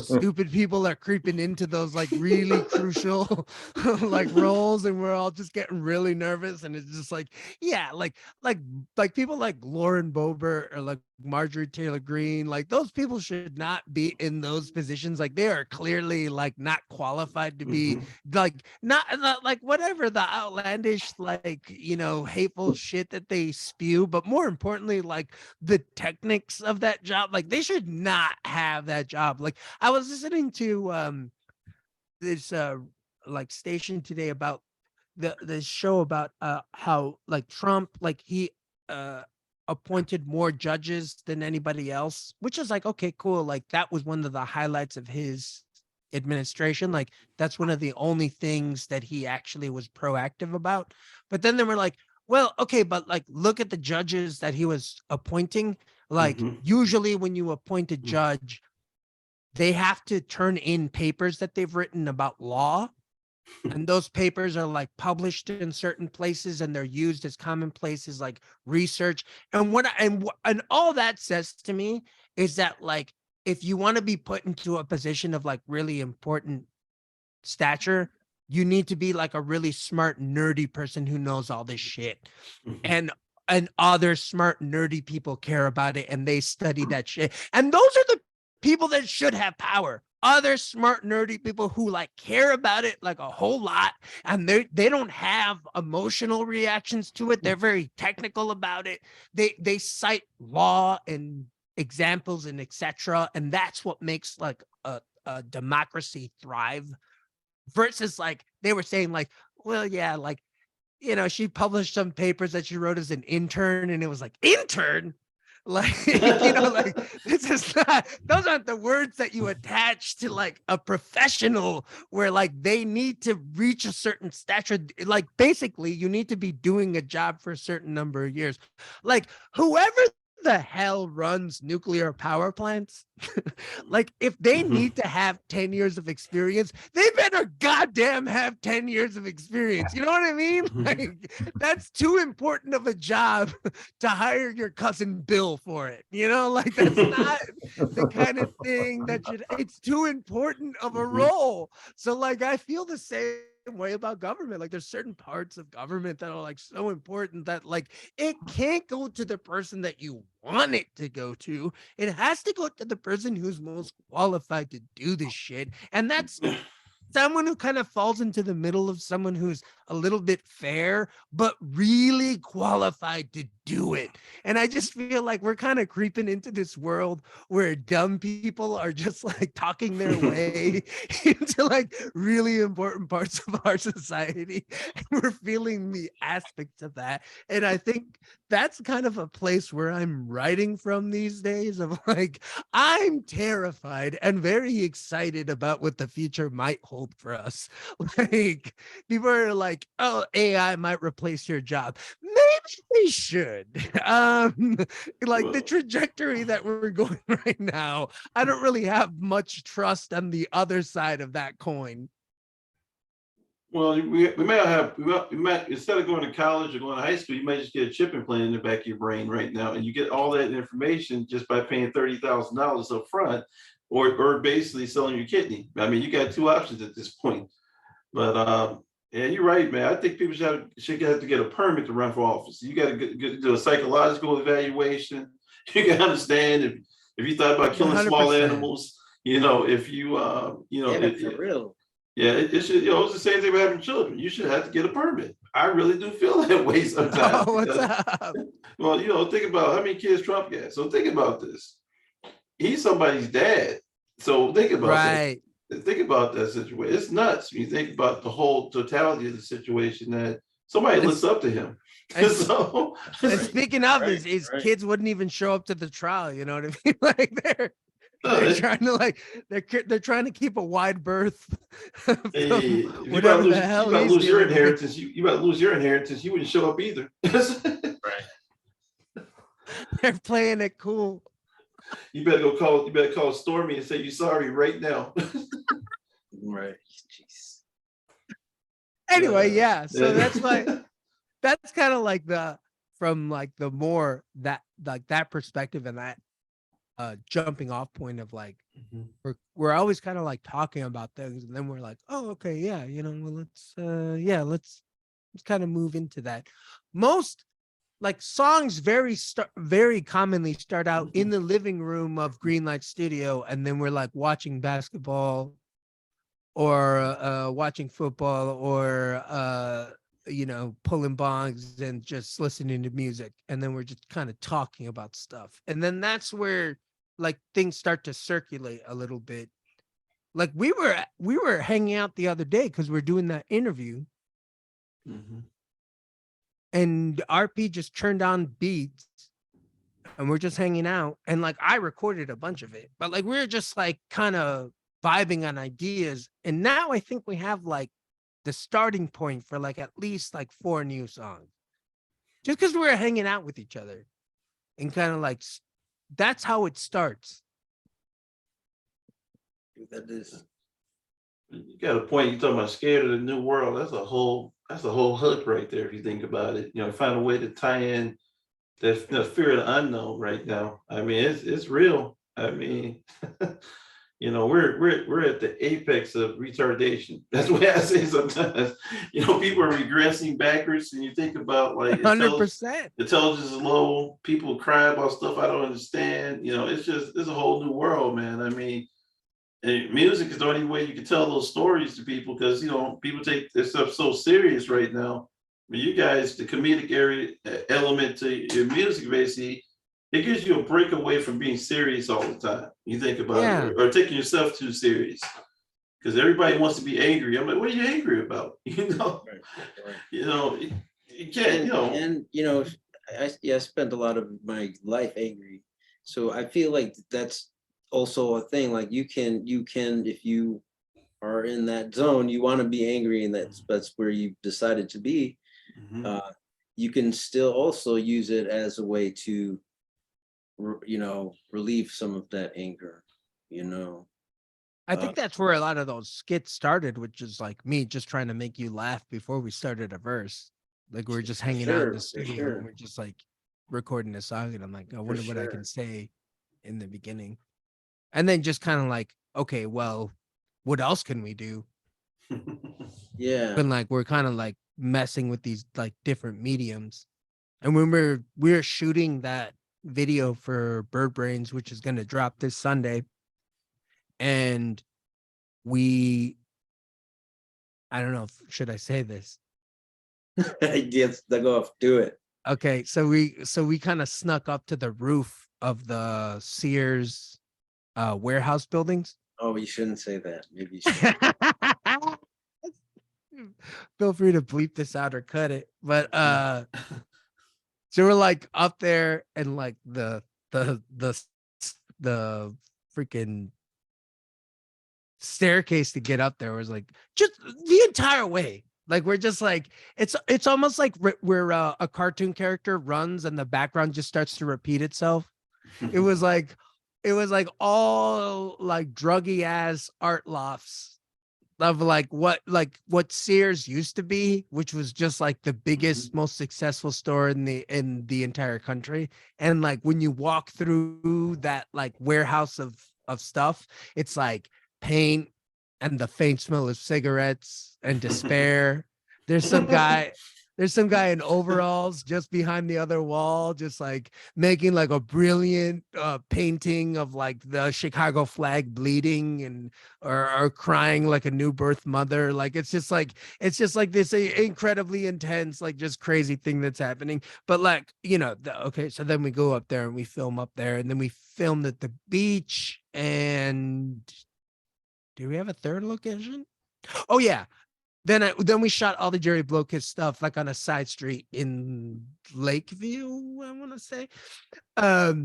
stupid people are creeping into those like really crucial like roles, and we're all just getting really nervous. And it's just like, yeah, like people like Lauren Boebert or like Marjorie Taylor Greene, like those people should not be in those positions. Like they are clearly like not qualified to be like not like whatever the outlandish like, you know, hateful shit that they spew, but more importantly like the techniques of that job, like they should not have that job. Like I was listening to this like station today about the show about how like Trump, like he appointed more judges than anybody else, which is like, okay, cool. Like that was one of the highlights of his administration. Like that's one of the only things that he actually was proactive about. But then they were like, well, okay, but like look at the judges that he was appointing. Like usually when you appoint a judge, they have to turn in papers that they've written about law. And those papers are like published in certain places, and they're used as commonplaces like research. And and all that says to me is that like if you want to be put into a position of like really important stature, you need to be like a really smart nerdy person who knows all this shit. And other smart nerdy people care about it, and they study that shit. And those are the people that should have power. Other smart nerdy people who like care about it like a whole lot, and they don't have emotional reactions to it. They're very technical about it. They cite law and examples and etc. And that's what makes like a democracy thrive. Versus like they were saying like, well, yeah, like, you know, she published some papers that she wrote as an intern, and it was like, intern? Like, you know, like this is not, those aren't the words that you attach to like a professional where like they need to reach a certain stature. Like basically you need to be doing a job for a certain number of years. Like whoever the hell runs nuclear power plants, like if they need to have 10 years of experience, they better goddamn have 10 years of experience. You know what I mean? Like that's too important of a job to hire your cousin Bill for it. You know, like that's not the kind of thing that it's too important of a role. So like I feel the same way about government. Like there's certain parts of government that are like so important that like it can't go to the person that you want it to go to. It has to go to the person who's most qualified to do this shit. And that's someone who kind of falls into the middle of someone who's a little bit fair, but really qualified to do it. And I just feel like we're kind of creeping into this world where dumb people are just like talking their way into like really important parts of our society. And we're feeling the aspects of that. And I think that's kind of a place where I'm writing from these days of like, I'm terrified and very excited about what the future might hold for us. Like people are like, oh, AI might replace your job. Maybe they should. Like the trajectory that we're going right now, I don't really have much trust on the other side of that coin. Well, we might instead of going to college or going to high school, you might just get a chip implant in the back of your brain right now, and you get all that information just by paying $30,000 up front, or basically selling your kidney. I mean, you got two options at this point. But yeah, you're right, man. I think people should have to get a permit to run for office. You got to do a psychological evaluation. You got to understand if you thought about killing small 100%. animals, if you For real. Yeah, it should, it's the same thing with having children. You should have to get a permit. I really do feel that way sometimes. Oh, what's because, up? well, think about how many kids Trump got. So think about this. He's somebody's dad. So think about Right. that. Think about that situation. It's nuts when you think about the whole totality of the situation that somebody looks up to him. And, So, and speaking of, Right, his right. kids wouldn't even show up to the trial. You know what I mean? Like they're trying to they're trying to keep a wide berth. hey, Whatever the hell you about he's lose your dealing with. inheritance. You about to lose your inheritance. You wouldn't show up either. They're playing it cool. You better call Stormy and say you're sorry right now. Right. Jeez. Anyway, yeah. So that's that's kind of like from the more that that perspective and that jumping off point of we're always kind of talking about things, and then we're like, oh, okay, yeah, well, let's kind of move into that. Most songs very commonly start out in the living room of Greenlight Studio, and then we're watching basketball or watching football or pulling bongs and just listening to music, and then we're just kind of talking about stuff, and then that's where things start to circulate a little bit. We were hanging out the other day because we're doing that interview. And RP just turned on beats and we're just hanging out, and I recorded a bunch of it, but we're just kind of vibing on ideas, and now I think we have the starting point for at least 4 new songs, just because we're hanging out with each other, and kind of that's how it starts. That is. You got a point. You're talking about scared of the new world. That's a whole hook right there. If you think about it, find a way to tie in that fear of the unknown right now. I mean, it's real. I mean, we're at the apex of retardation. That's the way I say sometimes. People are regressing backwards, and you think about 100%. Intelligence is low. People cry about stuff I don't understand. It's a whole new world, man. I mean. And music is the only way you can tell those stories to people, because people take this stuff so serious right now. I mean, you guys, the comedic element to your music, basically, it gives you a break away from being serious all the time. You think about it, or taking yourself too serious, because everybody wants to be angry. I'm like, what are you angry about? Right. You can't. And I spent a lot of my life angry, so I feel like that's also a thing. You can if you are in that zone, you want to be angry, and that's where you decided to be. You can still also use it as a way to relieve some of that anger. I think that's where a lot of those skits started, which is me just trying to make you laugh before we started a verse. We're just hanging out in the studio, and we're just recording a song, and I'm like, I wonder what I can say in the beginning. And then just kind of okay, well, what else can we do? Yeah. And we're kind of messing with these different mediums. And when we're shooting that video for Bird Brains, which is going to drop this Sunday, and I don't know, should I say this? Yes, go off, do it. Okay, so we kind of snuck up to the roof of the Sears warehouse buildings. Oh, you shouldn't say that. Maybe you should. Feel free to bleep this out or cut it. But so we're up there, and the freaking staircase to get up there was just the entire way. We're just it's almost where a cartoon character runs and the background just starts to repeat itself. It was all druggy ass art lofts of what Sears used to be, which was just the biggest, most successful store in the entire country. And when you walk through that warehouse of stuff, it's paint, and the faint smell of cigarettes and despair. There's some guy in overalls just behind the other wall, just like making like a brilliant painting of like the Chicago flag bleeding and or crying like a new birth mother. Like it's just like this incredibly intense, like just crazy thing that's happening. But like, okay, so then we go up there and we film up there, and then we filmed at the beach. And do we have a third location? Oh yeah. Then we shot all the Jerry Blowkiss stuff like on a side street in Lakeview, I want to say. But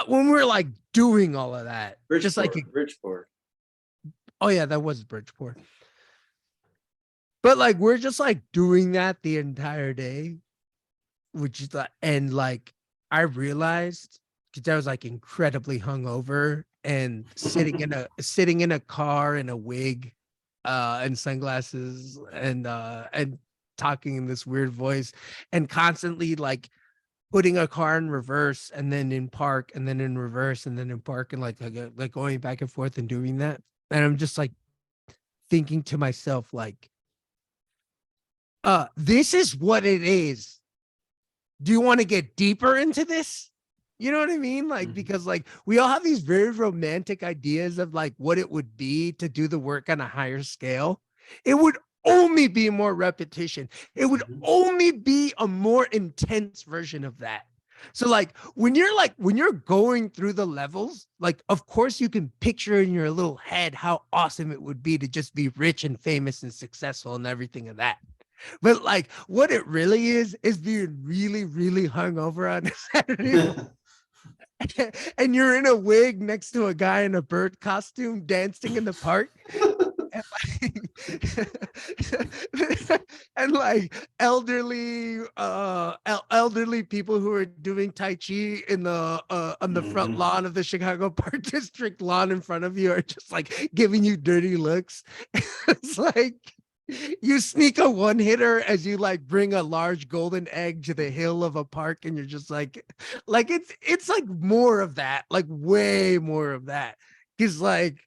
when we're like doing all of that, just like Bridgeport. Oh yeah, that was Bridgeport. But like we're just like doing that the entire day, which is and like I realized because I was like incredibly hungover and sitting in a car in a wig and sunglasses and talking in this weird voice and constantly like putting a car in reverse and then in park and then in reverse and then in park and like going back and forth and doing that. And I'm just like thinking to myself, like, this is what it is. Do you want to get deeper into this? You know what I mean? Like, because like we all have these very romantic ideas of like what it would be to do the work on a higher scale. It would only be more repetition. It would only be a more intense version of that. So like when you're going through the levels, like of course you can picture in your little head how awesome it would be to just be rich and famous and successful and everything of that. But like what it really is being really, really hungover on a Saturday. And you're in a wig next to a guy in a bird costume dancing in the park. And like elderly people who are doing Tai Chi in the on the front lawn of the Chicago Park District lawn in front of you are just like giving you dirty looks. It's like you sneak a one-hitter as you like bring a large golden egg to the hill of a park, and you're just like it's like more of that, like way more of that. Because like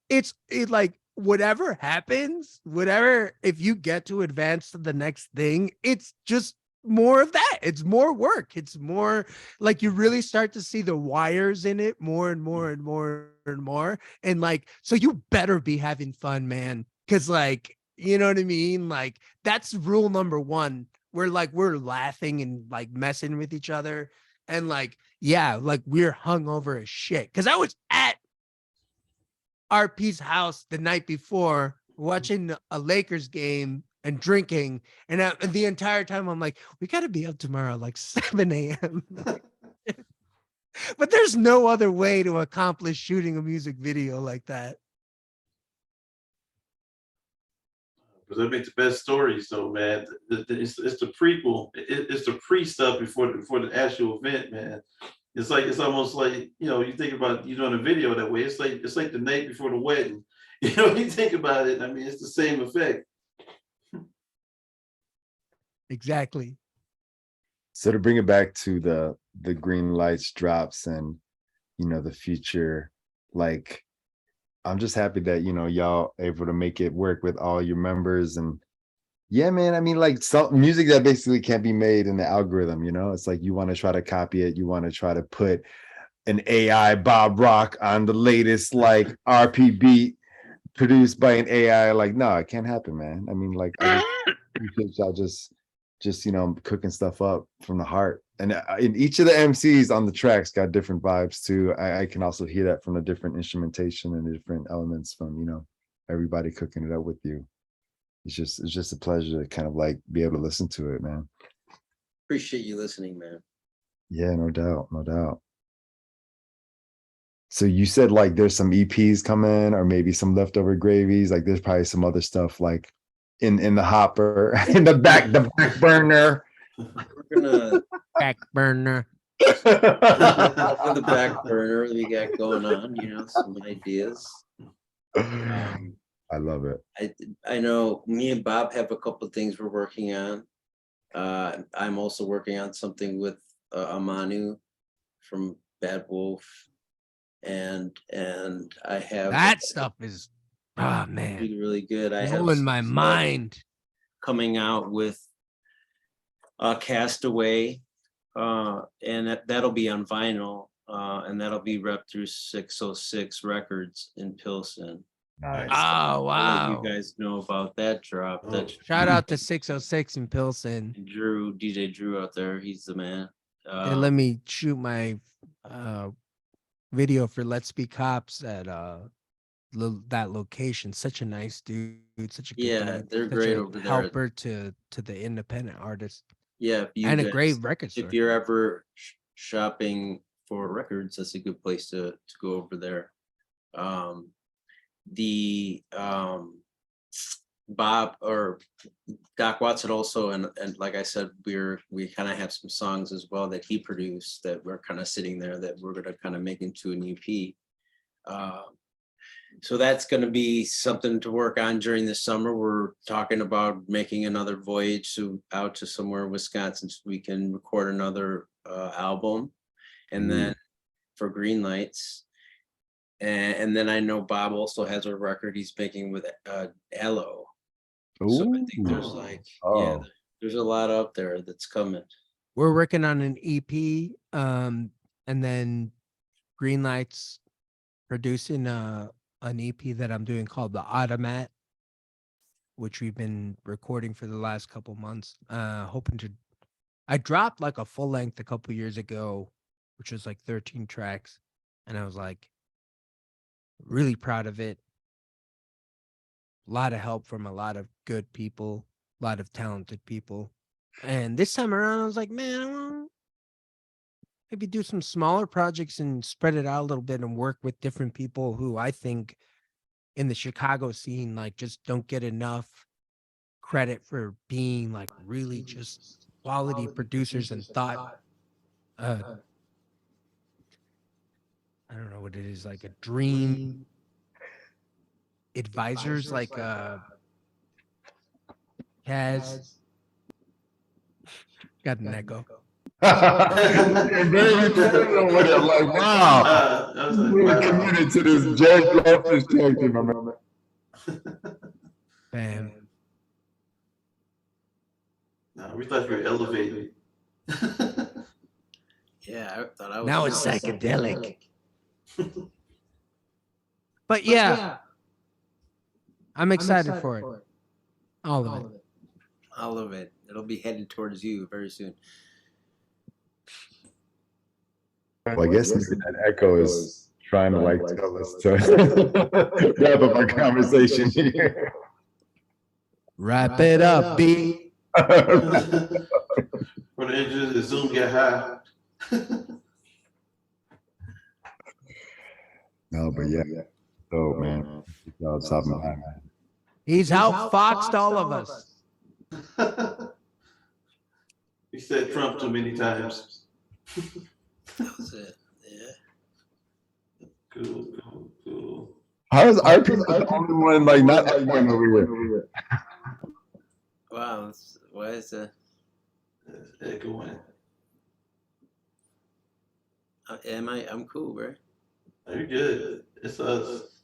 it like whatever happens, if you get to advance to the next thing, it's just more of that. It's more work. It's more like you really start to see the wires in it more and more and more and more. And like, so you better be having fun, man. Cause like, you know what I mean? Like that's rule number one. We're laughing and like messing with each other. And like, yeah, like we're hungover as shit. Cause I was at RP's house the night before watching a Lakers game and drinking. And the entire time I'm like, we got to be up tomorrow, like 7 a.m. But there's no other way to accomplish shooting a music video like that. Because they make the best stories, though, man. It's the prequel. It's the pre stuff before the actual event, man. It's almost like, you think about you doing a video that way. It's like the night before the wedding. You think about it. I mean, it's the same effect. Exactly. So to bring it back to the Greenlights drops and the future, like I'm just happy that y'all able to make it work with all your members. And yeah, man, I mean, like some music that basically can't be made in the algorithm, it's like you want to try to copy it, you want to try to put an AI Bob Rock on the latest like RP beat produced by an AI. Like, no, it can't happen, man. I mean, like I just appreciate y'all just cooking stuff up from the heart. And in each of the MCs on the tracks got different vibes too. I can also hear that from the different instrumentation and the different elements from everybody cooking it up with you. It's just a pleasure to kind of like be able to listen to it, man. Appreciate you listening, man. Yeah, no doubt. So you said like there's some EPs coming or maybe some leftover gravies. Like there's probably some other stuff like in the hopper, in the back burner. We're gonna back burner. in the back burner we got going on, some ideas. I love it. I know me and Bob have a couple of things we're working on. I'm also working on something with Amanu from Bad Wolf. and I have that stuff is man, really, really good. I have blowing my mind. Coming out with Castaway, and that'll be on vinyl, and that'll be rep through 606 Records in Pilsen. Nice. Oh I'll wow! let you guys know about that drop. That Shout out to 606 in Pilsen. DJ Drew out there, he's the man. They let me shoot my video for Let's Be Cops at that location. Such a nice dude, such a good dude. They're Such great a over there. helper to the independent artists. Yeah, and a great record store. If you're ever shopping for records, that's a good place to go over there. Bob or Doc Watson also, and like I said, we kind of have some songs as well that he produced that we're kind of sitting there that we're gonna kind of make into an EP. So that's going to be something to work on during the summer. We're talking about making another voyage out to somewhere in Wisconsin so we can record another album, and then for Greenlights. And then I know Bob also has a record he's making with Aloe. So I think there's there's a lot out there that's coming. We're working on an EP, and then Greenlights producing an EP that I'm doing called The Automat, which we've been recording for the last couple months. I dropped like a full length a couple years ago, which was like 13 tracks. And I was like really proud of it. A lot of help from a lot of good people, a lot of talented people. And this time around, I was like, man, I want to maybe do some smaller projects and spread it out a little bit and work with different people who I think in the Chicago scene, like, just don't get enough credit for being like really just quality producers and thought, I don't know what it is, like a dream advisors, like Kaz. Got an echo. Very intentional with it. Like, wow. Really committed to this Jazz Drafters character, my man. Bam. No, we thought you were elevated. Yeah, I thought I was. Now it's psychedelic. But yeah, I'm excited for it. All of it. All of it. It'll be headed towards you very soon. Well, I guess maybe that echo is trying to like tell us to wrap up our conversation here. Wrap it up, B. For the engine, the Zoom get high. No, but yeah. Oh man, top of my mind, man. He's outfoxed all of us. You said Trump too many times. That was it. Yeah. Cool. How is our people the only one like not echoing over here? Wow. Why is that? That's echoing. I'm cool, bro. You're good. It's us.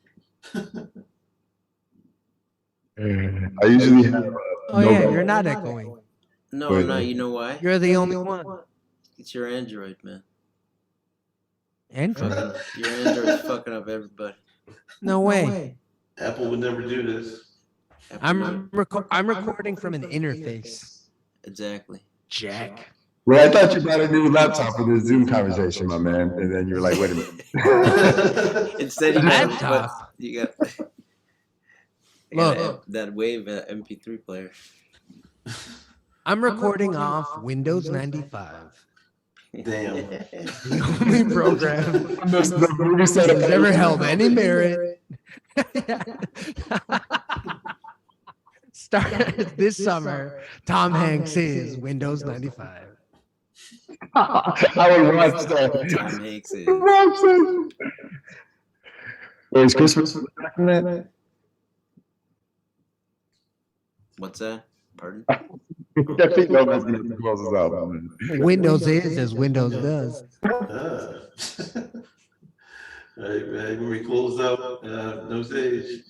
I usually have. Oh yeah, you're not echoing. No, I'm not. You know why? You're the only one. It's your Android, man. Android? Your Android's fucking up everybody. No way. Apple would never do this. I'm recording from an interface. Exactly. Jack. Well, I thought you bought a new laptop for this Zoom conversation, my man, and then you were like, "Wait a minute." Instead, you got Look, that Wave MP3 player. I'm recording off Windows 95. Damn. The only program The movie setup that's never held any merit. Start this summer. Tom Hanks is Windows 95. I would watch that. Tom Hanks is. Where's Christmas? What's that? Pardon? I think nobody's going to close us out, man. Windows is as Windows does. All right, man. When we close out, no stage.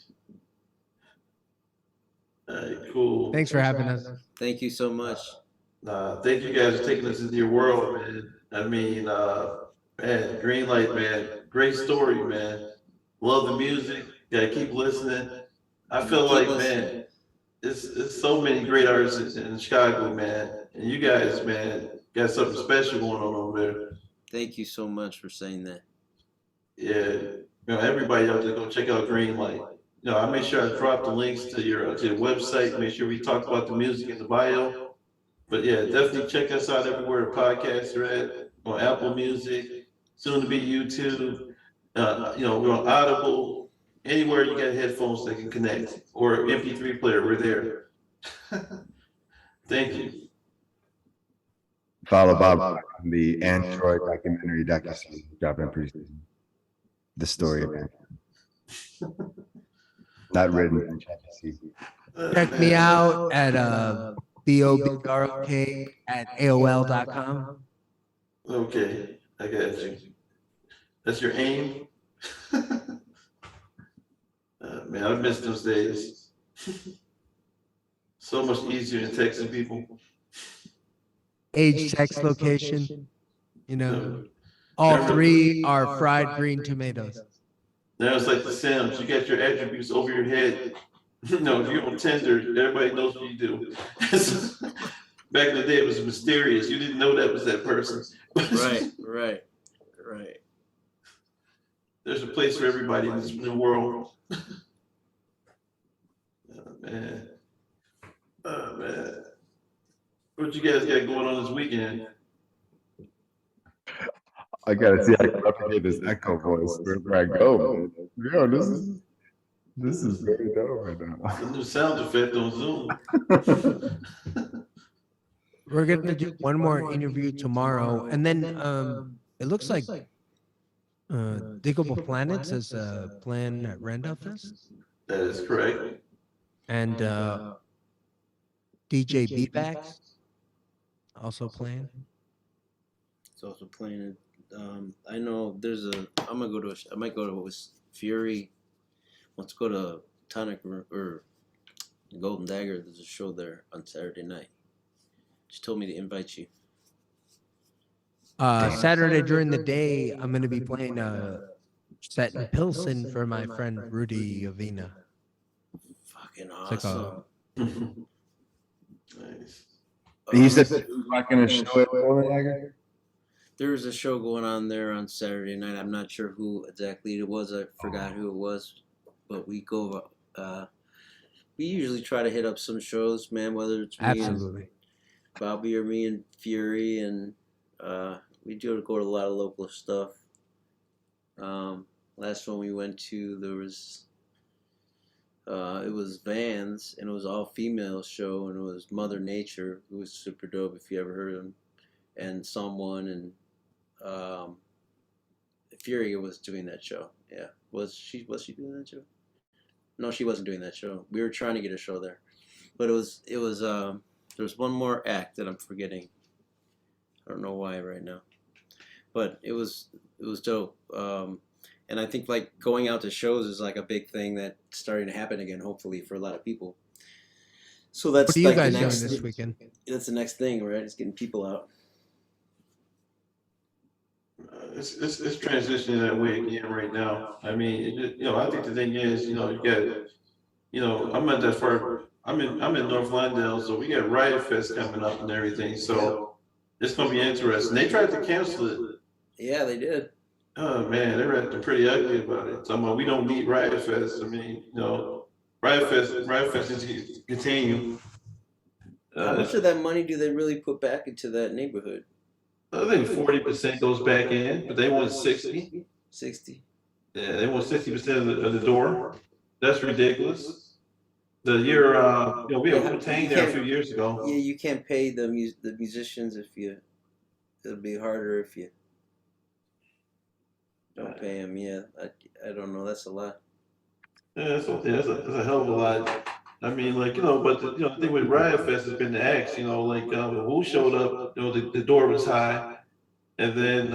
All right, cool. Thanks for having us. Thank you so much. Thank you guys for taking us into your world, man. I mean, man, Greenlight, man, great story, man. Love the music. Gotta keep listening. I feel like, man, it's so many great artists in Chicago, man. And you guys, man, got something special going on over there. Thank you so much for saying that. Yeah, everybody out there, go check out Greenlight. I make sure I drop the links to your website. Make sure we talk about the music in the bio. But yeah, definitely check us out everywhere the podcasts are at, on Apple Music, soon to be YouTube. We're on Audible, anywhere you got headphones that can connect, or MP3 player, we're there. Thank you. Follow Bob on the Android documentary docuseries dropping pretty soon. The story of it. Not written. Check me out at BOBROK@AOL.com. Okay, I got you. That's your aim? Man, I miss those days. So much easier than texting people. Age, sex, location. All three are fried green tomatoes. Now it's like The Sims. You got your attributes over your head. No, if you're on Tinder, everybody knows what you do. Back in the day, it was mysterious. You didn't know that was that person. Right. There's a place for everybody in this new world. Man. What you guys got going on this weekend? I gotta see how I can replicate this echo voice wherever I go. Yo, this is very dope right now. The new sound effect on Zoom. We're gonna do one more interview tomorrow, and then it looks like Diggable Planets is playing at Randolph Fest. That is correct. And DJ Beatbacks also playing. It's also playing. I know there's I might go to Fury. Let's go to Tonic or Golden Dagger. There's a show there on Saturday night. She told me to invite you. Saturday during the day, I'm going to be playing set in Pilsen for my friend Rudy Avina. Fucking awesome. Nice. You said you're not going to show it, Golden Dagger? There's a show going on there on Saturday night. I'm not sure who exactly it was. I forgot who it was. But we go, we usually try to hit up some shows, man, whether it's me and Bobby or me and Fury, and we do go to a lot of local stuff. Last one we went to, there was, it was Vans, and it was all female show, and it was Mother Nature, who was super dope if you ever heard of him, and someone, and Fury was doing that show. Yeah, was she doing that show? No, she wasn't doing that show. We were trying to get a show there, but there was one more act that I'm forgetting. I don't know why right now, but it was dope. And I think like going out to shows is like a big thing that's starting to happen again, hopefully for a lot of people. So that's what are you like guys the next doing this weekend? That's the next thing, right? It's getting people out. It's transitioning that way again right now. I mean, I think the thing is, you got, I'm not that far. I'm in North Londale, so we got Riot Fest coming up and everything. So it's gonna be interesting. They tried to cancel it. Yeah, they did. Oh man, they're acting pretty ugly about it. So we don't need Riot Fest. I mean, Riot Fest needs to continue. How much of that money do they really put back into that neighborhood? I think 40% goes back in, but they want 60. 60. Yeah, they want 60% of the door. That's ridiculous. The year, we had Wu-Tang there a few years ago. Yeah, you can't pay the musicians it'll be harder if you don't pay them. Yeah, I don't know. That's a lot. Yeah, that's a hell of a lot. I mean, but the thing with Riot Fest has been the acts, when Wu showed up, the door was high. And then,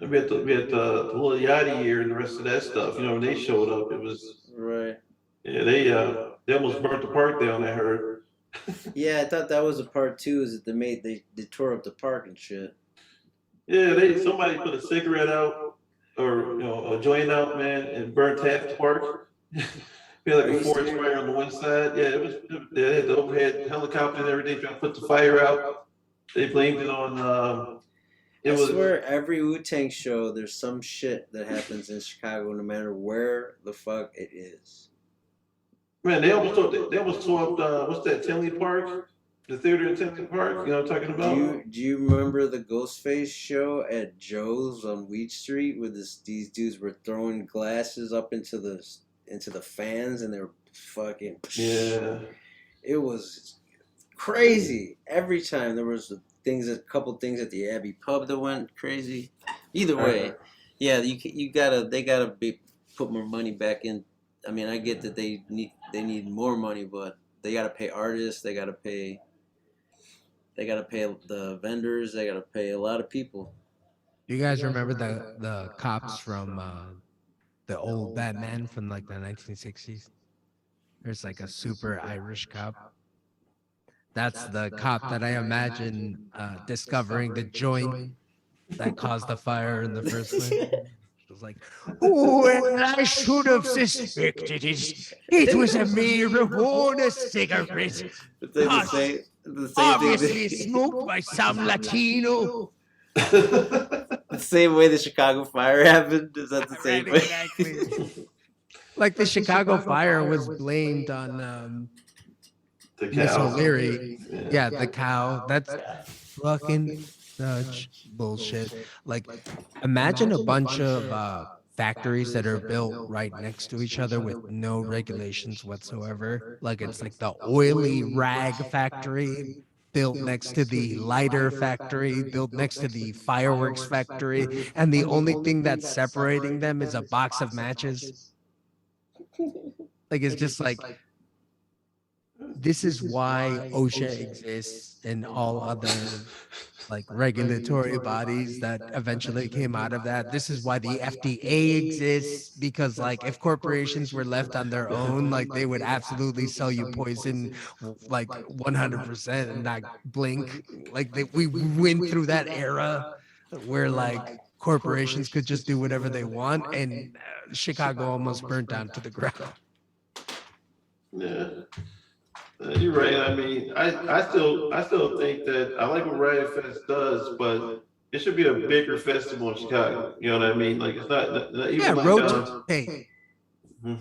We had the Lil Yachty year and the rest of that stuff. You know, when they showed up, it was Right. yeah. They almost burnt the park down. I heard. Yeah, I thought that was a part two. Is that they tore up the park and shit. Yeah, somebody put a cigarette out or a joint out, man, and burnt half the park. We had like a forest fire on the one side. Yeah, it was. They had the overhead helicopter and everything trying to put the fire out. They blamed it on. I swear, every Wu-Tang show, there's some shit that happens in Chicago, no matter where the fuck it is. Man, they almost tore up what's that, Tinley Park? The theater in Tinley Park, you know what I'm talking about? Do you remember the Ghostface show at Joe's on Wheat Street where these dudes were throwing glasses up into the fans and they were fucking yeah. It was crazy. Every time there was a couple things at the Abbey pub that went crazy. Either way, yeah, they gotta put more money back in. I mean, I get that they need more money, but they gotta pay artists. They gotta pay the vendors. They gotta pay a lot of people. You guys remember the cops from the old Batman from like the 1960s? There's like a super Irish cop. That's the cop that I imagine discovering the joint that caused the fire in the first place. It was like, well, I should have suspected it was a marijuana cigarette. The same Obviously smoked by some Latino. The same way the Chicago fire happened. Is that the same way? Exactly. Like the Chicago fire was blamed on Miss O'Leary. Yeah, the cow. That's fucking such bullshit. Like, imagine a bunch of factories that are built right next to each other with no regulations whatsoever. Like, it's like the oily rag factory built next to the lighter factory, built next to the fireworks factory, and the only thing that's separating them is a box of matches. Like, it's just like, this is why OSHA exists and all other like regulatory bodies that eventually came out of that. This is why the FDA exists, because like if corporations were left on their own, like they would absolutely sell you poison like 100% and not blink. Like we went through that era where like corporations could just do whatever they want, and Chicago almost burnt down to the ground. Yeah. You're right. I mean, I still think that I like what Riot Fest does, but it should be a bigger festival in Chicago. You know what I mean? Like it's not even like rotate. I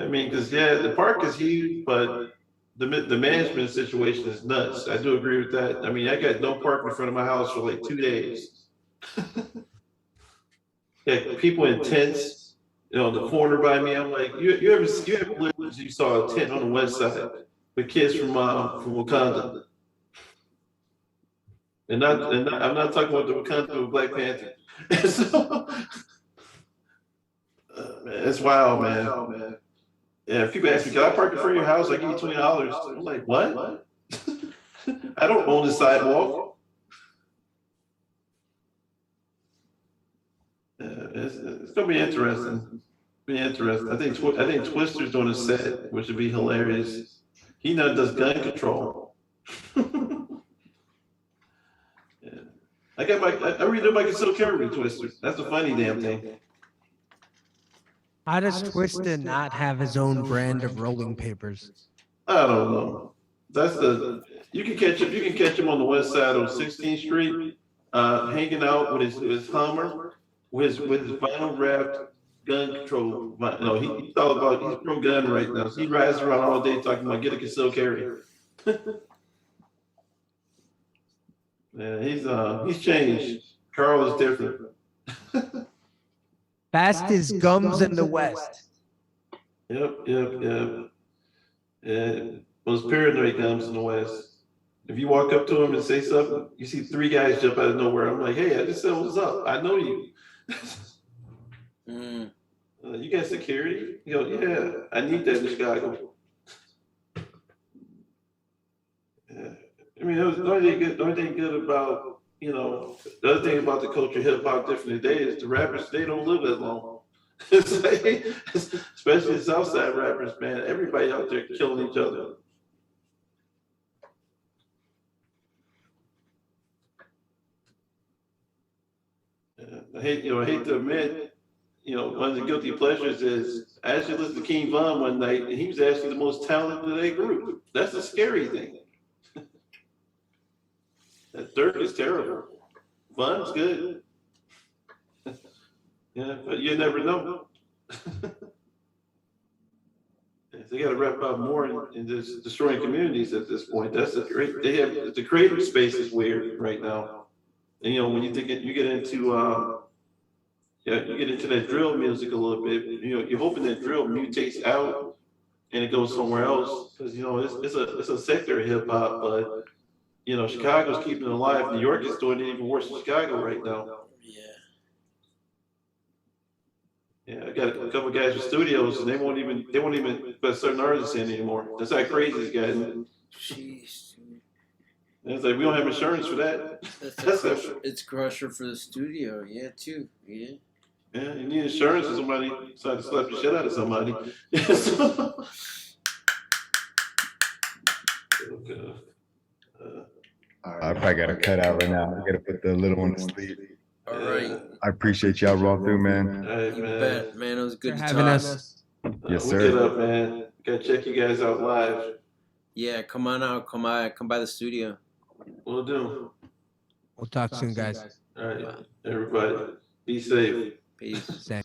mean, because the park is huge, but the management situation is nuts. I do agree with that. I mean, I got no parking in front of my house for like 2 days. Yeah, people in tents. You know, the corner by me. I'm like, you ever lived, you saw a tent on the west side with kids from Wakanda, and I'm not talking about the Wakanda with Black Panther. So, man, it's wild, man. Yeah, if people ask me, can I park in front of your house? I give you $20. I'm like, what? I don't own the sidewalk. It's gonna be interesting. I think Twister's doing a set, which would be hilarious. He now does gun control. Yeah. I redid my concealed carry with Twister. That's the funny damn thing. How does Twister not have his own brand of rolling papers? I don't know. You can catch him on the west side of 16th Street, hanging out with his Hummer, with his vinyl wrapped gun control. No, he's all about, he's pro gun right now. So he rides around all day talking about get a concealed carry. Yeah, he's changed. Carl is different. Fastest gums in the West. Yep. Most paranoid gums in the West. If you walk up to him and say something, you see 3 guys jump out of nowhere. I'm like, hey, I just said what's up. I know you. You got security? You go, yeah, I need that in Chicago. Yeah. I mean, the only thing good about, you know, the other thing about the culture of hip hop different today is the rappers, they don't live that long. It's like, especially the Southside rappers, man, everybody out there killing each other. I hate to admit, you know, one of the guilty pleasures is I actually listened to King Von one night, and he was actually the most talented of their group. That's a scary thing. That Dirk is terrible. Von's good. Yeah, but you never know. They got to wrap up more in just destroying communities at this point. That's a great. They have the creative space is weird right now. And you know, when you get into you get into that drill music a little bit. You know, you're hoping that drill mutates out and it goes somewhere else because you know it's a sector of hip hop, but you know Chicago's keeping it alive. New York is doing it even worse than Chicago right now. Yeah, I got a couple of guys with studios, and they won't even put certain artists in anymore. That's how crazy it's getting. Jeez, dude. And it's like we don't have insurance for that. It's crusher for the studio, yeah, too. Yeah. Yeah, you need insurance if somebody decides to slap the shit out of somebody. I probably got to cut out right now. I got to put the little one to sleep. All right. I appreciate y'all raw through, man. Right, You man. bet, man. It was good to having talk. us. Yes, We'll sir. get up, man. Gotta check you guys out live. Yeah, come on out. Come by the studio. We'll do. We'll talk soon, guys. All right, everybody, be safe. Peace. Same.